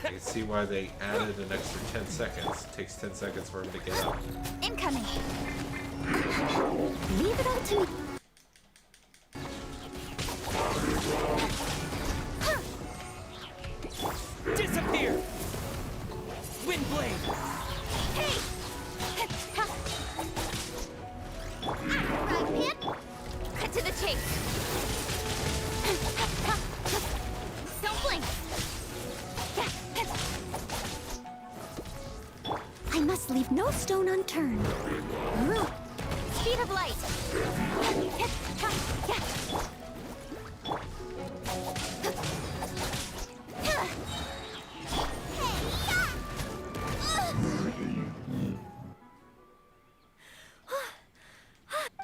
I can see why they added an extra 10 seconds. It takes 10 seconds for him to get up. Incoming. Leave it all to me. Disappear! Windblade! Hey! Right, Pip? Cut to the chase. Don't blink. I must leave no stone unturned. Speed of light.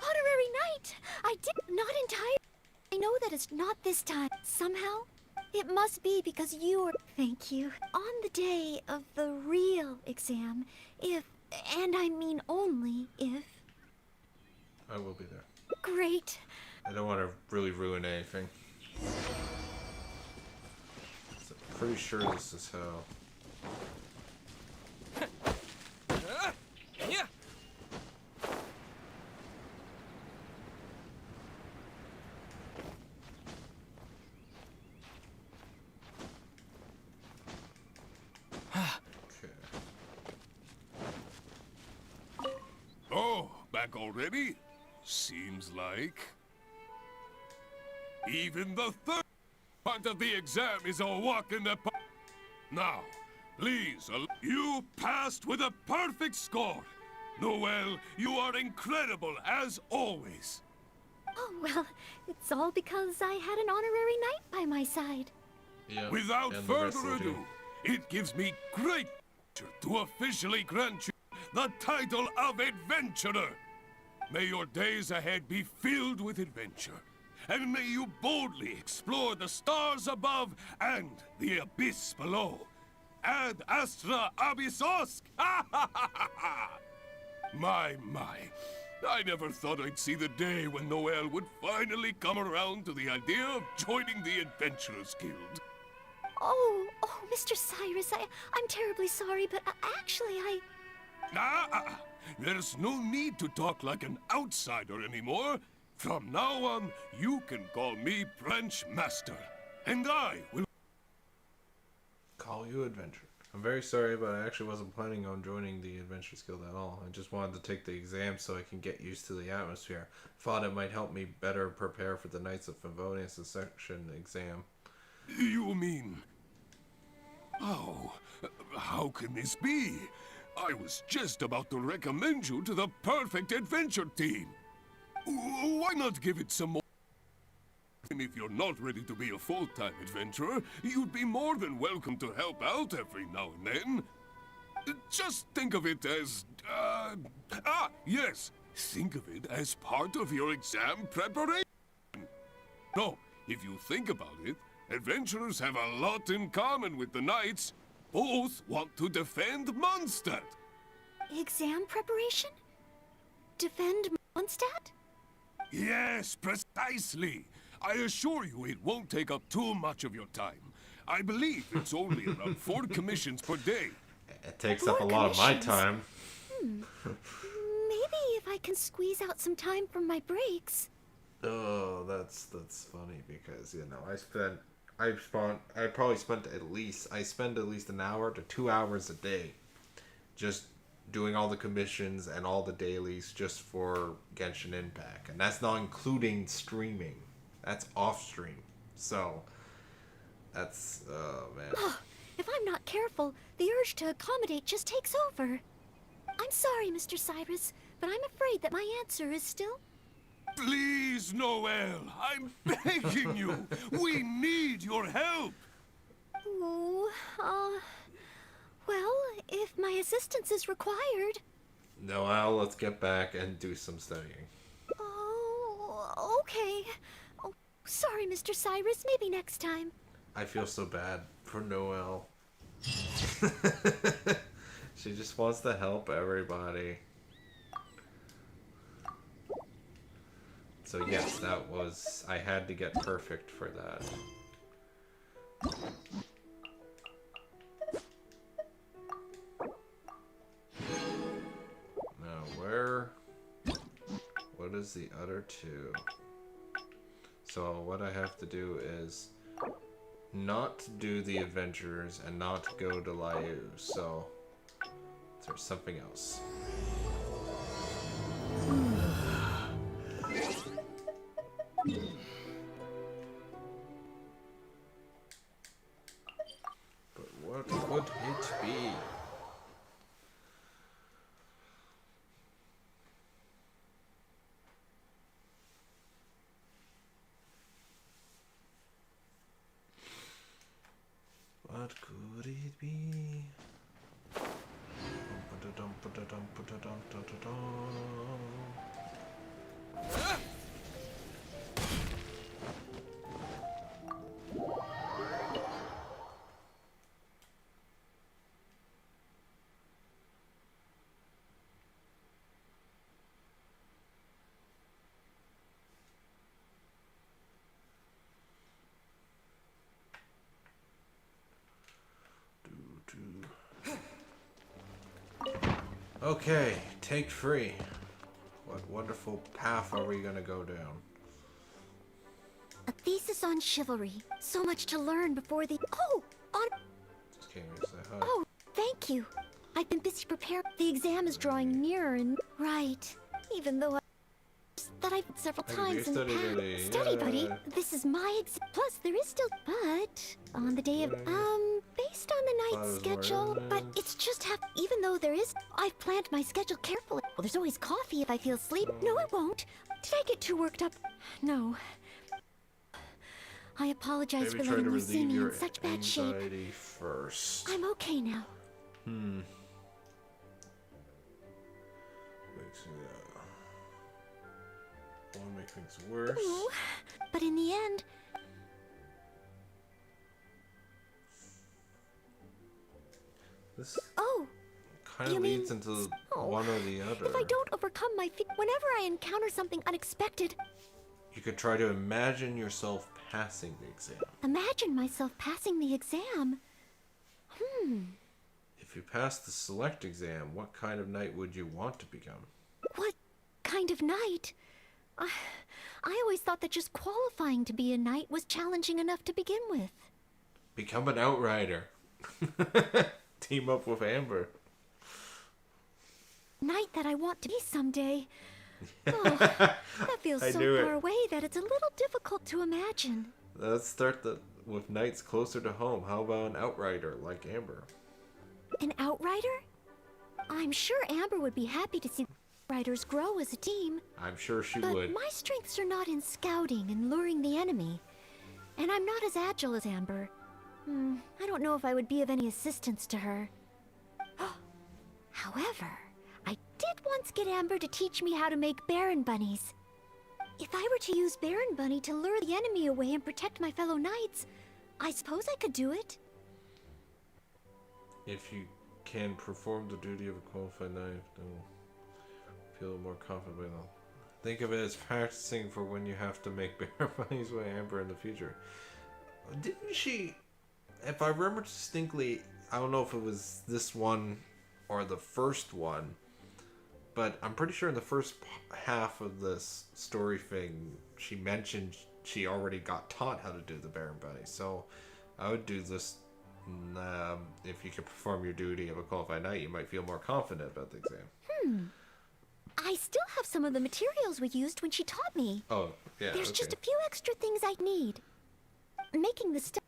Honorary knight! I did not entirely. I know that it's not this time. Somehow, it must be because you are. Thank you. On the day of the real exam, if, and I mean only if. I will be there. Great. I don't want to really ruin anything. So I'm pretty sure this is how. Yeah. Oh, back already? Seems like. Even the third part of the exam is a walk in the park. Now, please, you passed with a perfect score. Noelle, you are incredible as always. Oh, well, it's all because I had an honorary knight by my side. Yeah. Without further ado, it gives me great pleasure to officially grant you the title of Adventurer. May your days ahead be filled with adventure, and may you boldly explore the stars above and the abyss below. Ad Astra Abyssosk! My. I never thought I'd see the day when Noelle would finally come around to the idea of joining the Adventurers Guild. Oh, Mr. Cyrus, I'm terribly sorry, but actually There's no need to talk like an outsider anymore. From now on, you can call me Branch Master, and I will call you Adventure. I'm very sorry, but I actually wasn't planning on joining the Adventurers Guild at all. I just wanted to take the exam so I can get used to the atmosphere. Thought it might help me better prepare for the Knights of Favonius section exam. You mean... Oh, how can this be? I was just about to recommend you to the perfect adventure team. Why not give it some more? And if you're not ready to be a full-time adventurer, you'd be more than welcome to help out every now and then. Just think of it as... yes. Think of it as part of your exam preparation. No, if you think about it, adventurers have a lot in common with the knights. Both want to defend Mondstadt. Exam preparation? defend Mondstadt? Yes, precisely. I assure you it won't take up too much of your time. I believe it's only around 4 commissions per day. It takes up a lot of my time. Maybe if I can squeeze out some time from my breaks. Oh, that's funny because I spend at least an hour to 2 hours a day just doing all the commissions and all the dailies just for Genshin Impact, and that's not including streaming. That's off stream. So that's man. If I'm not careful, the urge to accommodate just takes over. I'm sorry, Mr. Cyrus, but I'm afraid that my answer is still... Please, Noelle, I'm begging you. We need your help. Ooh, well, if my assistance is required... Noelle, let's get back and do some studying. Oh, okay. Oh, sorry, Mr. Cyrus, maybe next time. I feel so bad for Noelle. She just wants to help everybody. So yes, I had to get perfect for that. Now what is the other 2? So what I have to do is not do the adventures and not go to Liu, so there's something else. But what could it be? What could it be? Okay, take 3. What wonderful path are we gonna go down? A thesis on chivalry. So much to learn before the... Oh! Just came here to say hi. Oh, thank you. I've been busy preparing. The exam is drawing nearer and... Right. Even though that I've several times in the past. Steady, buddy. This is my exam. Plus, there is still... But... On the day of... Based on the night schedule, but it's just even though there is... I've planned my schedule carefully. Well, there's always coffee if I feel sleep. No, I won't. Did I get too worked up? No. I apologize for letting you see me in such bad shape. First. I'm okay now. Won't make things worse. Ooh, but in the end... This kind you of mean... leads into one or the other. If I don't overcome my fear, whenever I encounter something unexpected... You could try to imagine yourself passing the exam. Imagine myself passing the exam? If you pass the select exam, what kind of knight would you want to become? What kind of knight? I always thought that just qualifying to be a knight was challenging enough to begin with. Become an outrider. Team up with Amber. Knight that I want to be someday. Oh, that feels so far away that it's a little difficult to imagine. Let's start with knights closer to home. How about an outrider like Amber? An outrider? I'm sure Amber would be happy to see riders grow as a team. I'm sure she but would. My strengths are not in scouting and luring the enemy. And I'm not as agile as Amber. I don't know if I would be of any assistance to her. However, I did once get Amber to teach me how to make Baron Bunnies. If I were to use Baron Bunny to lure the enemy away and protect my fellow knights, I suppose I could do it. If you can perform the duty of a qualified knight, no. feel more confident. Think of it as practicing for when you have to make bear bunnies with Amber in the future. Didn't she, if I remember distinctly, I don't know if it was this one or the first one, but I'm pretty sure in the first half of this story thing, she mentioned she already got taught how to do the bear bunny. So I would do this. If you could perform your duty of a qualified knight, you might feel more confident about the exam. I still have some of the materials we used when she taught me. Oh, yeah. There's just a few extra things I'd need. Making the stuff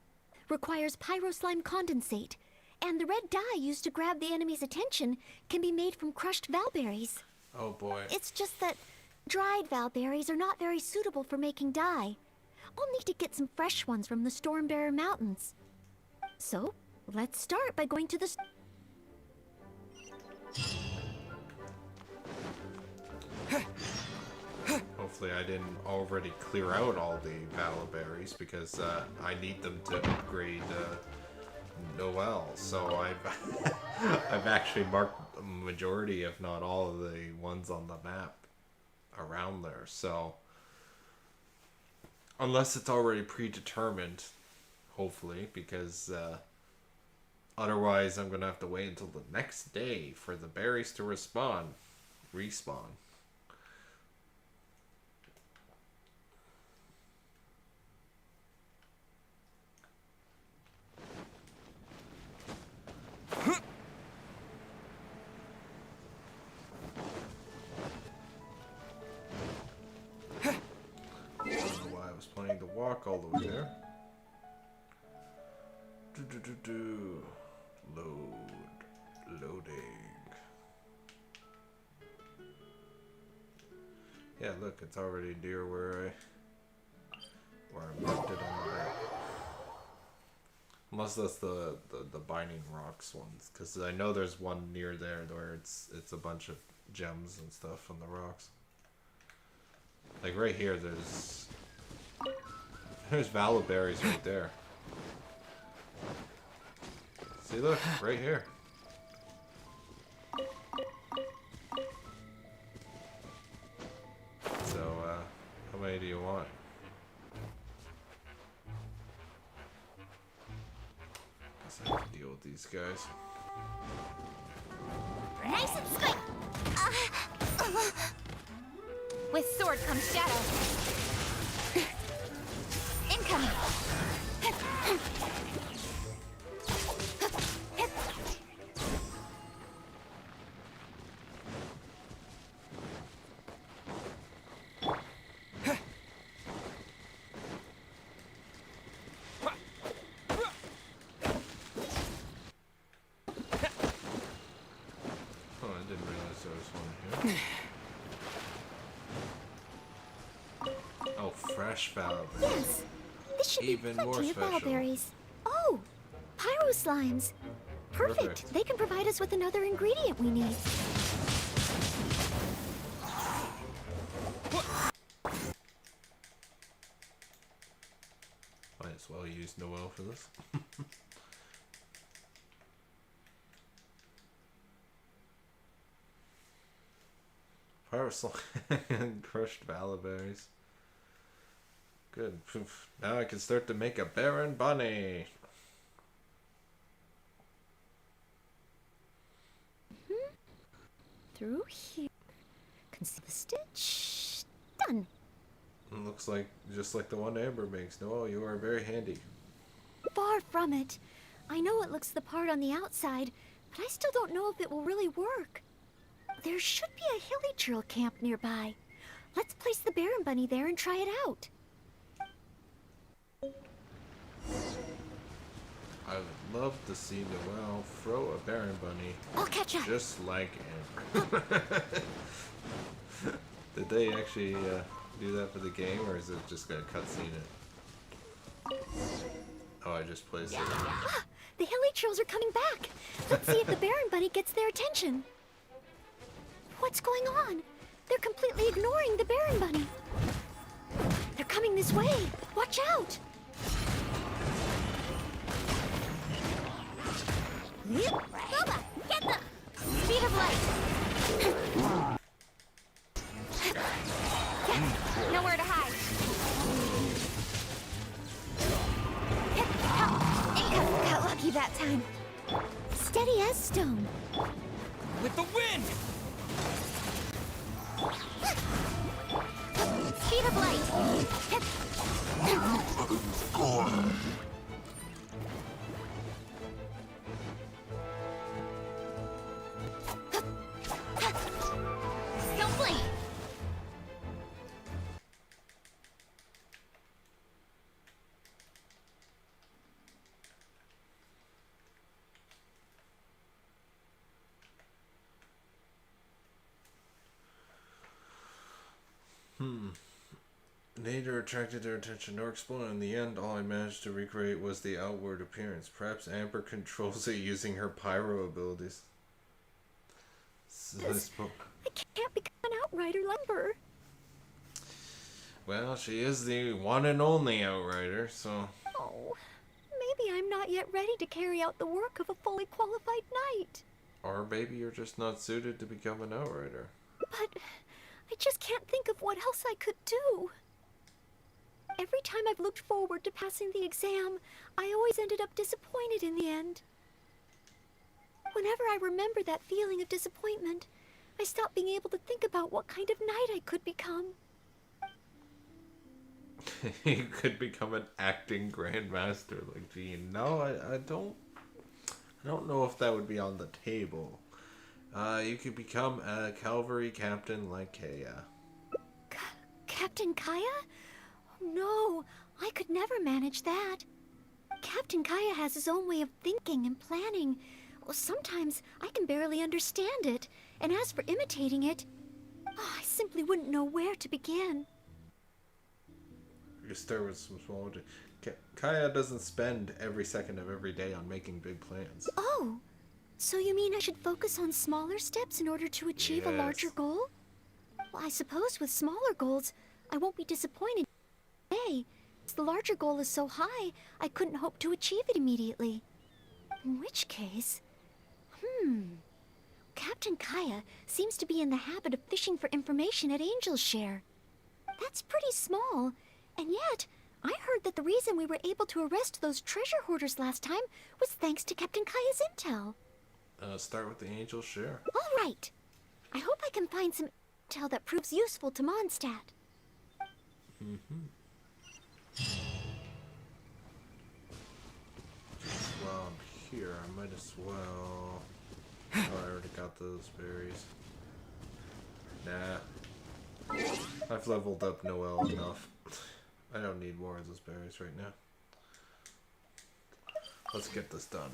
requires pyro slime condensate, and the red dye used to grab the enemy's attention can be made from crushed valberries. Oh boy. It's just that dried valberries are not very suitable for making dye. I'll need to get some fresh ones from the Stormbearer Mountains. So, let's start by going to the... Hopefully I didn't already clear out all the valberries because I need them to upgrade Noelle. So I've I've actually marked the majority, if not all, of the ones on the map around there. So unless it's already predetermined, hopefully, because otherwise I'm gonna have to wait until the next day for the berries to respawn. I don't know why I was planning to walk all the way there. Loading. Yeah, look, it's already near where I marked it on the map. Unless that's the binding rocks ones, because I know there's one near there where it's a bunch of gems and stuff on the rocks. Like right here, there's valberries right there. See, look, right here. So, how many do you want? Guess I have to deal with these guys. Nice and sweet! With sword comes shadow. Incoming! Fresh valberries. Yes, this should Even be more plenty of special. valberries. Oh, pyro slimes. Perfect. Perfect. They can provide us with another ingredient we need. Might as well use Noelle for this. Pyro slime and crushed valberries. Good. Poof. Now I can start to make a Baron Bunny. Through here. Conceal the stitch. Done. It looks like just like the one Amber makes. Noelle, you are very handy. Far from it. I know it looks the part on the outside, but I still don't know if it will really work. There should be a hilly trail camp nearby. Let's place the Baron Bunny there and try it out. I would love to see Noelle throw a Baron Bunny. I'll catch up. Just like Amber. Did they actually do that for the game, or is it just gonna cutscene it? Oh, I just placed it. Ah, the hilly trails are coming back. Let's see if the Baron Bunny gets their attention. What's going on? They're completely ignoring the Baron Bunny. They're coming this way. Watch out. Boba, get them! Speed of light! Nowhere to hide. Got lucky that time. Steady as stone. With the wind! Speed of light. Don't blink. Nature attracted their attention nor exploded. In the end, all I managed to recreate was the outward appearance. Perhaps Amber controls it using her pyro abilities. I can't become an outrider lumber. Well, she is the one and only outrider, so... Oh, maybe I'm not yet ready to carry out the work of a fully qualified knight. Or maybe you're just not suited to become an outrider. But I just can't think of what else I could do. Every time I've looked forward to passing the exam, I always ended up disappointed in the end. Whenever I remember that feeling of disappointment, I stop being able to think about what kind of knight I could become. You could become an acting grandmaster like Jean. No, I don't know if that would be on the table. You could become a cavalry captain like Kaya. Captain Kaya? Oh, no, I could never manage that. Captain Kaya has his own way of thinking and planning. Well, sometimes I can barely understand it. And as for imitating it, I simply wouldn't know where to begin. You start with some small... Kaya doesn't spend every second of every day on making big plans. Oh, so you mean I should focus on smaller steps in order to achieve a larger goal? Well, I suppose with smaller goals, I won't be disappointed. Hey, the larger goal is so high, I couldn't hope to achieve it immediately. In which case... Captain Kaya seems to be in the habit of fishing for information at Angel's Share. That's pretty small, and yet I heard that the reason we were able to arrest those treasure hoarders last time was thanks to Captain Kaya's intel. Start with the Angel Share. All right. I hope I can find some intel that proves useful to Mondstadt. While I'm here, I might as well... Oh, I already got those berries. Nah. I've leveled up Noelle enough. I don't need more of those berries right now. Let's get this done.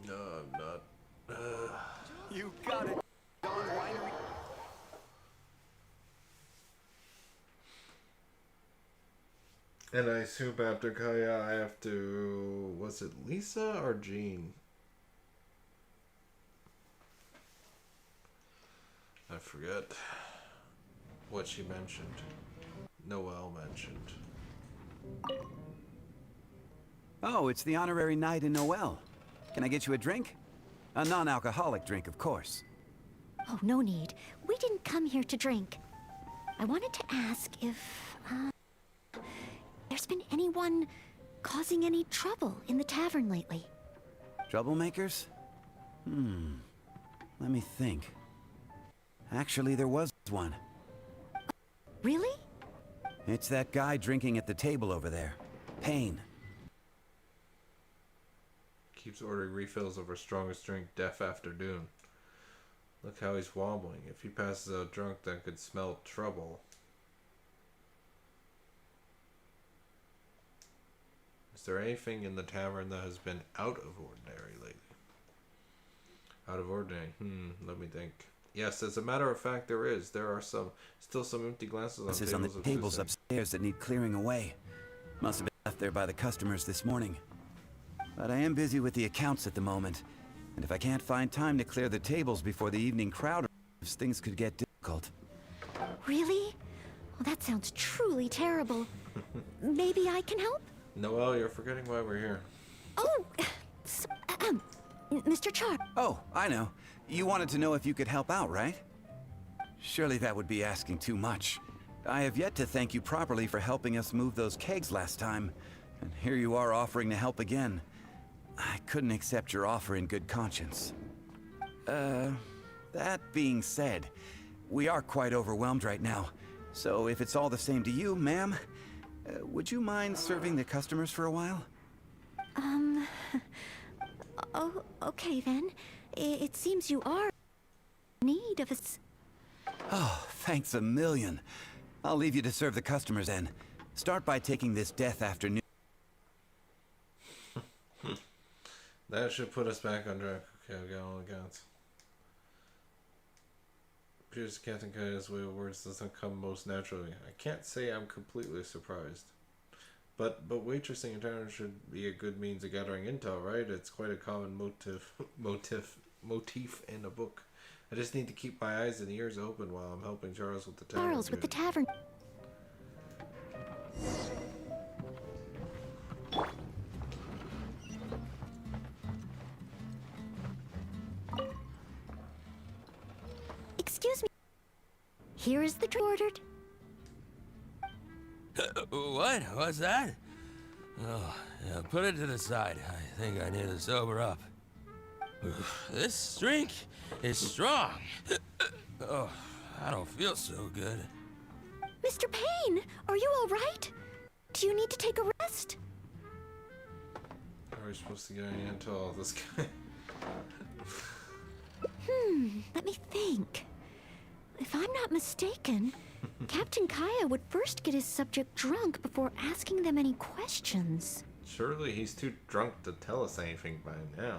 No, I'm not. You got it, Don Winery. And I assume after Kaya, I have to... Was it Lisa or Jean? I forget what she mentioned. Noelle mentioned. Oh, it's the honorary knight in Noelle. Can I get you a drink? A non-alcoholic drink, of course. Oh, no need. We didn't come here to drink. I wanted to ask if, there's been anyone causing any trouble in the tavern lately. Troublemakers? Let me think. Actually, there was one. Really? It's that guy drinking at the table over there. Payne. Keeps ordering refills of our strongest drink, Deaf Afternoon. Look how he's wobbling. If he passes out drunk, that could smell trouble. Is there anything in the tavern that has been out of ordinary lately? Out of ordinary? Let me think. Yes, as a matter of fact, there is. There are still some empty glasses This is on the tables upstairs that need clearing away. Must have been left there by the customers this morning. But I am busy with the accounts at the moment, and if I can't find time to clear the tables before the evening crowd arrives, things could get difficult. Really? Well, that sounds truly terrible. Maybe I can help? Noelle, you're forgetting why we're here. Oh, Mr. Char. Oh, I know. You wanted to know if you could help out, right? Surely that would be asking too much. I have yet to thank you properly for helping us move those kegs last time, and here you are offering to help again. I couldn't accept your offer in good conscience. That being said, we are quite overwhelmed right now, so if it's all the same to you, ma'am, would you mind serving the customers for a while? Oh, okay then. It seems you are in need of a... Oh, thanks a million. I'll leave you to serve the customers then. Start by taking this death afternoon. That should put us back on track. Okay, I got all accounts. Appears Captain Kai's way of words doesn't come most naturally. I can't say I'm completely surprised. But waitressing in town should be a good means of gathering intel, right? It's quite a common motif in a book. I just need to keep my eyes and ears open while I'm helping Charles with the tavern. Charles with the tavern. Excuse me. Here is the drink ordered. What? What's that? Oh, yeah, put it to the side. I think I need to sober up. This drink is strong. Oh, I don't feel so good. Mr. Payne, are you all right? Do you need to take a rest? How are we supposed to get any intel of this guy? Let me think. If I'm not mistaken, Captain Kaya would first get his subject drunk before asking them any questions. Surely he's too drunk to tell us anything by now.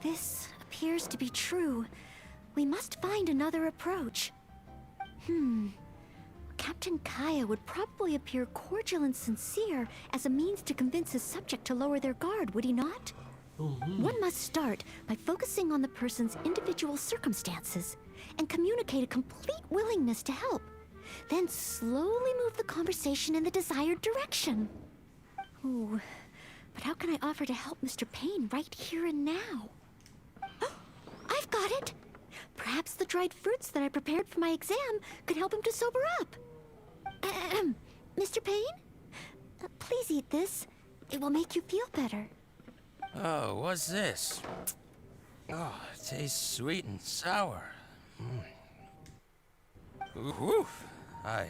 This appears to be true. We must find another approach. Captain Kaya would probably appear cordial and sincere as a means to convince his subject to lower their guard, would he not? One must start by focusing on the person's individual circumstances and communicate a complete willingness to help. Then slowly move the conversation in the desired direction. Ooh, but how can I offer to help Mr. Payne right here and now? I've got it! Perhaps the dried fruits that I prepared for my exam could help him to sober up. Mr. Payne? Please eat this. It will make you feel better. Oh, what's this? Oh, it tastes sweet and sour. Woof. I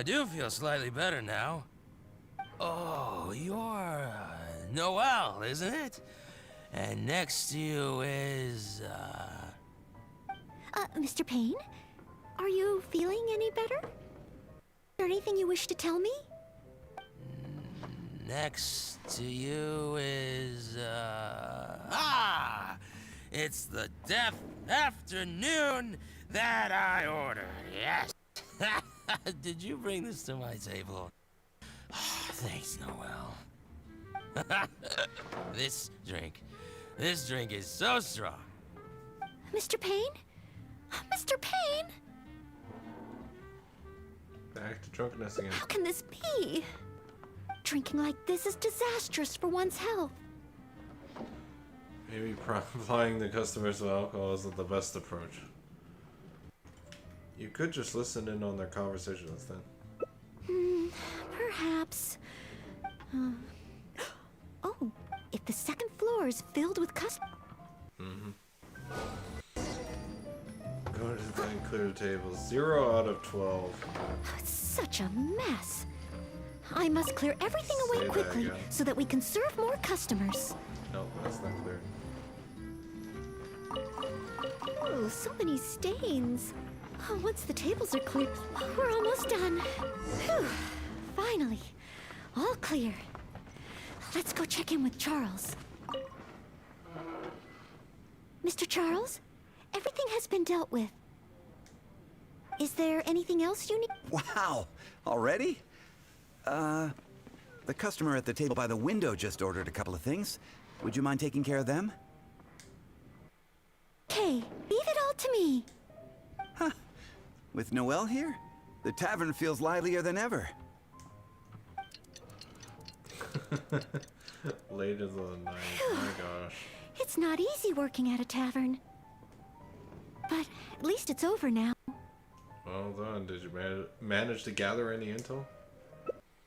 do feel slightly better now. Oh, you're Noelle, isn't it? And next to you is Mr. Payne? Are you feeling any better? Is there anything you wish to tell me? Next to you is it's the death afternoon that I ordered. Yes. Did you bring this to my table? Oh, thanks, Noelle. This drink is so strong. Mr. Payne? Mr. Payne? Back to drunkenness again. How can this be? Drinking like this is disastrous for one's health. Maybe supplying the customers with alcohol isn't the best approach. You could just listen in on their conversations then. Perhaps. Oh, if the second floor is filled with customers. Go to the and clear the tables. 0 out of 12. It's such a mess. I must clear everything away quickly so that we can serve more customers. No, that's not clear. Oh, so many stains. Oh, once the tables are cleared, we're almost done. Whew. Finally, all clear. Let's go check in with Charles. Mr. Charles? Everything has been dealt with. Is there anything else you need? Wow, already? The customer at the table by the window just ordered a couple of things. Would you mind taking care of them? Okay, leave it all to me. Huh. With Noelle here, the tavern feels livelier than ever. Late as the night. Oh my gosh. It's not easy working at a tavern. But at least it's over now. Well done. Did you manage to gather any intel?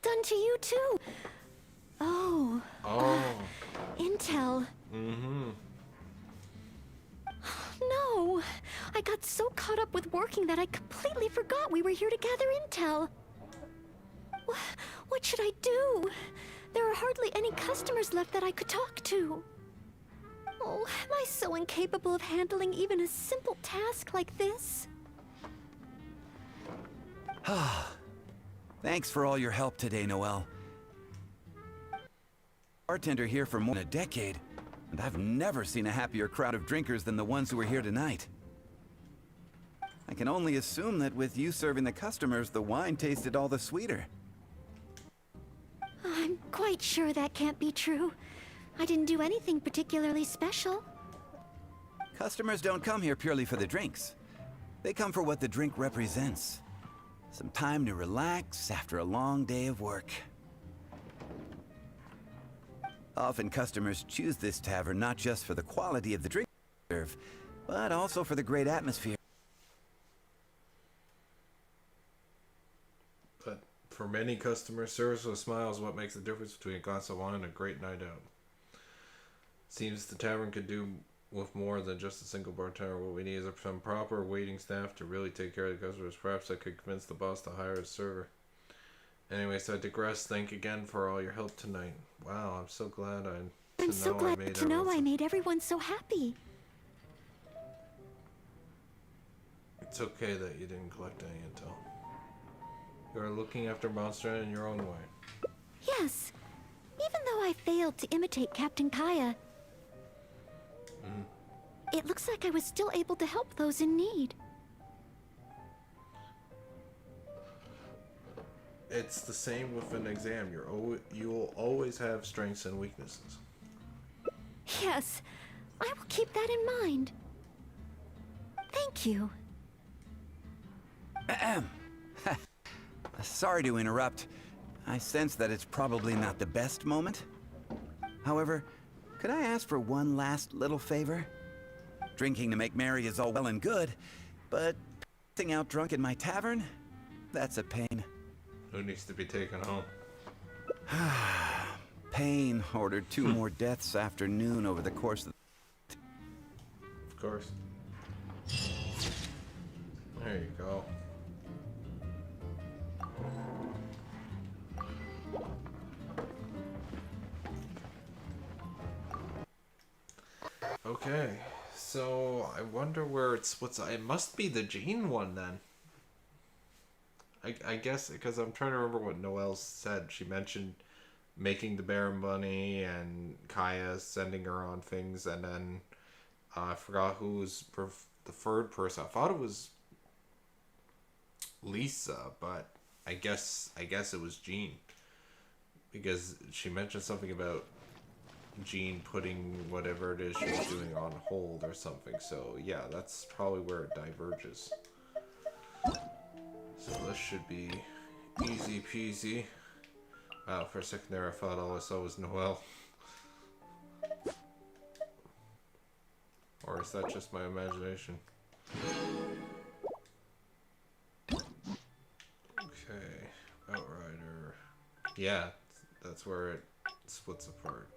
Done to you too. Oh. Oh. Intel. Mm-hmm. No. I got so caught up with working that I completely forgot we were here to gather intel. What should I do? There are hardly any customers left that I could talk to. Oh, am I so incapable of handling even a simple task like this? Thanks for all your help today, Noelle. Bartender here for more than a decade, and I've never seen a happier crowd of drinkers than the ones who are here tonight. I can only assume that with you serving the customers, the wine tasted all the sweeter. I'm quite sure that can't be true. I didn't do anything particularly special. Customers don't come here purely for the drinks. They come for what the drink represents. Some time to relax after a long day of work. Often customers choose this tavern not just for the quality of the drink they serve, but also for the great atmosphere. But for many customers, service with a smile is what makes the difference between a glass of wine and a great night out. Seems the tavern could do with more than just a single bartender. What we need is some proper waiting staff to really take care of the customers. Perhaps I could convince the boss to hire a server. Anyways, I digress. Thank again for all your help tonight. Wow, I'm so glad I'm so glad to know I made everyone so happy. It's okay that you didn't collect any intel. You are looking after Monster in your own way. Yes. Even though I failed to imitate Captain Kaya, it looks like I was still able to help those in need. It's the same with an exam. You'll always have strengths and weaknesses. Yes, I will keep that in mind. Thank you. Sorry to interrupt. I sense that it's probably not the best moment. However, could I ask for one last little favor? Drinking to make merry is all well and good, but passing out drunk in my tavern? That's a pain. Who needs to be taken home? Pain ordered 2 more deaths after noon over the course of the... Of course. There you go. Okay, so I wonder where it must be the Jean one then. I guess, because I'm trying to remember what Noelle said. She mentioned making the Baron Bunny and Kaya sending her on things, and then I forgot who was the third person. I thought it was Lisa, but I guess it was Jean, because she mentioned something about Jean putting whatever it is she was doing on hold or something. So yeah, that's probably where it diverges. So this should be easy peasy. Wow, for a second there I thought all I saw was Noelle. Or is that just my imagination? Okay, Outrider. Yeah, that's where it splits apart.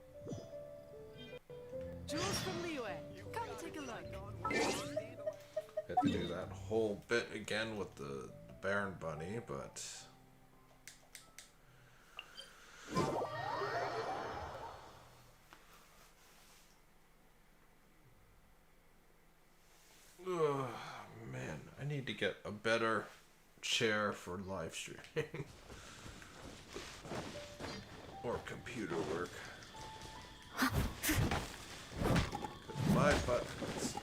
Jules from Leeway, come take a look. Had to do that whole bit again with the Baron Bunny, but man, I need to get a better chair for live streaming or computer work. My buttons.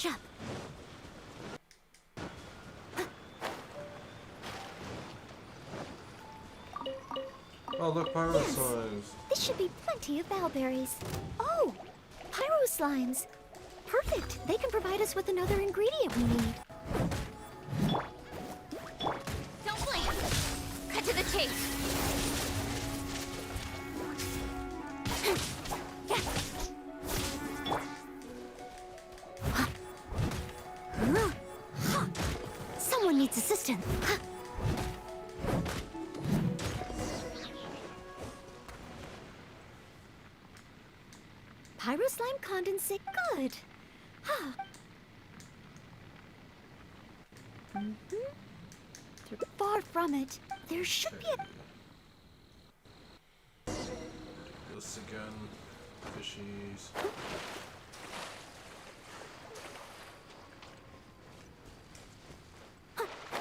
catch up. Oh, look, pyro slimes. This should be plenty of bowberries. Oh, pyro slimes. Perfect. They can provide us with another ingredient we need. Don't blink! Cut to the chase! Someone needs assistance. Pyro slime condensate, good. They're far from it. There should be a... This again. Fishies.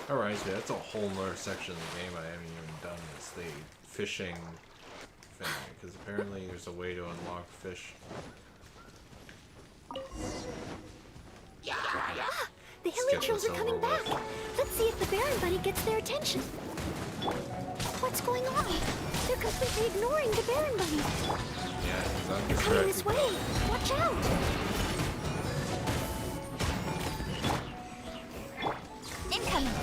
Alright, so that's a whole nother section of the game I haven't even done. Is the fishing thing, because apparently there's a way to unlock fish. The Helios are coming back. Let's see if the Baron Bunny gets their attention. What's going on? They're completely ignoring the Baron Bunny. Yeah, They're coming this way. Watch out. Incoming!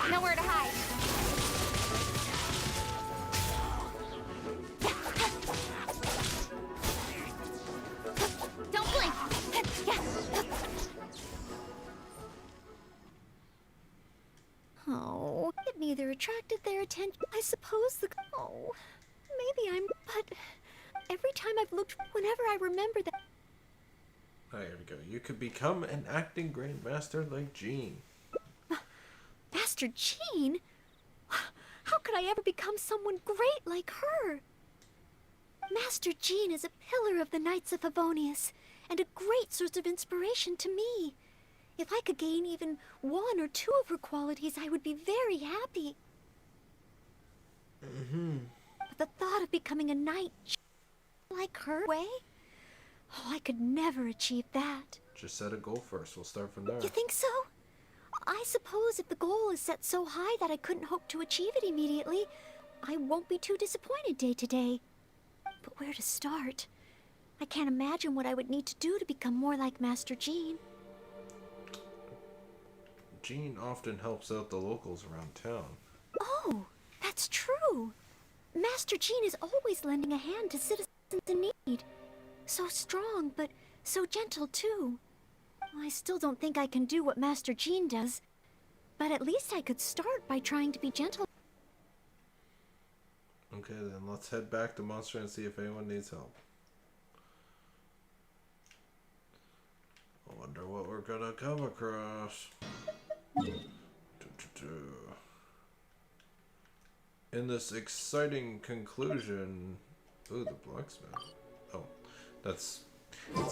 Nowhere to hide. Don't blink! Oh, it neither attracted their attention. I suppose the... Oh, maybe I'm... But every time I've looked, whenever I remember that... Oh, here we go. You could become an acting grandmaster like Jean. Master Jean? How could I ever become someone great like her? Master Jean is a pillar of the Knights of Favonius, and a great source of inspiration to me. If I could gain even one or two of her qualities, I would be very happy. But the thought of becoming a knight like her way? Oh, I could never achieve that. Just set a goal first. We'll start from there. You think so? I suppose if the goal is set so high that I couldn't hope to achieve it immediately, I won't be too disappointed day to day. But where to start? I can't imagine what I would need to do to become more like Master Jean. Jean often helps out the locals around town. Oh, that's true. Master Jean is always lending a hand to citizens in need. So strong, but so gentle too. I still don't think I can do what Master Jean does, but at least I could start by trying to be gentle. Okay, then let's head back to Monster and see if anyone needs help. I wonder what we're gonna come across. In this exciting conclusion... Ooh, the blacksmith. Oh, it's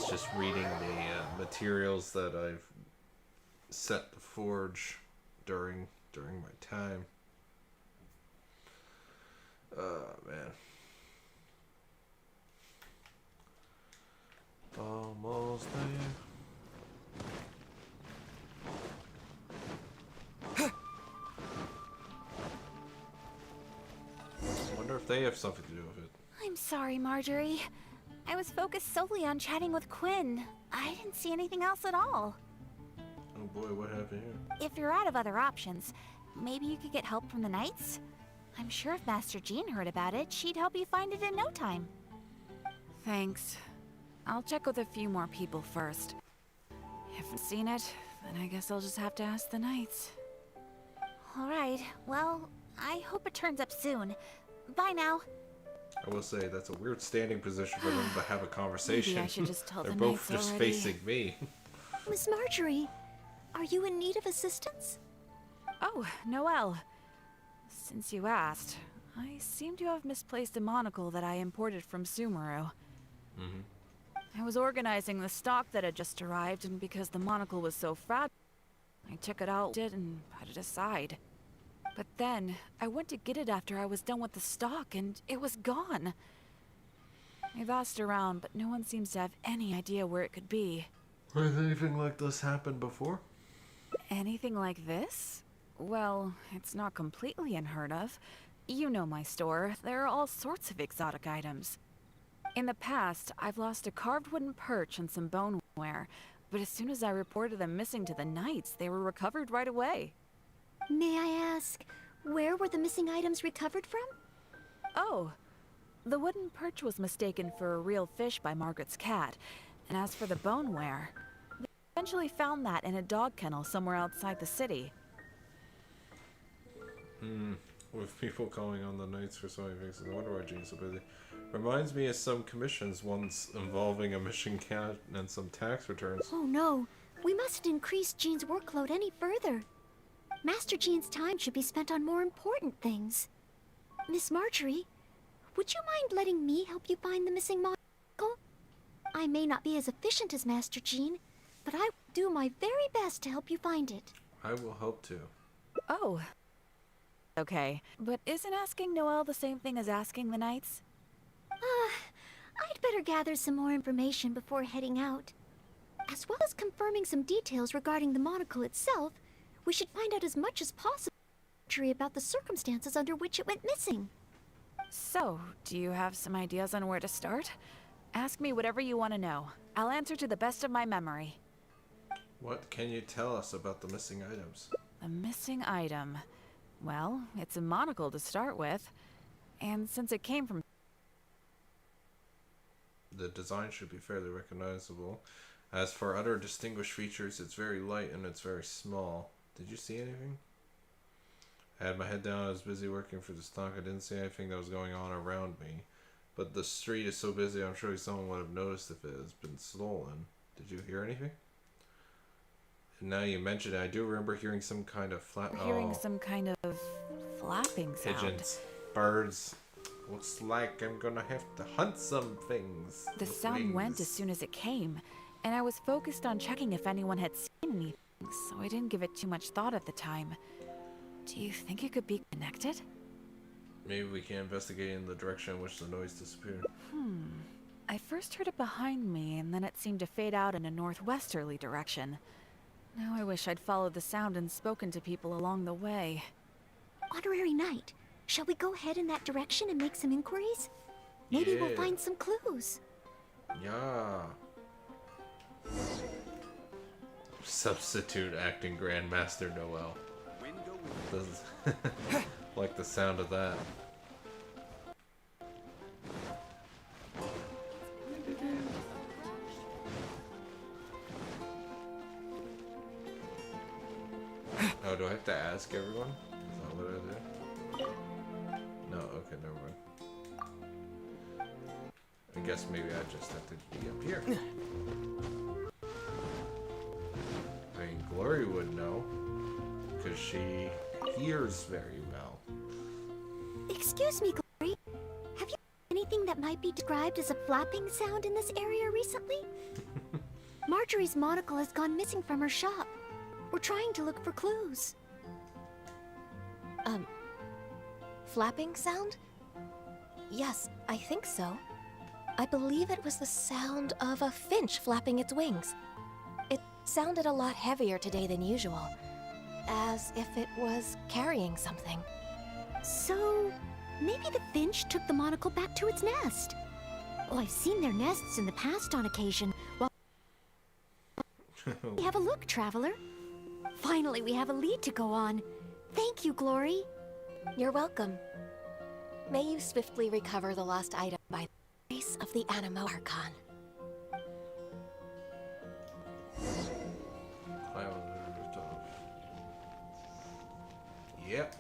just reading the materials that I've set to forge during my time. Man. Almost there. I wonder if they have something to do with it. I'm sorry, Marjorie. I was focused solely on chatting with Quinn. I didn't see anything else at all. Oh boy, what happened here? If you're out of other options, maybe you could get help from the Knights? I'm sure if Master Jean heard about it, she'd help you find it in no time. Thanks. I'll check with a few more people first. If I've seen it, then I guess I'll just have to ask the Knights. Alright, well, I hope it turns up soon. Bye now. I will say that's a weird standing position for them to have a conversation. Maybe I should just tell They're the both Knights just already. facing me. Miss Marjorie, are you in need of assistance? Oh, Noelle. Since you asked, I seem to have misplaced a monocle that I imported from Sumeru. I was organizing the stock that had just arrived, and because the monocle was so fragile, I took it out and put it aside. But then, I went to get it after I was done with the stock, and it was gone. I've asked around, but no one seems to have any idea where it could be. Has anything like this happened before? Anything like this? Well, it's not completely unheard of. You know my store. There are all sorts of exotic items. In the past, I've lost a carved wooden perch and some boneware, but as soon as I reported them missing to the Knights, they were recovered right away. May I ask, where were the missing items recovered from? Oh, the wooden perch was mistaken for a real fish by Margaret's cat, and as for the boneware, we eventually found that in a dog kennel somewhere outside the city. With people calling on the Knights for so many things, I wonder why Jean's so busy. Reminds me of some commissions, ones involving a missing cat and some tax returns. Oh no, we mustn't increase Jean's workload any further. Master Jean's time should be spent on more important things. Miss Marjorie, would you mind letting me help you find the missing monocle? I may not be as efficient as Master Jean, but I will do my very best to help you find it. I will help too. Oh. Okay, but isn't asking Noelle the same thing as asking the Knights? I'd better gather some more information before heading out. As well as confirming some details regarding the monocle itself, we should find out as much as possible about the circumstances under which it went missing. So, do you have some ideas on where to start? Ask me whatever you want to know. I'll answer to the best of my memory. What can you tell us about the missing items? The missing item. Well, it's a monocle to start with. And since it came from... The design should be fairly recognizable. As for other distinguished features, it's very light and it's very small. Did you see anything? I had my head down, I was busy working for the stock. I didn't see anything that was going on around me. But the street is so busy, I'm sure someone would have noticed if it has been stolen. Did you hear anything? And now you mention it, I do remember hearing some kind of Hearing some kind of flapping sound. Pigeons. Birds. Looks like I'm gonna have to hunt some things. The sound went as soon as it came, and I was focused on checking if anyone had seen anything, so I didn't give it too much thought at the time. Do you think it could be connected? Maybe we can investigate in the direction in which the noise disappeared. I first heard it behind me, and then it seemed to fade out in a northwesterly direction. Now I wish I'd followed the sound and spoken to people along the way. Honorary Knight, shall we go ahead in that direction and make some inquiries? Maybe we'll find some clues. Yeah. Substitute acting Grandmaster Noelle. Like the sound of that. Oh, do I have to ask everyone? Is that what I do? No, okay, never mind. I guess maybe I just have to be up here. I mean, Glory would know, because she hears very well. Excuse me, Glory. Have you heard anything that might be described as a flapping sound in this area recently? Marjorie's monocle has gone missing from her shop. We're trying to look for clues. Flapping sound? Yes, I think so. I believe it was the sound of a finch flapping its wings. It sounded a lot heavier today than usual, as if it was carrying something. So, maybe the finch took the monocle back to its nest. Well, I've seen their nests in the past on occasion. Well, have a look, traveler. Finally, we have a lead to go on. Thank you, Glory. You're welcome. May you swiftly recover the lost item by the grace of the Animo Archon. Yep,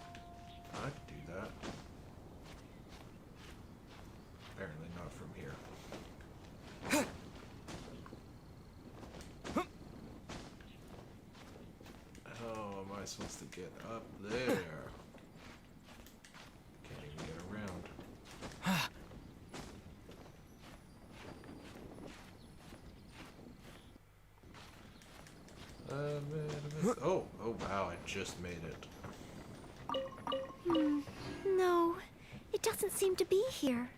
I could do that. Apparently not from here. How am I supposed to get up there? Can't even get around. Oh wow, I just made it. No, it doesn't seem to be here.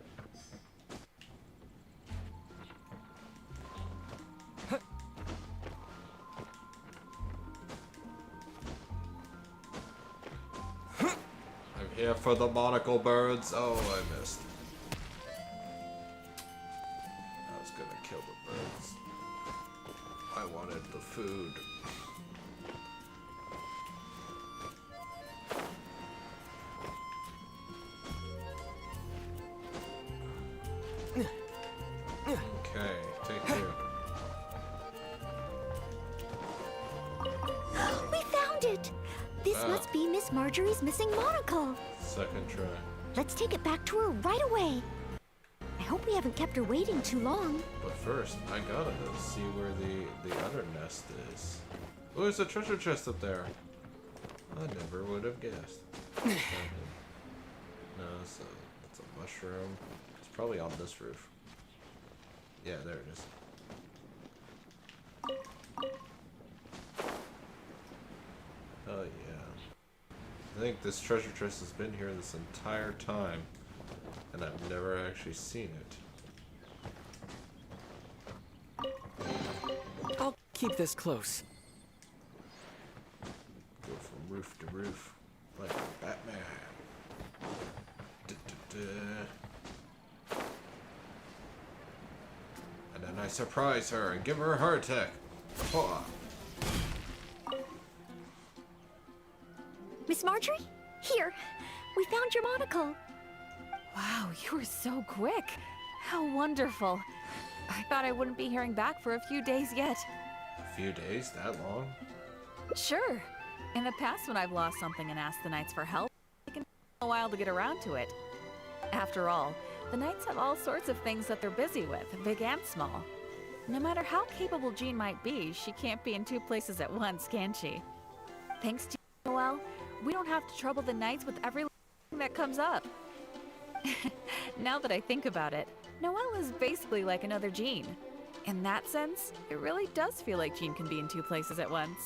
Yeah, for the monocle birds. Oh, I missed. I was gonna kill the birds. I wanted the food. Okay, take two. We found it! This must be Miss Marjorie's missing monocle. Second try. Let's take it back to her right away. I hope we haven't kept her waiting too long. But first, I gotta see where the other nest is. Oh, there's a treasure chest up there. I never would have guessed. No, it's a mushroom. It's probably on this roof. Yeah, there it is. Oh yeah. I think this treasure chest has been here this entire time, and I've never actually seen it. I'll keep this close. Go from roof to roof, like Batman. And then I surprise her and give her a heart attack. Oh. Miss Marjorie? Here. We found your monocle. Wow, you were so quick. How wonderful. I thought I wouldn't be hearing back for a few days yet. A few days? That long? Sure. In the past, when I've lost something and asked the Knights for help, it can take a while to get around to it. After all, the Knights have all sorts of things that they're busy with, big and small. No matter how capable Jean might be, she can't be in two places at once, can she? Thanks to you, Noelle, we don't have to trouble the Knights with every thing that comes up. Now that I think about it, Noelle is basically like another Jean. In that sense, it really does feel like Jean can be in two places at once.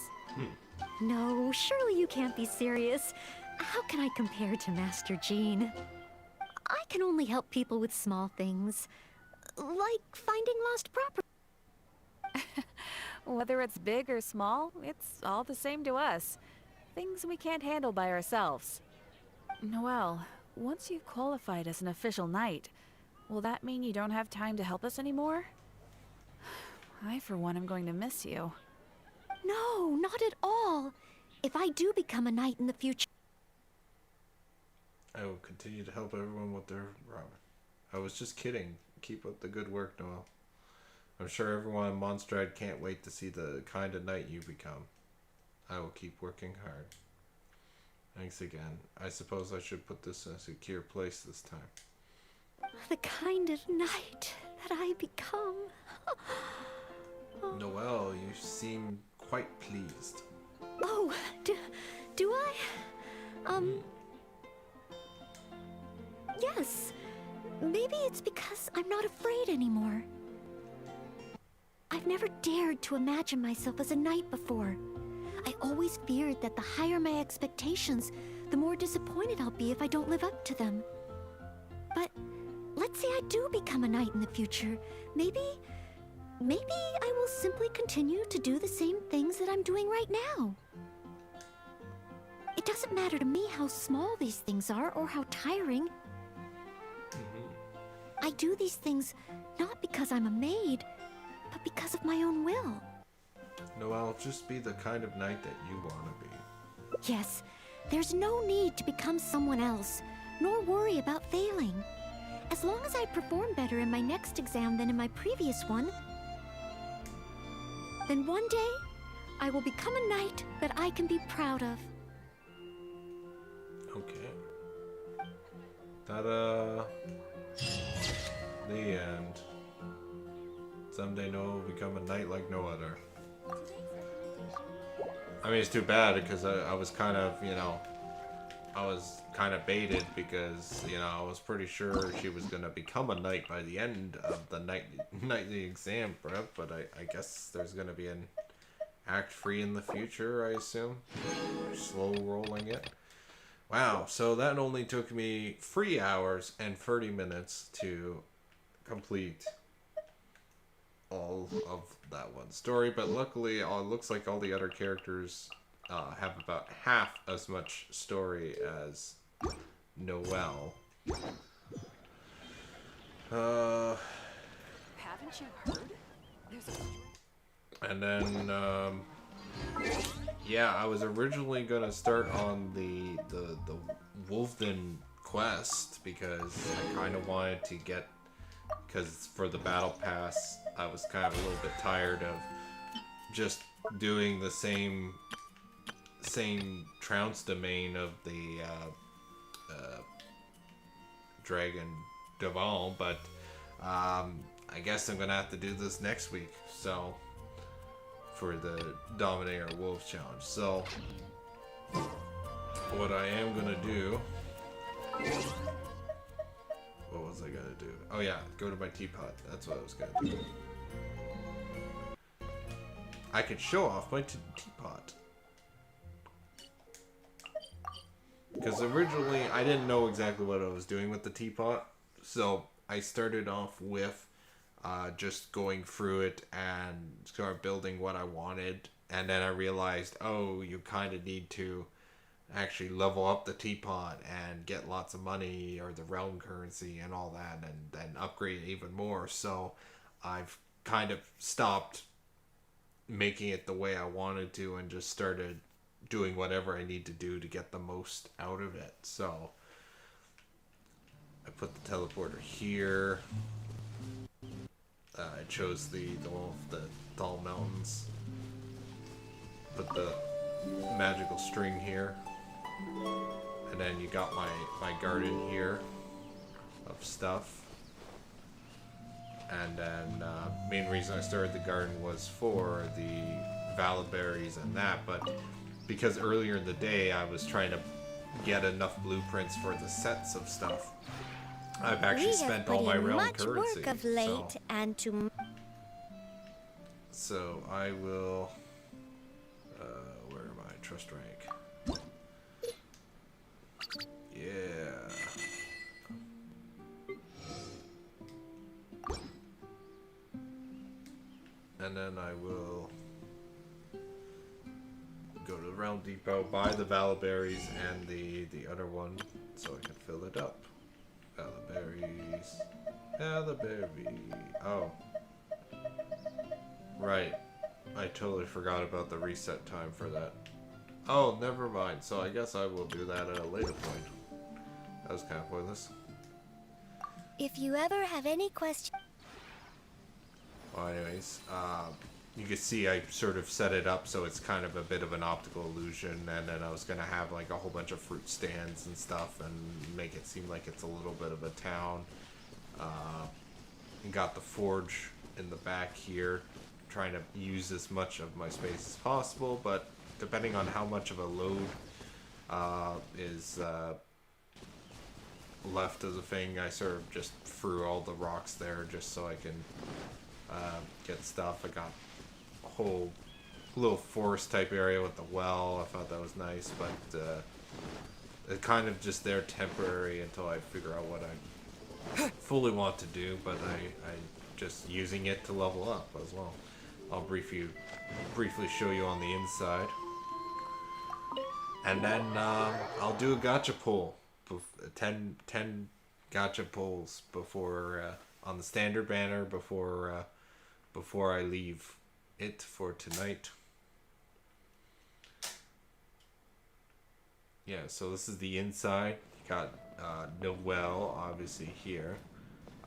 No, surely you can't be serious. How can I compare to Master Jean? I can only help people with small things, like finding lost property. Whether it's big or small, it's all the same to us. Things we can't handle by ourselves. Noelle, once you've qualified as an official knight, will that mean you don't have time to help us anymore? I, for one, am going to miss you. No, not at all. If I do become a knight in the future... I will continue to help everyone with their ramen. I was just kidding. Keep up the good work, Noelle. I'm sure everyone in Mondstadt can't wait to see the kind of knight you become. I will keep working hard. Thanks again. I suppose I should put this in a secure place this time. The kind of knight that I become. Noelle, you seem quite pleased. Oh, do I? Yes. Maybe it's because I'm not afraid anymore. I've never dared to imagine myself as a knight before. I always feared that the higher my expectations, the more disappointed I'll be if I don't live up to them. But let's say I do become a knight in the future. Maybe I will simply continue to do the same things that I'm doing right now. It doesn't matter to me how small these things are or how tiring. I do these things not because I'm a maid, but because of my own will. Noelle, just be the kind of knight that you want to be. Yes, there's no need to become someone else, nor worry about failing. As long as I perform better in my next exam than in my previous one, then one day, I will become a knight that I can be proud of. Okay. Ta-da! The end. Someday Noelle will become a knight like no other. I mean, it's too bad because I was kind of, I was kind of baited because, I was pretty sure she was going to become a knight by the end of the nightly exam prep, but I guess there's going to be an act 3 in the future, I assume. Slow rolling it. Wow, so that only took me 3 hours and 30 minutes to complete all of that one story, but luckily it looks like all the other characters have about half as much story as Noelle. Haven't you heard? There's a... And then, yeah, I was originally gonna start on the Wolfden quest because I kind of wanted to get, because for the battle pass, I was kind of a little bit tired of just doing the same trounce domain of the Dragon Deval, but I guess I'm gonna have to do this next week. So for the Dominator Wolf Challenge. So what I am gonna do. What was I gonna do? Oh yeah, go to my teapot. That's what I was gonna do. I could show off my teapot. Because originally I didn't know exactly what I was doing with the teapot. So I started off with just going through it and start building what I wanted. And then I realized, oh, you kind of need to actually level up the teapot and get lots of money or the realm currency and all that, and then upgrade it even more. So I've kind of stopped making it the way I wanted to and just started doing whatever I need to do to get the most out of it. So I put the teleporter here. I chose the tall mountains. Put the magical string here. And then you got my garden here of stuff. And then main reason I started the garden was for the valid berries and that, but because earlier in the day I was trying to get enough blueprints for the sets of stuff, I've actually spent all my realm currency. Work of late and to... So I will. Where am I? Trust rank. Yeah. And then I will go to the Realm Depot, buy the valid berries and the other one, so I can fill it up. Valid berries. Valid berry. Oh. Right. I totally forgot about the reset time for that. Oh, never mind. So I guess I will do that at a later point. That was kind of pointless. If you ever have any questions... Well, anyways, you can see I sort of set it up so it's kind of a bit of an optical illusion, and then I was going to have like a whole bunch of fruit stands and stuff and make it seem like it's a little bit of a town. And got the forge in the back here, trying to use as much of my space as possible, but depending on how much of a load is left as a thing, I sort of just threw all the rocks there just so I can get stuff. I got a whole little forest type area with the well. I thought that was nice, but it's kind of just there temporary until I figure out what I fully want to do, but I just using it to level up as well. I'll briefly show you on the inside. And then I'll do a gacha pull. 10 gacha pulls before on the standard banner before I leave it for tonight. Yeah, so this is the inside. You got Noelle obviously here.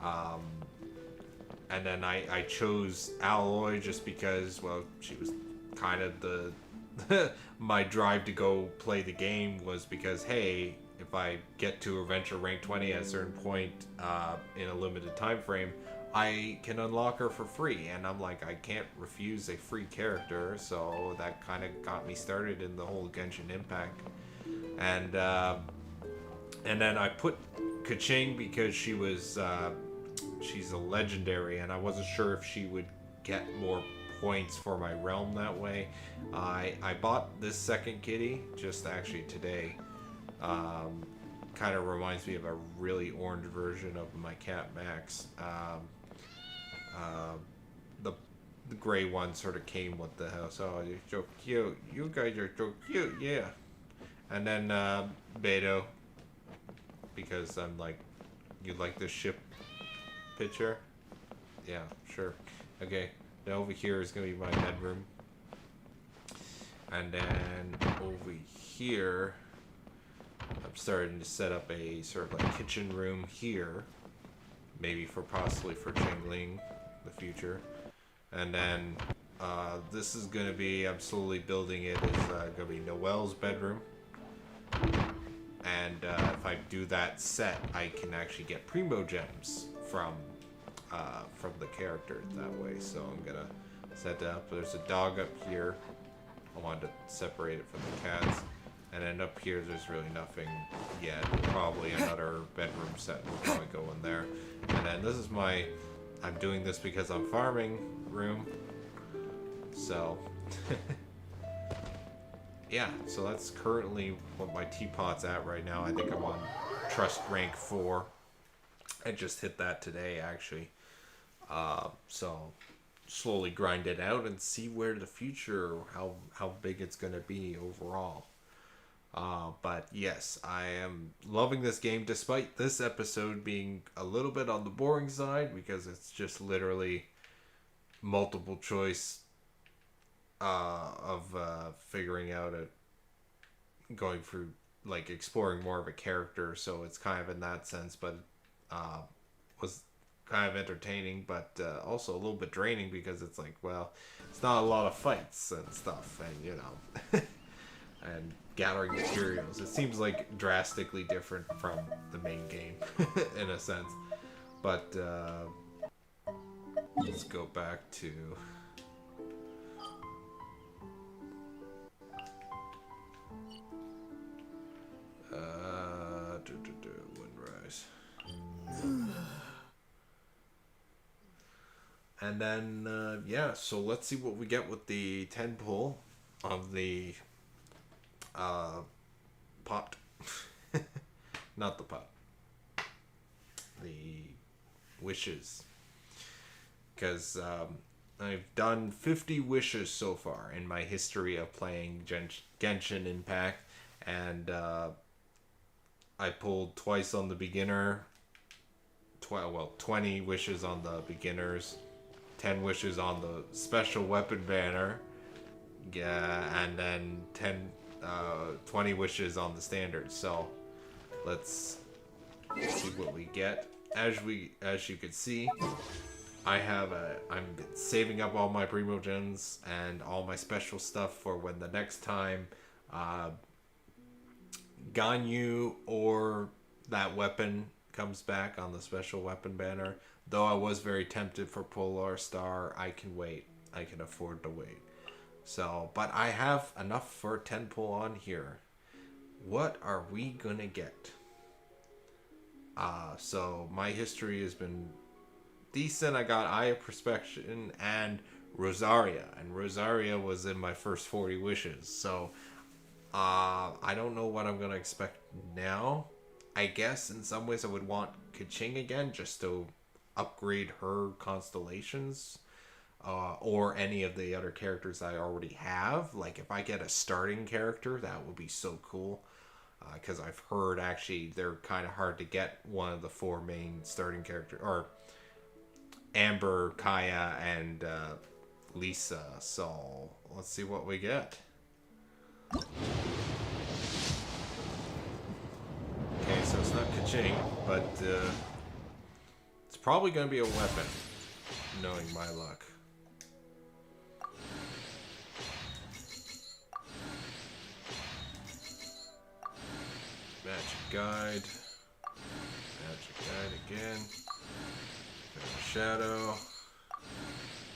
And then I chose Alloy just because, well, she was kind of the my drive to go play the game was because, hey, if I get to Adventure Rank 20 at a certain point in a limited time frame, I can unlock her for free. And I'm like, I can't refuse a free character, so that kind of got me started in the whole Genshin Impact. And then I put Kaching because she was she's a legendary, and I wasn't sure if she would get more points for my realm that way. I bought this second kitty just actually today. Kind of reminds me of a really orange version of my cat Max. The gray one sort of came with the house. Oh, you're so cute. You guys are so cute, yeah. And then Beto. because I'm like, you like this ship picture? Yeah, sure. Okay, now over here is gonna be my bedroom. And then over here, I'm starting to set up a sort of like kitchen room here. Maybe for possibly for Chingling in the future. And then this is gonna be, I'm slowly building it, is gonna be Noelle's bedroom. And if I do that set, I can actually get primo gems from the character that way. So I'm gonna set that up. There's a dog up here. I wanted to separate it from the cats. And then up here, there's really nothing yet. Probably another bedroom set will probably go in there. And then this is my, I'm doing this because I'm farming room. So, yeah, so that's currently what my teapot's at right now. I think I'm on trust rank 4. I just hit that today, actually. So, slowly grind it out and see where the future, how big it's going to be overall. But yes, I am loving this game despite this episode being a little bit on the boring side because it's just literally multiple choice of figuring out going through, like, exploring more of a character. So it's kind of in that sense, but was kind of entertaining, but also a little bit draining because it's like, well, it's not a lot of fights and stuff, and you know, and gathering materials. It seems like drastically different from the main game in a sense. But let's go back to Windrise. And then yeah, so let's see what we get with the 10 pull of the pot. Not the pot. The wishes. Because I've done 50 wishes so far in my history of playing Genshin Impact. And I pulled twice on the beginner. 20 wishes on the beginners. 10 wishes on the special weapon banner. Yeah, and then 20 wishes on the standard. So let's see what we get. As you can see, I'm saving up all my primo gens and all my special stuff for when the next time Ganyu or that weapon comes back on the special weapon banner. Though I was very tempted for Polar Star, I can wait. I can afford to wait. So, but I have enough for 10 pull on here. What are we gonna get? So my history has been decent. I got Eye of Perspection and Rosaria. And Rosaria was in my first 40 wishes. So, I don't know what I'm gonna expect now. I guess in some ways I would want Kaching again, just to upgrade her constellations. Or any of the other characters I already have. Like, if I get a starting character, that would be so cool. Because I've heard, actually, they're kind of hard to get one of the 4 main starting characters. Or Amber, Kaya, and Lisa. So, let's see what we get. Okay, so it's not Kaching, but it's probably going to be a weapon, knowing my luck. Magic Guide. Magic Guide again. Shadow.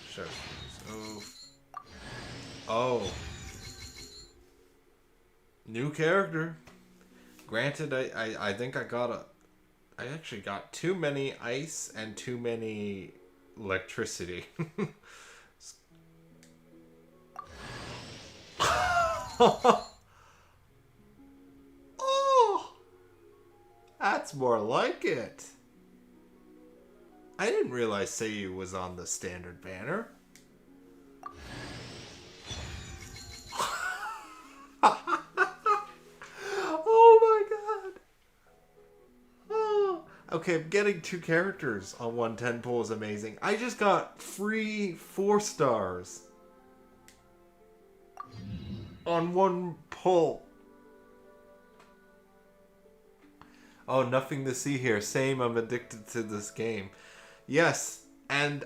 Shadow Oath. Oh. New character. Granted, I think I actually got too many ice and too many electricity. Oh, that's more like it. I didn't realize Seiyu was on the standard banner. Oh my god. Okay, getting 2 characters on 110 pull is amazing. I just got free 4 stars on 1 pull. Oh, nothing to see here. Same, I'm addicted to this game. Yes, and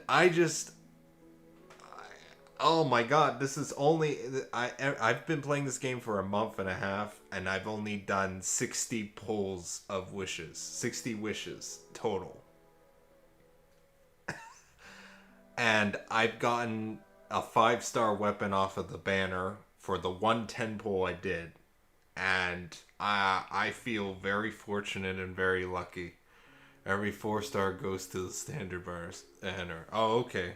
oh my god, this is only... I've been playing this game for a month and a half, and I've only done 60 pulls of wishes. 60 wishes total. And I've gotten a 5-star weapon off of the banner for the 110 pull I did. And I feel very fortunate and very lucky. Every 4-star goes to the standard banner. Oh, okay.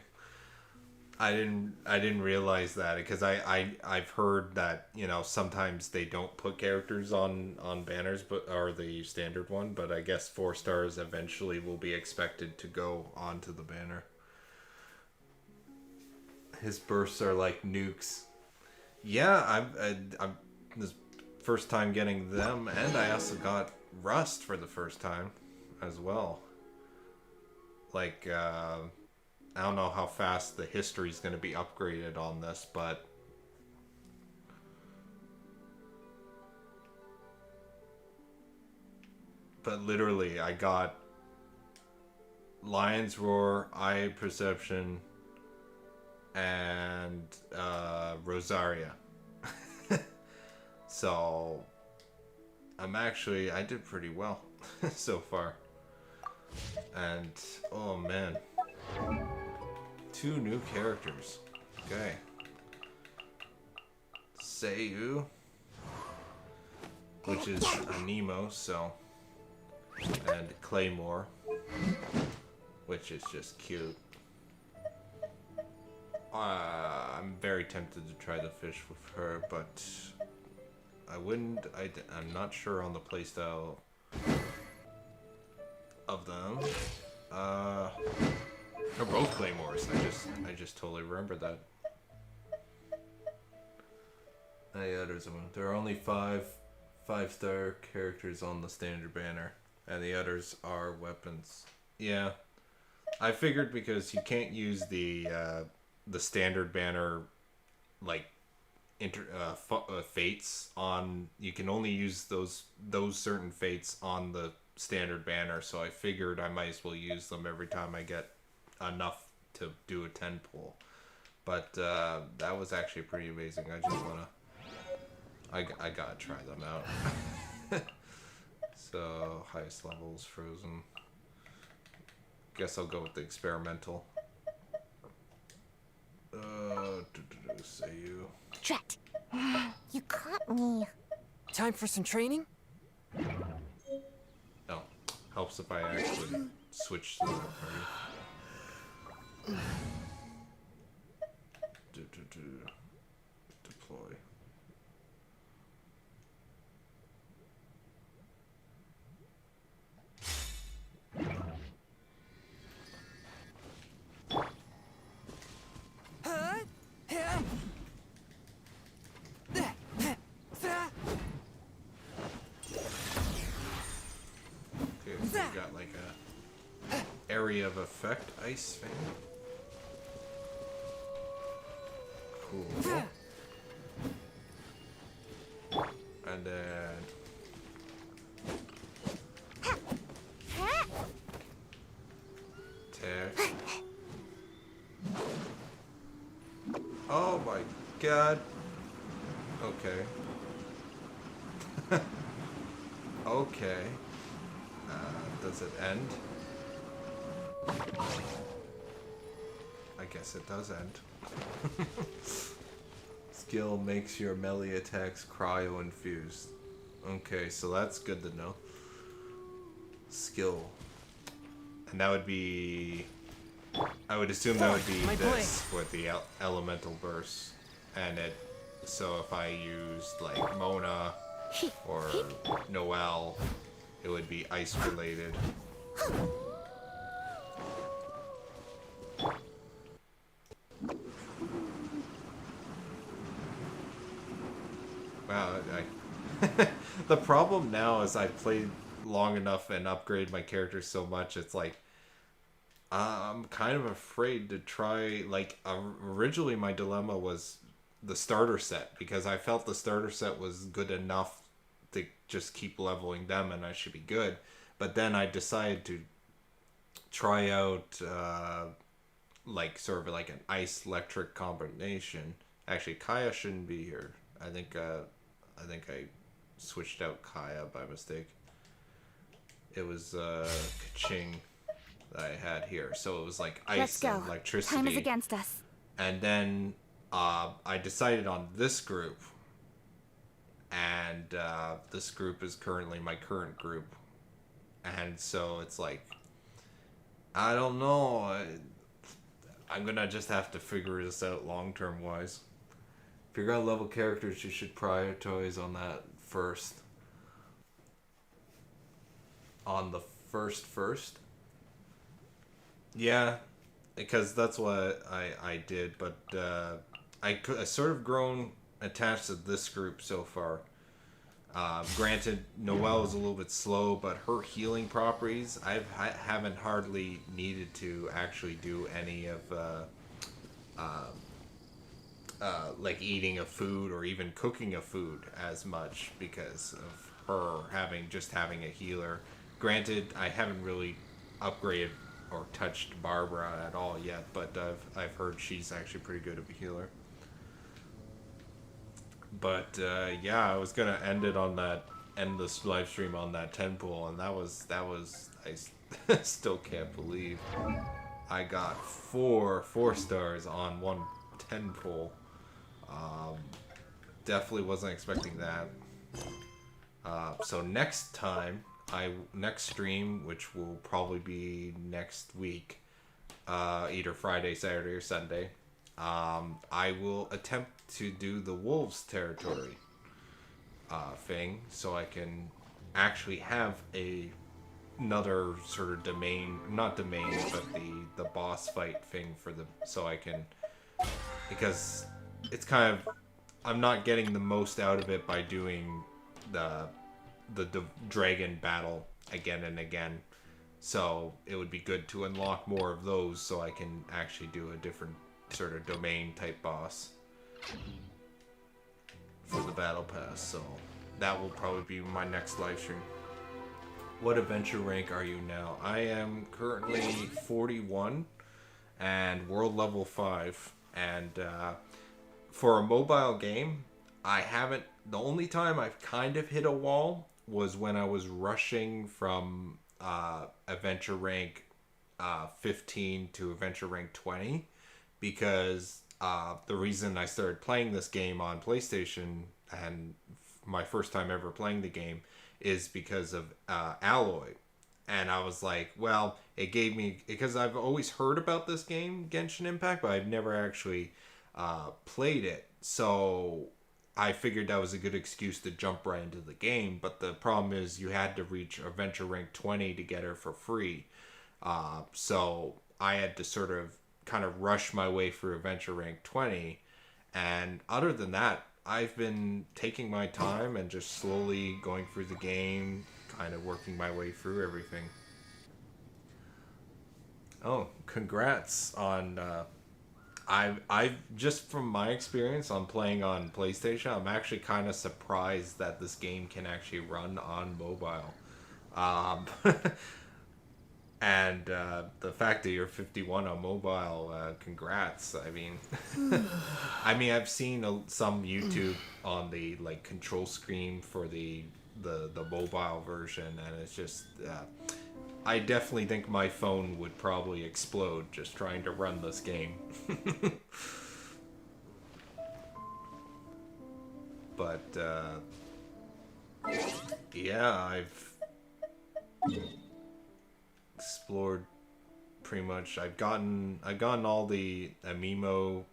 I didn't realize that, because I've heard that, you know, sometimes they don't put characters on banners, or the standard one, but I guess 4 stars eventually will be expected to go onto the banner. His bursts are like nukes. Yeah, I'm this first time getting them, and I also got Rust for the first time as well. Like, I don't know how fast the history is going to be upgraded on this, but literally I got Lion's Roar, Eye Perception, and Rosaria. So I did pretty well so far. And oh man, 2 new characters. Okay. Seiyu, which is a Nemo, so, and Claymore, which is just cute. I'm very tempted to try the fish with her, but I wouldn't. I'm not sure on the playstyle of them. They're both Claymores. I just totally remember that. Yeah, there are only 5-star characters on the standard banner, and the others are weapons. Yeah, I figured, because you can't use the standard banner, like, fates on. You can only use those certain fates on the standard banner, so I figured I might as well use them every time I get enough to do a 10 pull. But that was actually pretty amazing. I just wanna, I gotta try them out. So highest levels frozen. Guess I'll go with the experimental. Say you. Drat! You caught me. Time for some training? No. Helps if I actually switch to the party. Deploy. Got like a area of effect ice fan. Cool. And then attack. Oh my god. Okay. Okay. Does it end? I guess it does end. Skill makes your melee attacks cryo-infused. Okay, so that's good to know. Skill. And that would be... I would assume that would be this with the elemental burst. And it... So if I used like Mona or Noelle, it would be ice related. Wow, the problem now is I played long enough and upgrade my character so much, it's like I'm kind of afraid to try. Like originally, my dilemma was the starter set because I felt the starter set was good enough to just keep leveling them and I should be good. But then I decided to try out like sort of like an ice electric combination. Actually, Kaya shouldn't be here. I think I switched out Kaya by mistake. It was Kaching that I had here. So it was like ice and electricity. Time is against us. And then I decided on this group. And this group is currently my current group. And so it's like, I don't know. I'm going to just have to figure this out long-term wise. If you're going to level characters, you should prioritize on that first. On the first? Yeah, because that's what I did. But I sort of grown attached to this group so far. Granted, Noelle is a little bit slow, but her healing properties, I haven't hardly needed to actually do any of like eating a food or even cooking a food as much because of her having a healer. Granted, I haven't really upgraded or touched Barbara at all yet, but I've heard she's actually pretty good of a healer. But yeah, I was gonna end this live stream on that 10 pull, and that was I still can't believe I got four stars on one 10 pull. Definitely wasn't expecting that. So next stream, which will probably be next week, either Friday, Saturday, or Sunday, I will attempt to do the Wolves territory thing, so I can actually have another sort of not domain, but the boss fight thing so I can, because it's kind of, I'm not getting the most out of it by doing the dragon battle again and again. So it would be good to unlock more of those so I can actually do a different sort of domain type boss for the battle pass. So that will probably be my next live stream. What adventure rank are you now? I am currently 41 and world level 5, and for a mobile game, the only time I've kind of hit a wall was when I was rushing from adventure rank 15 to adventure rank 20, because the reason I started playing this game on PlayStation, and my first time ever playing the game, is because of Alloy. And I was like, well, it gave me, because I've always heard about this game, Genshin Impact, but I've never actually played it. So I figured that was a good excuse to jump right into the game. But the problem is you had to reach adventure rank 20 to get her for free. So I had to sort of kind of rush my way through adventure rank 20. And other than that, I've been taking my time and just slowly going through the game, kind of working my way through everything. Oh, congrats on I've just from my experience on playing on PlayStation, I'm actually kind of surprised that this game can actually run on mobile. And the fact that you're 51 on mobile, congrats. I mean, I've seen some YouTube on the like control screen for the mobile version, and it's just I definitely think my phone would probably explode just trying to run this game. But yeah, I've explored pretty much. I've gotten all the Amimo,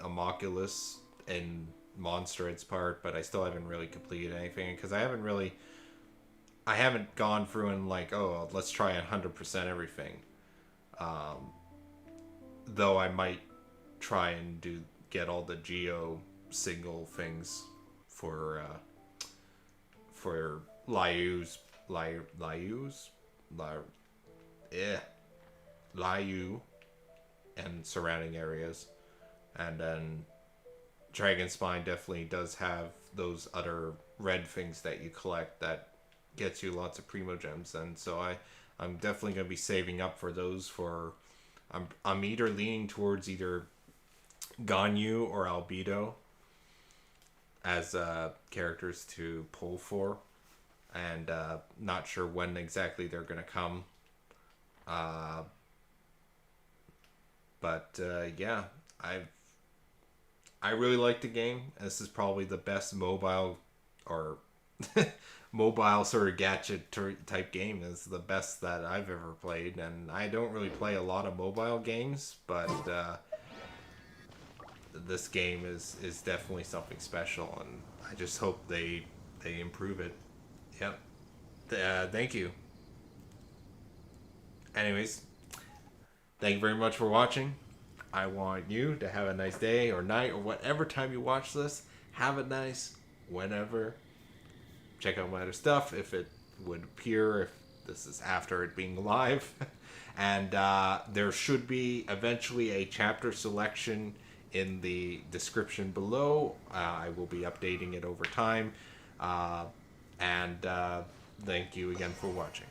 Amoculus, and Monsterade's part, but I still haven't really completed anything because I haven't gone through and like, oh, let's try 100% everything. Though I might try and get all the geo single things for Liu's Liu and surrounding areas. And then Dragon Spine definitely does have those other red things that you collect that gets you lots of primo gems. And so I'm definitely going to be saving up for those. I'm either leaning towards either Ganyu or Albedo as characters to pull for, and not sure when exactly they're going to come. But yeah, I really like the game. This is probably the best mobile or mobile sort of gadget type game. It's the best that I've ever played, and I don't really play a lot of mobile games, but this game is definitely something special, and I just hope they improve it. Yep. Thank you. Anyways, thank you very much for watching. I want you to have a nice day or night or whatever time you watch this. Have it nice whenever. Check out my other stuff if it would appear, if this is after it being live. And there should be eventually a chapter selection in the description below. I will be updating it over time. And thank you again for watching.